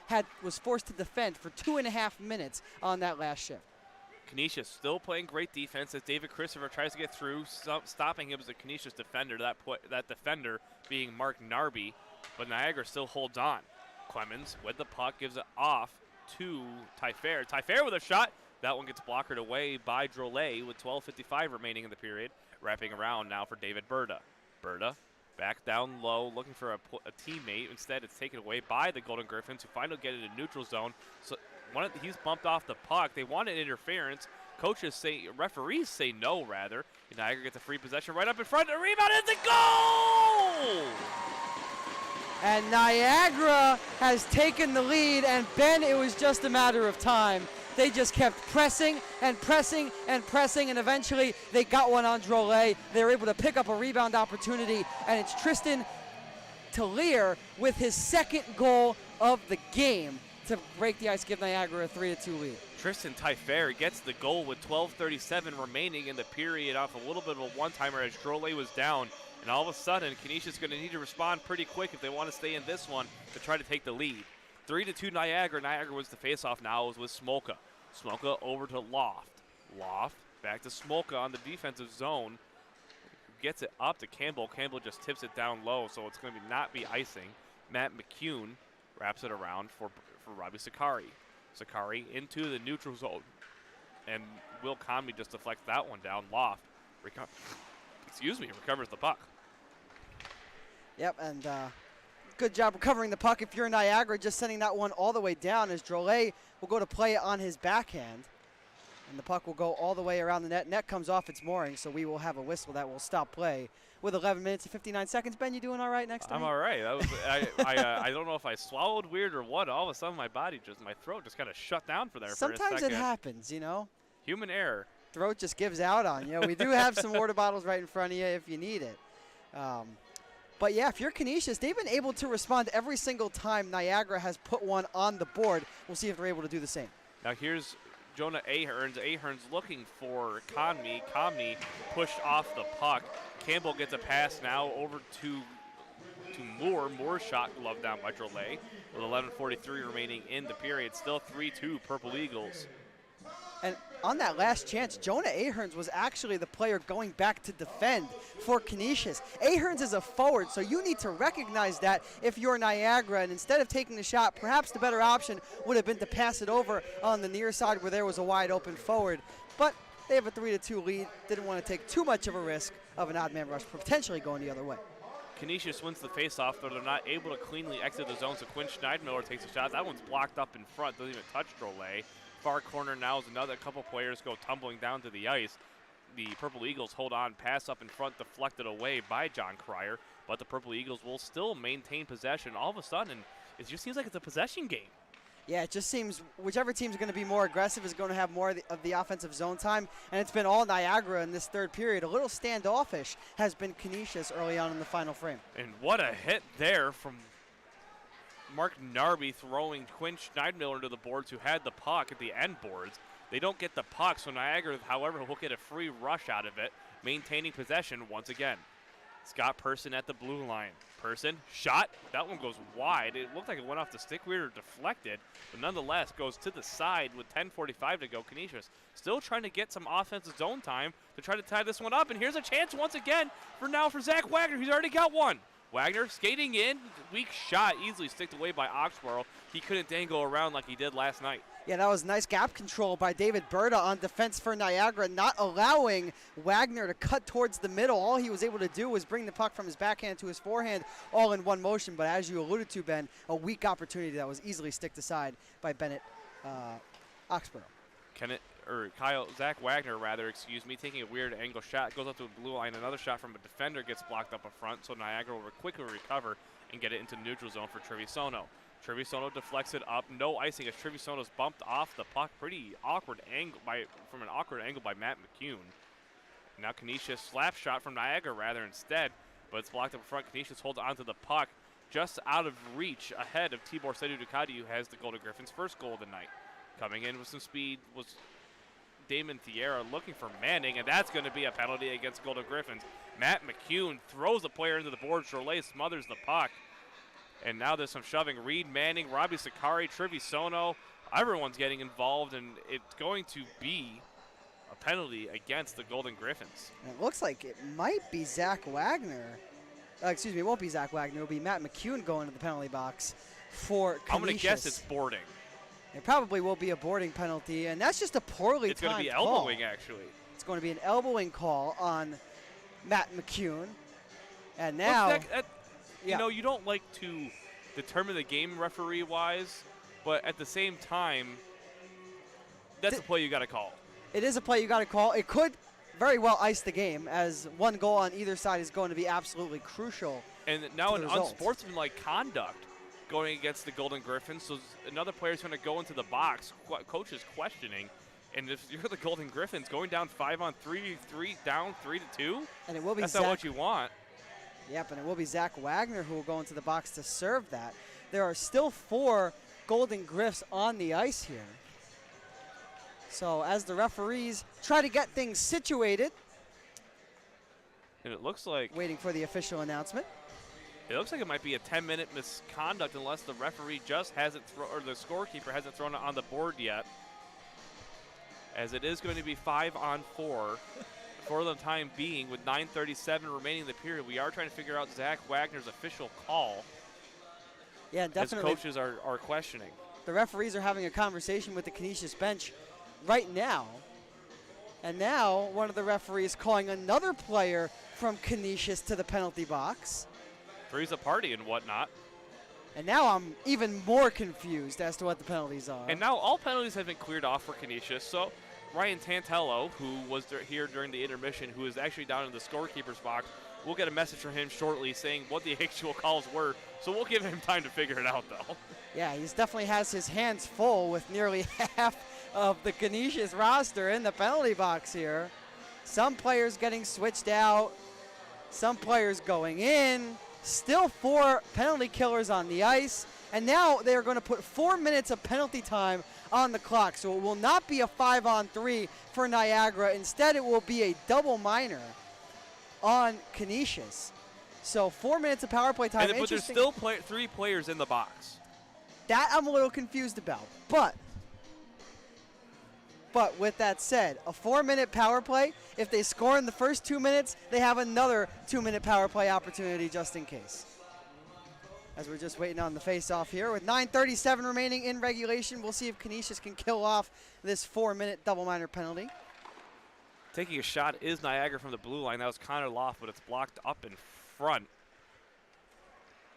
was forced to defend for 2.5 minutes on that last shift. Canisius still playing great defense as David Christopher tries to get through. Stopping him as a Canisius defender, that defender being Mark Narby, but Niagara still holds on. Clemens with the puck gives it off to Tyfair. Tyfair with a shot. That one gets blockered away by Drolet with 12:55 remaining in the period. Wrapping around now for David Berta. Berta Back down low, looking for a teammate. Instead, it's taken away by the Golden Griffins, who finally get it in neutral zone. So he's bumped off the puck. They wanted interference. Referees say no, rather. Niagara gets a free possession right up in front. A rebound is a goal! And Niagara has taken the lead, and Ben, it was just a matter of time. They just kept pressing and pressing and pressing, and eventually they got one on Drolet. They were able to pick up a rebound opportunity, and it's Tristan Tallier with his second goal of the game to break the ice, give Niagara a 3-2 lead. Tristan Tyfair gets the goal with 12:37 remaining in the period off a little bit of a one-timer as Drolet was down. And all of a sudden, Canisius is going to need to respond pretty quick if they want to stay in this one to try to take the lead. 3-2 Niagara. Niagara wins the faceoff now with Smolka. Smolka over to Loft. Loft back to Smolka on the defensive zone. Gets it up to Campbell. Campbell just tips it down low, so it's going to not be icing. Matt McCune wraps it around for Robbie Sakari. Sakari into the neutral zone. And Will Conley just deflects that one down. Loft recovers the puck. Yep, and good job recovering the puck. If you're Niagara, just sending that one all the way down as Drolet will go to play it on his backhand. And the puck will go all the way around the net. Net comes off its mooring, so we will have a whistle that will stop play with 11 minutes and 59 seconds. Ben, you doing all right next to me? I'm all right. That was, I don't know if I swallowed weird or what. All of a sudden, my throat just kind of shut down for there for a second. Sometimes it happens, you know. Human error. Throat just gives out on you. We do have some water bottles right in front of you if you need it. But yeah, if you're Canisius, they've been able to respond every single time Niagara has put one on the board. We'll see if they're able to do the same. Now here's Jonah Ahern's. Ahern's looking for Conmee. Conmee pushed off the puck. Campbell gets a pass now over to Moore. Moore's shot gloved down by Drolet with 11:43 remaining in the period. Still 3-2 Purple Eagles. And on that last chance, Jonah Aherns was actually the player going back to defend for Canisius. Aherns is a forward, so you need to recognize that if you're Niagara. And instead of taking the shot, perhaps the better option would have been to pass it over on the near side where there was a wide open forward. But they have a 3-2 lead. Didn't want to take too much of a risk of an odd man rush potentially going the other way. Canisius wins the faceoff, though they're not able to cleanly exit the zone, so Quinn Schneidmiller takes a shot. That one's blocked up in front, doesn't even touch Drolet. Far corner now is another couple players go tumbling down to the ice. The Purple Eagles hold on, pass up in front, deflected away by John Cryer, but the Purple Eagles will still maintain possession. All of a sudden, it just seems like it's a possession game. Yeah, it just seems whichever team's going to be more aggressive is going to have more of the offensive zone time, and it's been all Niagara in this third period. A little standoffish has been Canisius early on in the final frame. And what a hit there from Mark Narby throwing Quinn Schneidmiller to the boards, who had the puck at the end boards. They don't get the puck, so Niagara, however, will get a free rush out of it, maintaining possession once again. Scott Person at the blue line. Person, shot. That one goes wide. It looked like it went off the stick weird or deflected, but nonetheless goes to the side with 10:45 to go. Canisius still trying to get some offensive zone time to try to tie this one up, and here's a chance once again for Zack Wagner. He's already got one. Wagner skating in, weak shot, easily sticked away by Oxborough. He couldn't dangle around like he did last night. Yeah, that was nice gap control by David Berta on defense for Niagara, not allowing Wagner to cut towards the middle. All he was able to do was bring the puck from his backhand to his forehand all in one motion. But as you alluded to, Ben, a weak opportunity that was easily sticked aside by Bennett Oxborough. Zack Wagner, taking a weird angle shot, goes up to the blue line. Another shot from a defender gets blocked up front, so Niagara will quickly recover and get it into neutral zone for Trevisono. Trevisono deflects it up, no icing as Trevisono's bumped off the puck. Pretty awkward angle from an awkward angle by Matt McCune. Now Canisius slap shot from Niagara instead, but it's blocked up front. Canisius holds onto the puck just out of reach ahead of Tibor Sedu Ducati, who has the Golden Griffins' first goal of the night. Coming in with some speed was Damon Thierra looking for Manning, and that's going to be a penalty against Golden Griffins. Matt McCune throws the player into the board. Cholet smothers the puck. And now there's some shoving. Reed Manning, Robbie Sakari, Trevisono. Everyone's getting involved, and it's going to be a penalty against the Golden Griffins. And it looks like it might be Zack Wagner. It won't be Zack Wagner. It'll be Matt McCune going to the penalty box for Canisius. I'm going to guess it's boarding. It probably will be a boarding penalty, and that's just a poorly timed call. It's going to be elbowing, actually. It's going to be an elbowing call on Matt McCune. And now, Look, you know, you don't like to determine the game referee-wise, but at the same time, that's a play you got to call. it is a play you got to call. It could very well ice the game, as one goal on either side is going to be absolutely crucial. And now the an result. unsportsmanlike conduct going against the Golden Griffins. So another player's going to go into the box. Coach is questioning. And if you're the Golden Griffins going down 5-on-3, down 3-2, And it will be that's Zack, not what you want. Yep, and it will be Zack Wagner who will go into the box to serve that. There are still 4 Golden Griffs on the ice here. So as the referees try to get things situated, And it looks like waiting for the official announcement. it might be a 10-minute misconduct unless the referee just hasn't or the scorekeeper hasn't thrown it on the board yet. As it is going to be 5-on-4 for the time being with 9:37 remaining in the period. We are trying to figure out Zack Wagner's official call. Yeah, definitely. As coaches are questioning. The referees are having a conversation with the Canisius bench right now. And now one of the referees calling another player from Canisius to the penalty box. Three's a party and whatnot. And now I'm even more confused as to what the penalties are. And now all penalties have been cleared off for Canisius. So Ryan Tantello, who was here during the intermission, who is actually down in the scorekeeper's box, we'll get a message from him shortly saying what the actual calls were. So we'll give him time to figure it out, though. Yeah, he definitely has his hands full with nearly half of the Canisius roster in the penalty box here. Some players getting switched out, some players going in. Still 4 penalty killers on the ice. And now they are going to put 4 minutes of penalty time on the clock. So it will not be a 5-on-3 for Niagara. Instead, it will be a double minor on Canisius. So 4 minutes of power play time. But there's still 3 players in the box. That I'm a little confused about. But with that said, a 4-minute power play, if they score in the first 2 minutes, they have another 2-minute power play opportunity just in case. As we're just waiting on the face-off here. With 9:37 remaining in regulation, we'll see if Canisius can kill off this 4-minute double minor penalty. Taking a shot is Niagara from the blue line. That was Connor Loft, but it's blocked up in front.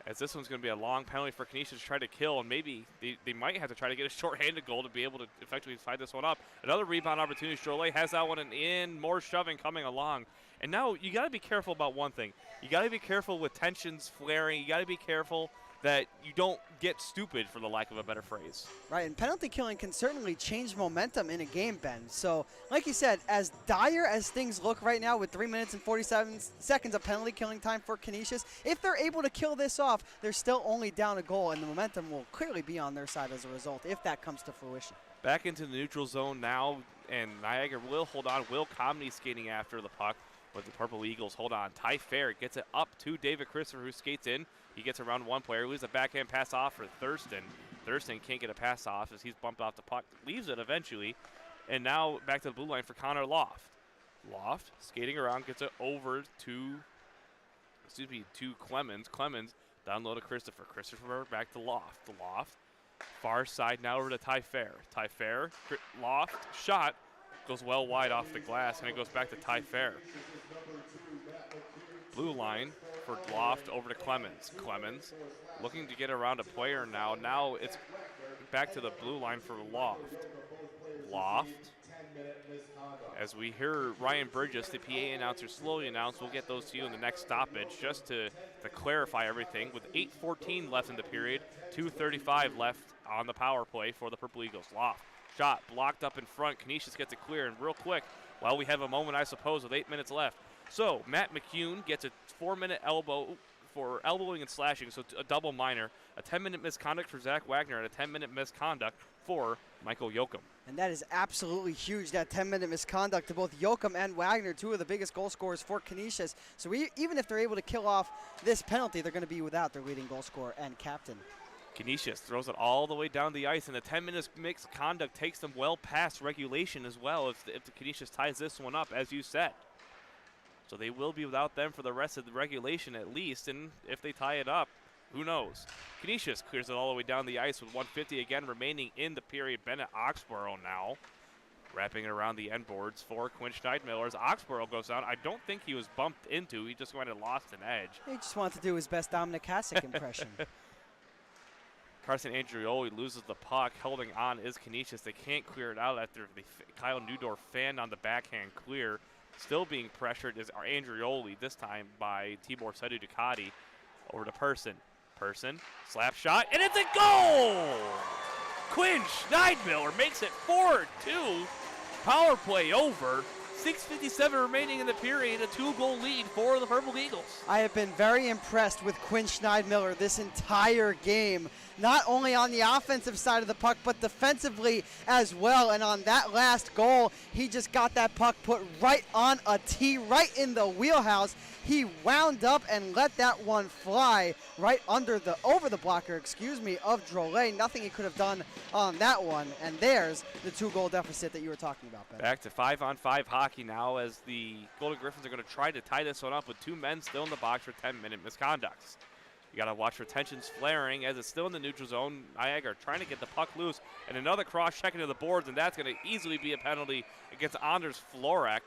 As this one's going to be a long penalty for Canisius to try to kill, and maybe they might have to try to get a shorthanded goal to be able to effectively fight this one up. Another rebound opportunity. Cholet has that one and in. More shoving coming along. And now you got to be careful about one thing. You got to be careful with tensions flaring. You got to be careful that you don't get stupid, for the lack of a better phrase. Right, and penalty killing can certainly change momentum in a game, Ben. So, like you said, as dire as things look right now with 3 minutes and 47 seconds of penalty killing time for Canisius, if they're able to kill this off, they're still only down a goal, and the momentum will clearly be on their side as a result if that comes to fruition. Back into the neutral zone now, and Niagara will hold on. Will Comedy skating after the puck, but the Purple Eagles hold on. Ty Fair gets it up to David Christopher, who skates in. He gets around one player, leaves a backhand pass off for Thurston. Thurston can't get a pass off as he's bumped off the puck, leaves it eventually. And now back to the blue line for Connor Loft. Loft skating around, gets it over to Clemens. Clemens down low to Christopher. Christopher back to Loft. Loft, far side now over to Ty Fair. Ty Fair, Loft, shot, goes well wide off the glass, and it goes back to Ty Fair. Blue line for Loft over to Clemens. Clemens looking to get around a player now. Now it's back to the blue line for Loft. Loft, as we hear Ryan Burgess, the PA announcer, slowly announce, we'll get those to you in the next stoppage, just to clarify everything. With 8:14 left in the period, 2:35 left on the power play for the Purple Eagles. Loft, shot blocked up in front. Canisius gets it clear, and real quick, well, we have a moment, I suppose, with 8 minutes left. So Matt McCune gets a 4-minute elbow for elbowing and slashing, so a double minor. A 10-minute misconduct for Zack Wagner and a 10-minute misconduct for Michael Yoakum. And that is absolutely huge, that 10-minute misconduct to both Yoakum and Wagner, 2 of the biggest goal scorers for Canisius. So even if they're able to kill off this penalty, they're going to be without their leading goal scorer and captain. Canisius throws it all the way down the ice, and the 10-minute misconduct takes them well past regulation as well if the Canisius ties this one up, as you said. So they will be without them for the rest of the regulation at least, and if they tie it up, who knows? Canisius clears it all the way down the ice with 1:50 again remaining in the period. Bennett Oxborough now Wrapping it around the end boards for Quinn Schneidmiller as Oxborough goes down. I don't think he was bumped into. He just went and lost an edge. He just wanted to do his best Dominic Hasek impression. Carson Andrioli loses the puck. Holding on is Canisius. They can't clear it out after Kyle Newdorf fanned on the backhand clear. Still being pressured is Andrioli, this time by Tibor Sedu Ducati. Over to Person. Person, slap shot, and it's a goal! Quinn Schneidmiller makes it 4-2. Power play over. 6:57 remaining in the period, a 2-goal lead for the Purple Eagles. I have been very impressed with Quinn Schneidmiller this entire game, not only on the offensive side of the puck, but defensively as well. And on that last goal, he just got that puck put right on a tee, right in the wheelhouse. He wound up and let that one fly right over the blocker, of Drolet. Nothing he could have done on that one. And there's the 2-goal deficit that you were talking about, Ben. Back to 5-on-5 hockey now as the Golden Griffins are going to try to tie this one up with 2 men still in the box for 10-minute misconducts. You got to watch for tensions flaring as it's still in the neutral zone. Niagara trying to get the puck loose, and another cross-check into the boards, and that's going to easily be a penalty against Anders Florek.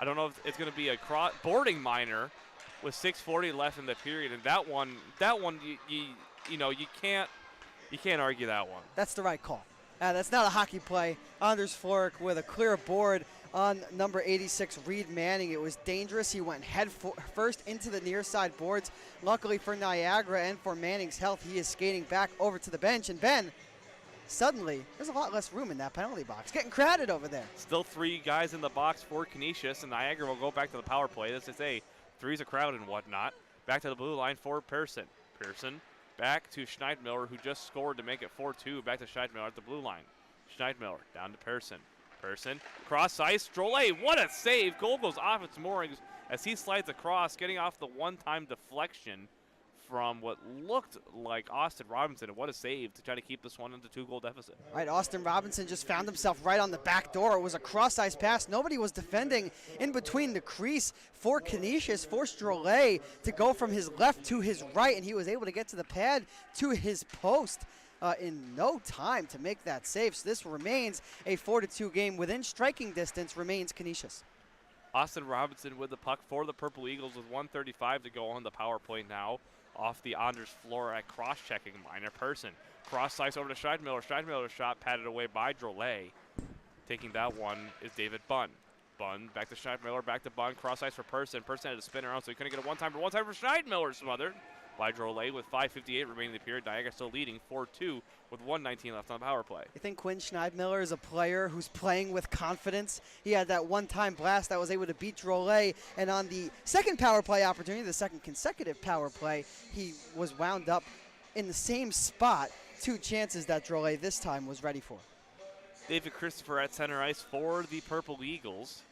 I don't know if it's going to be a boarding minor with 6:40 left in the period, and that one, you can't argue that one. That's the right call. That's not a hockey play. Anders Florek with a clear board on number 86, Reed Manning. It was dangerous. He went head first into the near side boards. Luckily for Niagara and for Manning's health, he is skating back over to the bench. And Ben, suddenly, there's a lot less room in that penalty box. Getting crowded over there. Still 3 guys in the box for Canisius, and Niagara will go back to the power play. This is a 3's a crowd and whatnot. Back to the blue line for Pearson. Pearson back to Schneidmiller, who just scored to make it 4-2. Back to Schneidmiller at the blue line. Schneidmiller down to Pearson. Pearson, cross ice, Drolet, what a save. Goal goes off its moorings as he slides across, getting off the one-time deflection from what looked like Austin Robinson, and what a save to try to keep this one into 2-goal deficit. Right, Austin Robinson just found himself right on the back door. It was a cross-ice pass. Nobody was defending in between the crease for Canisius, forced Drolet to go from his left to his right, and he was able to get to the pad to his post in no time to make that save. So this remains a 4-2 game. Within striking distance remains Canisius. Austin Robinson with the puck for the Purple Eagles with 1:35 to go on the power play now. Off the Anders Florek cross-checking minor. Person. Cross ice over to Schneidmiller. Schneidmiller's shot patted away by Drolet. Taking that one is David Bunn. Bunn back to Schneidmiller, back to Bunn. Cross ice for Person. Person had to spin around, so he couldn't get a one-timer. One-timer for Schneidmiller, smothered by Drolet with 5:58 remaining in the period. Niagara still leading 4-2 with 1:19 left on the power play. You think Quinn Schneidmiller is a player who's playing with confidence? He had that one-time blast that was able to beat Drolet, and on the second power play opportunity, the second consecutive power play, he was wound up in the same spot. 2 chances that Drolet this time was ready for. David Christopher at center ice for the Purple Eagles,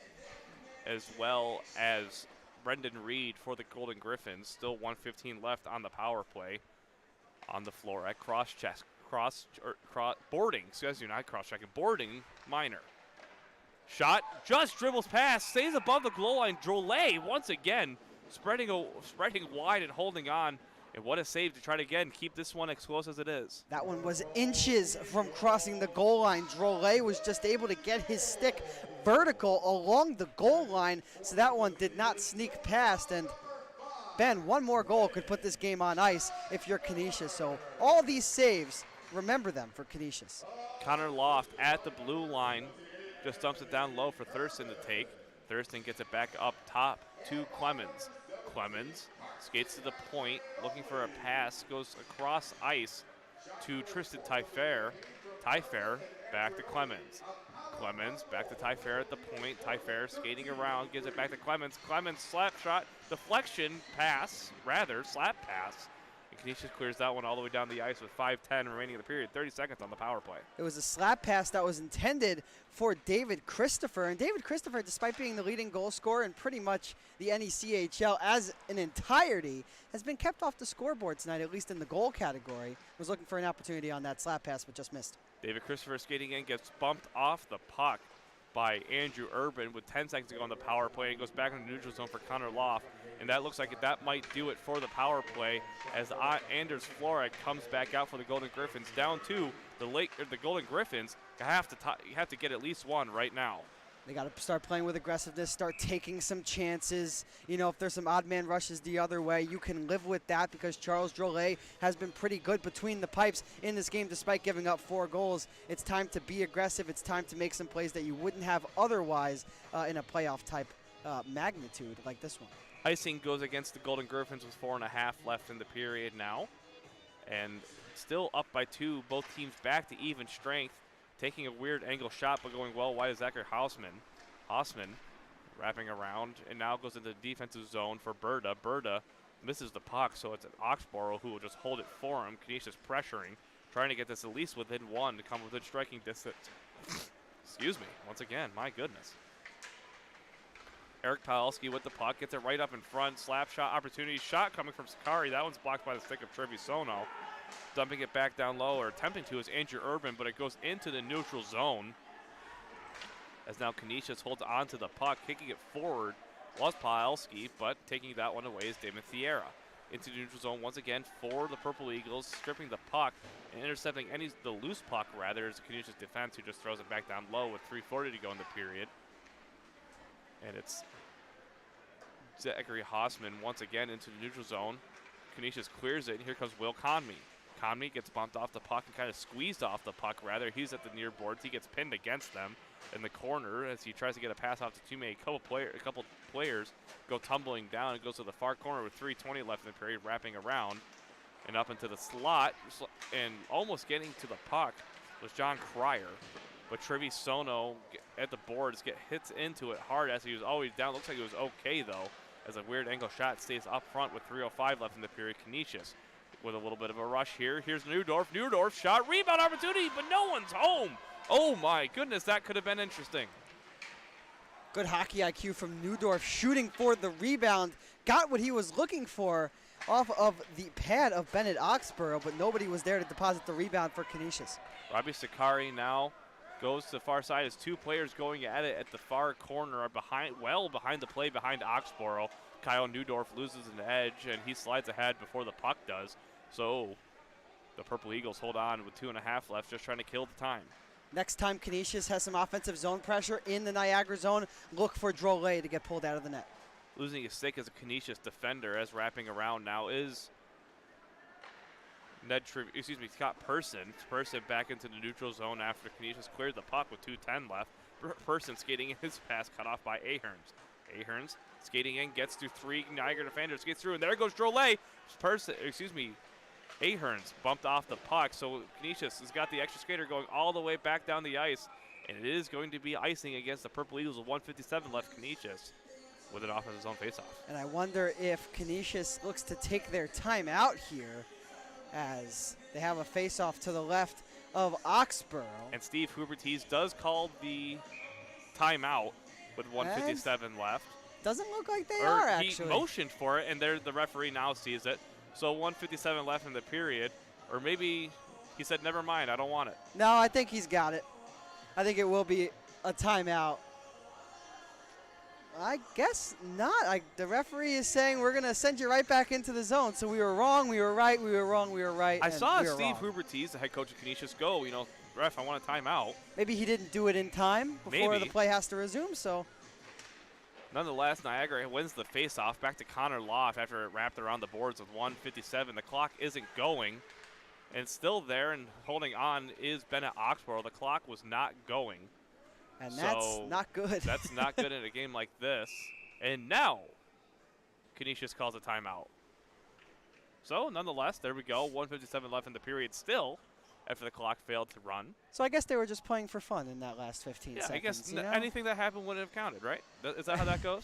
as well as Brendan Reed for the Golden Griffins. Still 1:15 left on the power play. On the floor at boarding minor. Shot just dribbles past, stays above the goal line. Drolet once again spreading wide and holding on. And what a save to try to again keep this one as close as it is. That one was inches from crossing the goal line. Drolet was just able to get his stick vertical along the goal line, so that one did not sneak past. And Ben, one more goal could put this game on ice if you're Canisius. So all these saves, remember them for Canisius. Connor Loft at the blue line, just dumps it down low for Thurston to take. Thurston gets it back up top to Clemens. Clemens skates to the point, looking for a pass, goes across ice to Tristan Tyfair. Tyfair back to Clemens. Clemens back to Tyfair at the point. Tyfair skating around, gives it back to Clemens. Clemens slap shot, deflection pass, slap pass. And Canisius clears that one all the way down the ice with 5:10 remaining in the period, 30 seconds on the power play. It was a slap pass that was intended for David Christopher. And David Christopher, despite being the leading goal scorer in pretty much the NECHL as an entirety, has been kept off the scoreboard tonight, at least in the goal category. Was looking for an opportunity on that slap pass, but just missed. David Christopher skating in, gets bumped off the puck by Andrew Urban with 10 seconds to go on the power play. It goes back into the neutral zone for Connor Loft, and that looks like that might do it for the power play as Anders Florek comes back out for the Golden Griffins. Down to the Golden Griffins. You have to get at least one right now. They got to start playing with aggressiveness, start taking some chances. You know, if there's some odd man rushes the other way, you can live with that because Charles Drolet has been pretty good between the pipes in this game despite giving up 4 goals. It's time to be aggressive. It's time to make some plays that you wouldn't have otherwise in a playoff type magnitude like this one. Icing goes against the Golden Griffins with 4.5 left in the period now. And still up by 2, both teams back to even strength. Taking a weird angle shot, but going well wide is Zachary Hausman wrapping around, and now goes into the defensive zone for Berta. Berta misses the puck, so it's an Oxborough who will just hold it for him. Canisius pressuring, trying to get this at least within 1 to come within striking distance. Excuse me, once again, my goodness. Eric Palowski with the puck, gets it right up in front. Slap shot opportunity, shot coming from Sakari. That one's blocked by the stick of Trevisono. Dumping it back down low, or attempting to, is Andrew Urban, but it goes into the neutral zone. As now Canisius holds on to the puck, kicking it forward was Palowski, but taking that one away is Damon Thierra. Into the neutral zone once again for the Purple Eagles, stripping the puck and intercepting the loose puck rather is Canisius defense, who just throws it back down low with 3:40 to go in the period. And it's Zachary Hausman once again into the neutral zone. Canisius clears it, and here comes Will Conmey. Conmey gets bumped off the puck and kind of squeezed off the puck, rather. He's at the near boards. He gets pinned against them in the corner as he tries to get a pass off to teammate. A couple players go tumbling down. It goes to the far corner with 3:20 left in the period, wrapping around and up into the slot. And almost getting to the puck was John Cryer. But Trevisono at the boards hits into it hard as he was always down. Looks like he was okay, though, as a weird angle shot stays up front with 3:05 left in the period. Canisius with a little bit of a rush here. Here's Newdorf. Newdorf shot, rebound opportunity, but no one's home. Oh my goodness, that could have been interesting. Good hockey IQ from Newdorf, shooting for the rebound. Got what he was looking for off of the pad of Bennett Oxborough, but nobody was there to deposit the rebound for Canisius. Robbie Sakari now goes to the far side as 2 players going at it at the far corner, well behind the play behind Oxborough. Kyle Newdorf loses an edge, and he slides ahead before the puck does. So the Purple Eagles hold on with 2.5 left, just trying to kill the time. Next time Canisius has some offensive zone pressure in the Niagara zone, look for Drolet to get pulled out of the net. Losing his stick as a Canisius defender, as wrapping around now is Scott Person. Person back into the neutral zone after Canisius cleared the puck with 2:10 left. Person skating in his pass cut off by Aherns. Aherns skating in, gets through 3 Niagara defenders, gets through, and there goes Drolet. Aherns bumped off the puck, so Canisius has got the extra skater going all the way back down the ice, and it is going to be icing against the Purple Eagles with 1:57 left. Canisius with it off of his own faceoff. And I wonder if Canisius looks to take their time out here as they have a faceoff to the left of Oxborough. And Steve Hubertese does call the timeout with 1:57 left. Doesn't look like they are, actually. He motioned for it, and the referee now sees it. So 1:57 left in the period. Or maybe he said, never mind, I don't want it. No, I think he's got it. I think it will be a timeout. I guess not. The referee is saying we're going to send you right back into the zone. So we were wrong, we were right, we were wrong, we were right. I saw Steve Hubertese, the head coach of Canisius, go, ref, I want a timeout. Maybe he didn't do it in time before the play has to resume, so. Nonetheless, Niagara wins the faceoff back to Connor Loft after it wrapped around the boards with 1:57. The clock isn't going, and still there and holding on is Bennett Oxborough. The clock was not going. And that's not good. That's not good in a game like this. And now, Canisius calls a timeout. So, nonetheless, there we go. 1:57 left in the period still after the clock failed to run. So I guess they were just playing for fun in that last 15 seconds. Yeah, I guess anything that happened wouldn't have counted, right? Is that how that goes?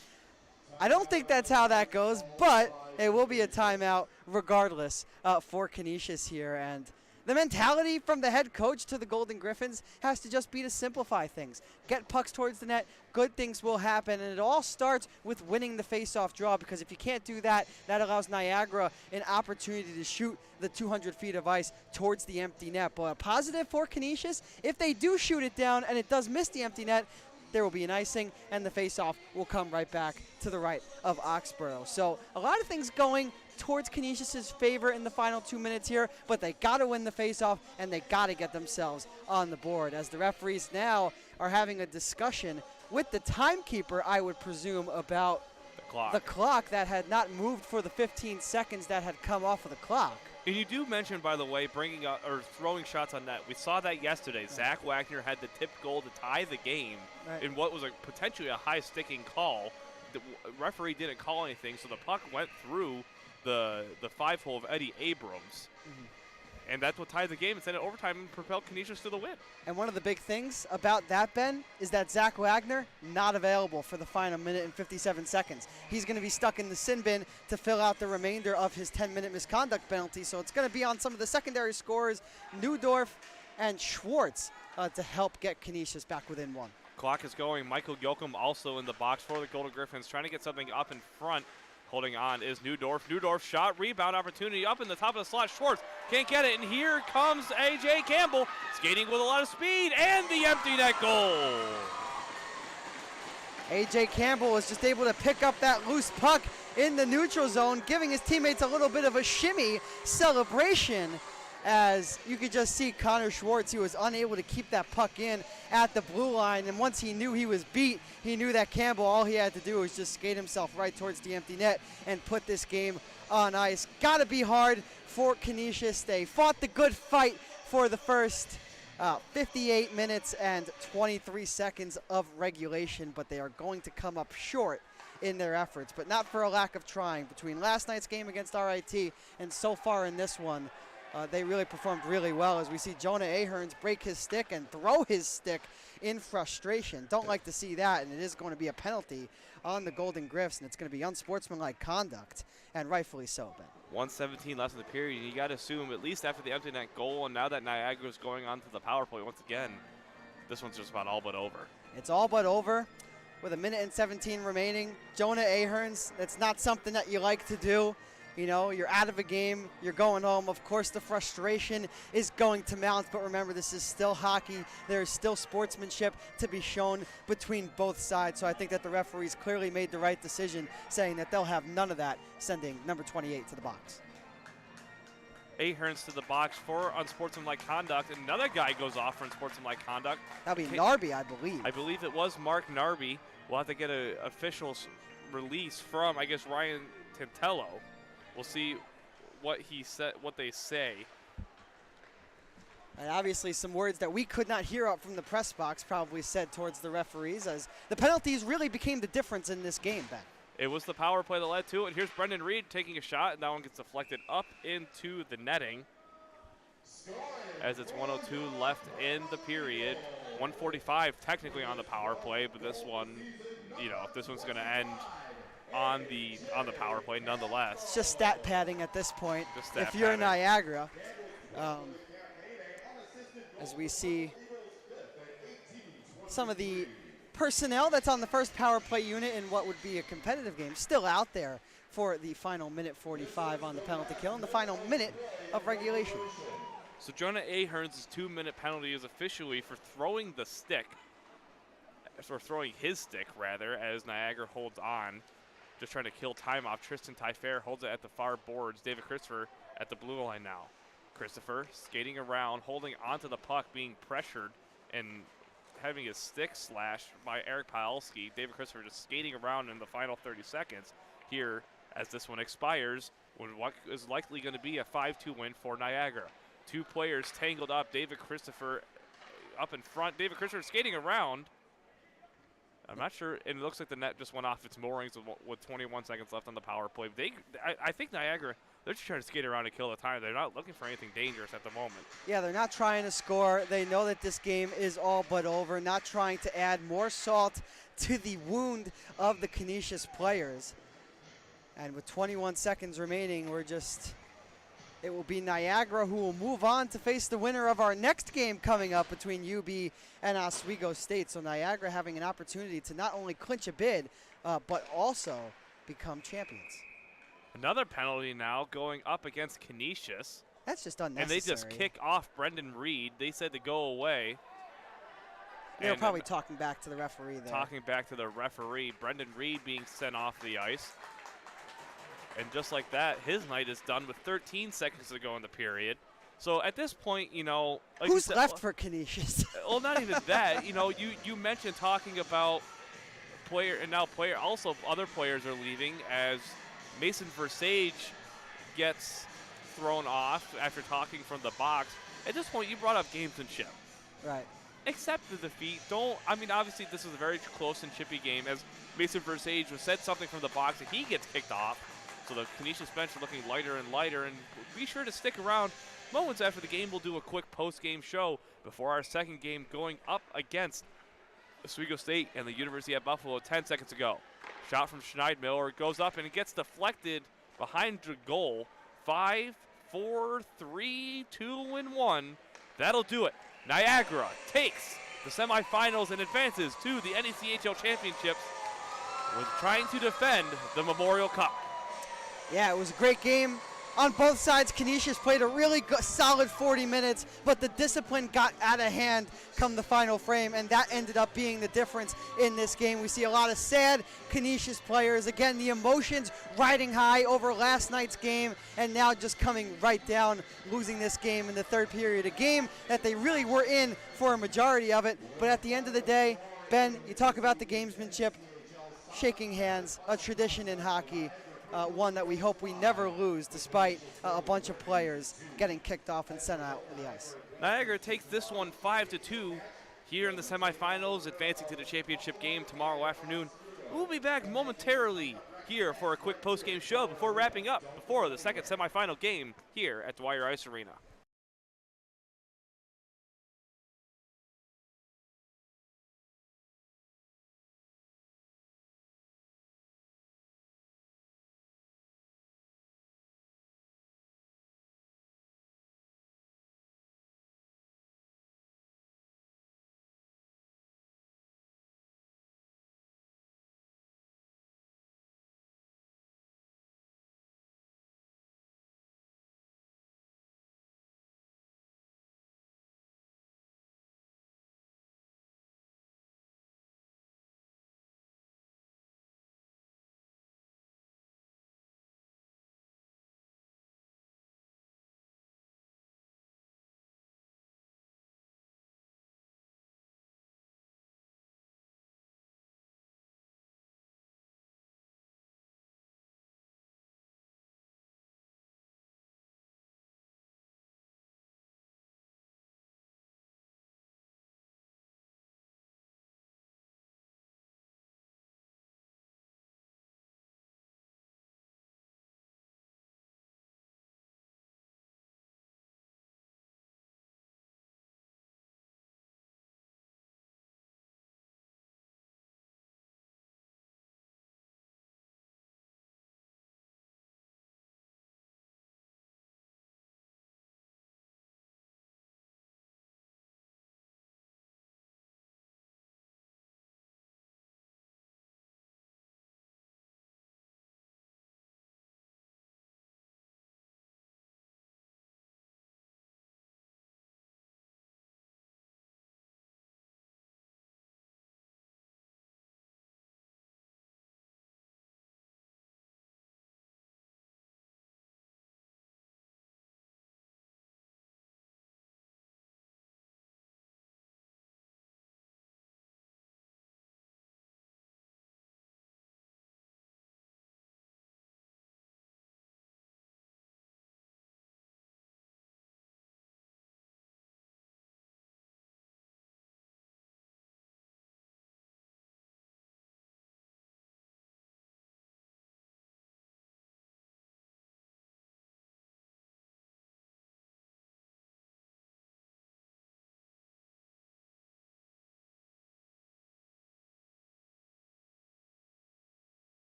I don't think that's how that goes, but it will be a timeout regardless for Canisius here. And the mentality from the head coach to the Golden Griffins has to just be to simplify things. Get pucks towards the net, good things will happen, and it all starts with winning the face-off draw, because if you can't do that, that allows Niagara an opportunity to shoot the 200 feet of ice towards the empty net. But a positive for Canisius, if they do shoot it down and it does miss the empty net, there will be an icing, and the face-off will come right back to the right of Oxborough. So a lot of things going towards Canisius' favor in the final 2 minutes here, but they got to win the face-off, and they got to get themselves on the board, as the referees now are having a discussion with the timekeeper, I would presume, about the clock that had not moved for the 15 seconds that had come off of the clock. And you do mention, by the way, bringing up or throwing shots on net. We saw that yesterday. Zack Wagner had the tipped goal to tie the game in what was potentially a high-sticking call. The referee didn't call anything, so the puck went through the 5-hole of Eddie Abrams. And that's what tied the game and sent it overtime and propelled Canisius to the win. And one of the big things about that, Ben, is that Zack Wagner not available for the final minute and 57 seconds. He's going to be stuck in the sin bin to fill out the remainder of his 10-minute misconduct penalty. So it's going to be on some of the secondary scorers, Newdorf and Schwartz, to help get Canisius back within one. Clock is going. Michael Yoakum also in the box for the Golden Griffins, trying to get something up in front. Holding on is Newdorf. Newdorf shot, rebound opportunity up in the top of the slot. Schwartz can't get it, and here comes A.J. Campbell, skating with a lot of speed, and the empty net goal. A.J. Campbell was just able to pick up that loose puck in the neutral zone, giving his teammates a little bit of a shimmy celebration. As you could just see Connor Schwartz, he was unable to keep that puck in at the blue line. And once he knew he was beat, he knew that Campbell, all he had to do was just skate himself right towards the empty net and put this game on ice. Got to be hard for Canisius. They fought the good fight for the first 58 minutes and 23 seconds of regulation, but they are going to come up short in their efforts, but not for a lack of trying. Between last night's game against RIT and so far in this one, they really performed really well, as we see Jonah Aherns break his stick and throw his stick in frustration. Don't like to see that, and it is going to be a penalty on the Golden Griffs, and it's going to be unsportsmanlike conduct, and rightfully so, Ben. 1:17 left in the period, and you got to assume, at least after the empty net goal, and now that Niagara's going on to the power play once again, this one's just about all but over. It's all but over with 1:17 remaining. Jonah Aherns, that's not something that you like to do. You know, you're out of a game, you're going home. Of course, the frustration is going to mount, but remember, this is still hockey. There is still sportsmanship to be shown between both sides. So I think that the referees clearly made the right decision, saying that they'll have none of that, sending number 28 to the box. Aherns to the box for unsportsmanlike conduct. Another guy goes off for unsportsmanlike conduct. That'll be Narby, I believe. I believe it was Mark Narby. We'll have to get an official release from, I guess, Ryan Tantello. We'll see what he said, what they say. And obviously some words that we could not hear up from the press box probably said towards the referees, as the penalties really became the difference in this game, Ben. It was the power play that led to it. And here's Brendan Reed taking a shot, and that one gets deflected up into the netting. As it's 1:02 left in the period. 1:45 technically on the power play, but this one, you know, this one's going to end on the power play nonetheless. It's just stat padding at this point. If you're Niagara, as we see some of the personnel that's on the first power play unit in what would be a competitive game still out there for the final minute 45 on the penalty kill and the final minute of regulation. So Jonah Aherns' 2-minute penalty is officially for throwing the stick, or throwing his stick rather, as Niagara holds on. Just trying to kill time off. Tristan Tyfair holds it at the far boards. David Christopher at the blue line now. Christopher skating around, holding onto the puck, being pressured, and having his stick slashed by Eric Paelski. David Christopher just skating around in the final 30 seconds here as this one expires, when what is likely going to be a 5-2 win for Niagara. Two players tangled up. David Christopher up in front. David Christopher skating around. I'm not sure, and it looks like the net just went off its moorings with 21 seconds left on the power play. I think Niagara, they're just trying to skate around and kill the time. They're not looking for anything dangerous at the moment. Yeah, they're not trying to score. They know that this game is all but over, not trying to add more salt to the wound of the Canisius players. And with 21 seconds remaining, it will be Niagara who will move on to face the winner of our next game coming up between UB and Oswego State. So Niagara having an opportunity to not only clinch a bid, but also become champions. Another penalty now going up against Canisius. That's just unnecessary. And they just kick off Brendan Reed. They said to go away. They were And probably talking back to the referee there. talking back to the referee, Brendan Reed being sent off the ice. And just like that, his night is done with 13 seconds to go in the period. So at this point, you know, like you Who's said, left for Canisius? well, not even that. You know, you mentioned talking about player, and now player, also other players are leaving as Mason Versage gets thrown off after talking from the box. At this point, you brought up gamesmanship. Right. Accept the defeat. Don't, I mean, obviously this was a very close and chippy game as Mason Versage was said something from the box and he gets kicked off. So the Canisius bench are looking lighter and lighter, and be sure to stick around. Moments after the game, we'll do a quick post-game show before our second game going up against Oswego State and the University of Buffalo 10 seconds ago. Shot from Schneidmiller goes up and it gets deflected behind the goal. 5, 4, 3, 2, and 1. That'll do it. Niagara takes the semifinals and advances to the NECHL Championships with trying to defend the Memorial Cup. Yeah, it was a great game. On both sides, Canisius played a really solid 40 minutes, but the discipline got out of hand come the final frame, and that ended up being the difference in this game. We see a lot of sad Canisius players. Again, the emotions riding high over last night's game, and now just coming right down, losing this game in the third period. A game that they really were in for a majority of it, but at the end of the day, Ben, you talk about the gamesmanship, shaking hands, a tradition in hockey. One that we hope we never lose despite a bunch of players getting kicked off and sent out of the ice. Niagara takes this one 5-2 here in the semifinals, advancing to the championship game tomorrow afternoon. We'll be back momentarily here for a quick post-game show before wrapping up before the second semifinal game here at Dwyer Ice Arena.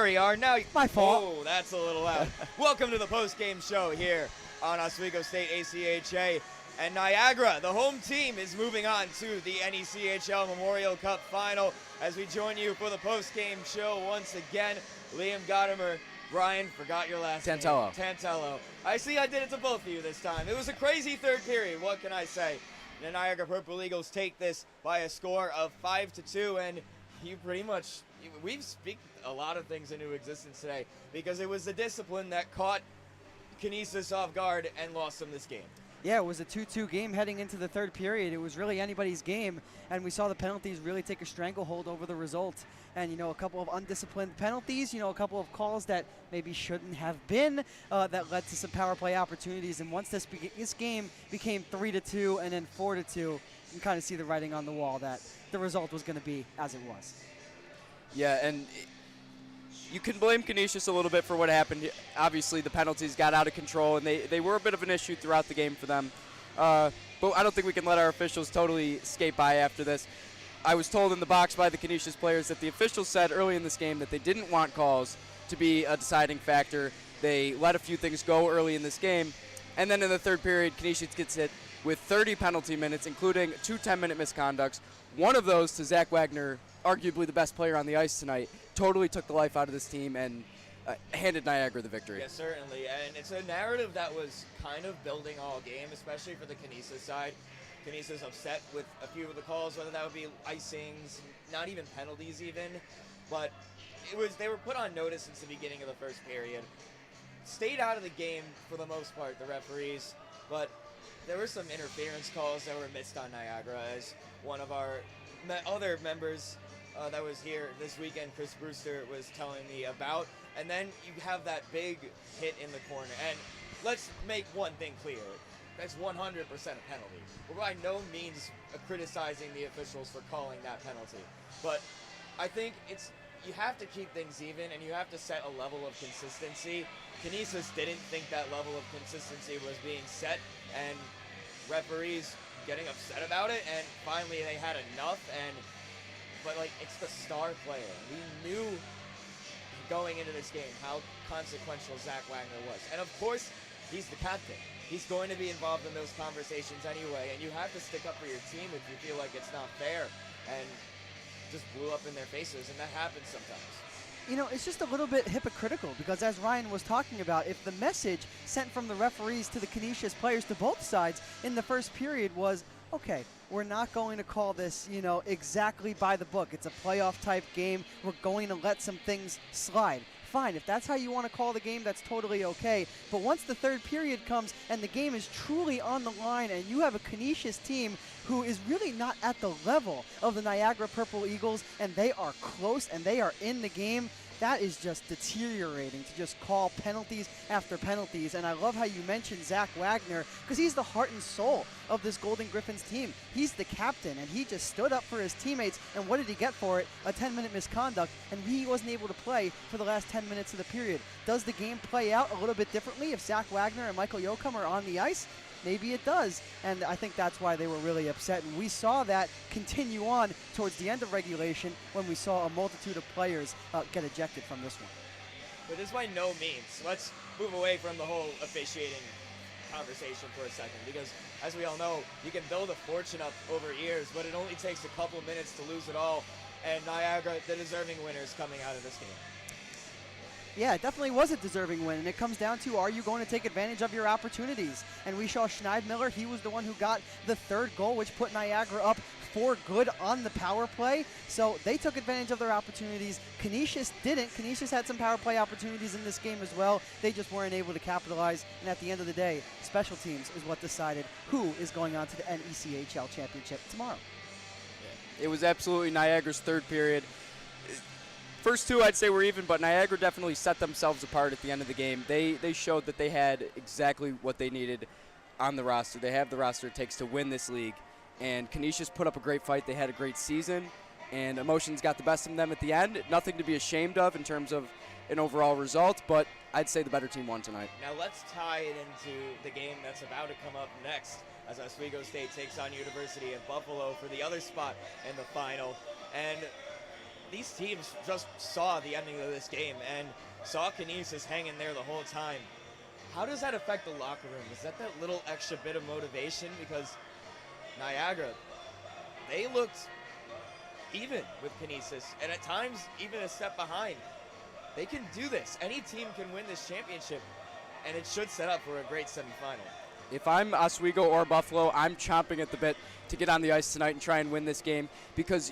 we are. Now, My fault. Oh, that's a little loud. Welcome to the post-game show here on Oswego State ACHA. And Niagara, the home team, is moving on to the NECHL Memorial Cup Final. As we join you for the post-game show once again, Liam Gotimer. Brian, forgot your last name. Tantello. I see I did it to both of you this time. It was a crazy third period. What can I say? The Niagara Purple Eagles take this by a score of 5-2, and you pretty much, we've speak a lot of things into existence today because it was the discipline that caught Canisius off guard and lost them this game. Yeah, it was a 2-2 game heading into the third period. It was really anybody's game, and we saw the penalties really take a stranglehold over the result. And, you know, a couple of undisciplined penalties, you know, a couple of calls that maybe shouldn't have been that led to some power play opportunities. And once this game became 3-2 and then 4-2, you can kind of see the writing on the wall that the result was going to be as it was. Yeah, and you can blame Canisius a little bit for what happened. Obviously, the penalties got out of control, and they were a bit of an issue throughout the game for them. But I don't think we can let our officials totally skate by after this. I was told in the box by the Canisius players that the officials said early in this game that they didn't want calls to be a deciding factor. They let a few things go early in this game. And then in the third period, Canisius gets hit with 30 penalty minutes, including 2 10-minute misconducts. One of those to Zack Wagner, arguably the best player on the ice tonight, totally took the life out of this team and handed Niagara the victory. Yeah, certainly. And it's a narrative that was kind of building all game, especially for the Canisius side. Canisius upset with a few of the calls, whether that would be icings, not even penalties even. But they were put on notice since the beginning of the first period. Stayed out of the game for the most part, the referees. But there were some interference calls that were missed on Niagara, as one of our other members that was here this weekend, Chris Brewster, was telling me about. And then you have that big hit in the corner. And let's make one thing clear. That's 100% a penalty. We're by no means criticizing the officials for calling that penalty. But I think you have to keep things even, and you have to set a level of consistency. Canisius didn't think that level of consistency was being set, and referees getting upset about it, and finally they had enough. But like, it's the star player. We knew going into this game how consequential Zack Wagner was, and of course he's the captain. He's going to be involved in those conversations anyway, and you have to stick up for your team if you feel like it's not fair, and just blew up in their faces, and that happens sometimes. You know, it's just a little bit hypocritical because, as Ryan was talking about, if the message sent from the referees to the Canisius players to both sides in the first period was, okay, we're not going to call this, you know, exactly by the book. It's a playoff type game. We're going to let some things slide. Fine, if that's how you want to call the game, that's totally okay. But once the third period comes and the game is truly on the line and you have a Canisius team who is really not at the level of the Niagara Purple Eagles, and they are close and they are in the game, that is just deteriorating to just call penalties after penalties. And I love how you mentioned Zack Wagner, because he's the heart and soul of this Golden Griffins team. He's the captain, and he just stood up for his teammates. And what did he get for it? A 10-minute misconduct, and he wasn't able to play for the last 10 minutes of the period. Does the game play out a little bit differently if Zack Wagner and Michael Yoakum are on the ice? Maybe it does, and I think that's why they were really upset. And we saw that continue on towards the end of regulation when we saw a multitude of players get ejected from this one. But this by no means. Let's move away from the whole officiating conversation for a second, because as we all know, you can build a fortune up over years, but it only takes a couple of minutes to lose it all. And Niagara, the deserving winners coming out of this game. Yeah, it definitely was a deserving win, and it comes down to, are you going to take advantage of your opportunities? And we saw Schneidmiller. He was the one who got the third goal, which put Niagara up for good on the power play. So they took advantage of their opportunities. Canisius didn't. Canisius had some power play opportunities in this game as well. They just weren't able to capitalize. And at the end of the day, special teams is what decided who is going on to the NECHL championship tomorrow. It was absolutely Niagara's third period. First two, I'd say, were even, but Niagara definitely set themselves apart at the end of the game. They showed that they had exactly what they needed on the roster. They have the roster it takes to win this league. And Canisius put up a great fight. They had a great season, and emotions got the best of them at the end. Nothing to be ashamed of in terms of an overall result, but I'd say the better team won tonight. Now let's tie it into the game that's about to come up next, as Oswego State takes on University of Buffalo for the other spot in the final. And these teams just saw the ending of this game and saw Canisius hanging there the whole time. How does that affect the locker room? Is that little extra bit of motivation? Because Niagara, they looked even with Canisius, and at times even a step behind. They can do this. Any team can win this championship, and it should set up for a great semifinal. If I'm Oswego or Buffalo, I'm chomping at the bit to get on the ice tonight and try and win this game, because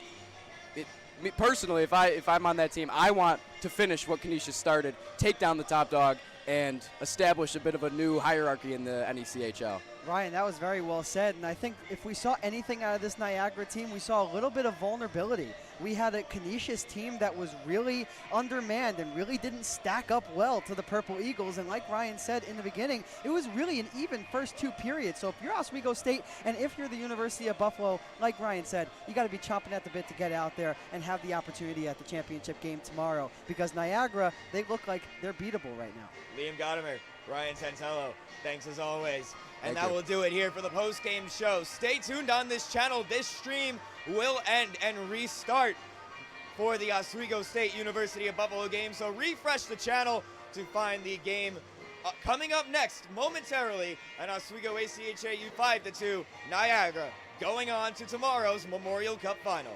me personally, if I'm on that team, I want to finish what Canisius started, take down the top dog, and establish a bit of a new hierarchy in the NECHL. Ryan, that was very well said, and I think if we saw anything out of this Niagara team, we saw a little bit of vulnerability. We had a Canisius team that was really undermanned and really didn't stack up well to the Purple Eagles, and like Ryan said in the beginning, it was really an even first two periods. So if you're Oswego State and if you're the University of Buffalo, like Ryan said, you got to be chomping at the bit to get out there and have the opportunity at the championship game tomorrow, because Niagara, they look like they're beatable right now. Liam Gotimer, Ryan Santello, thanks as always. And Thank that you. will do it here for the post-game show. Stay tuned on this channel. This stream will end and restart for the Oswego State University of Buffalo game. So refresh the channel to find the game coming up next momentarily. And Oswego ACHA U 5-2 Niagara going on to tomorrow's Memorial Cup final.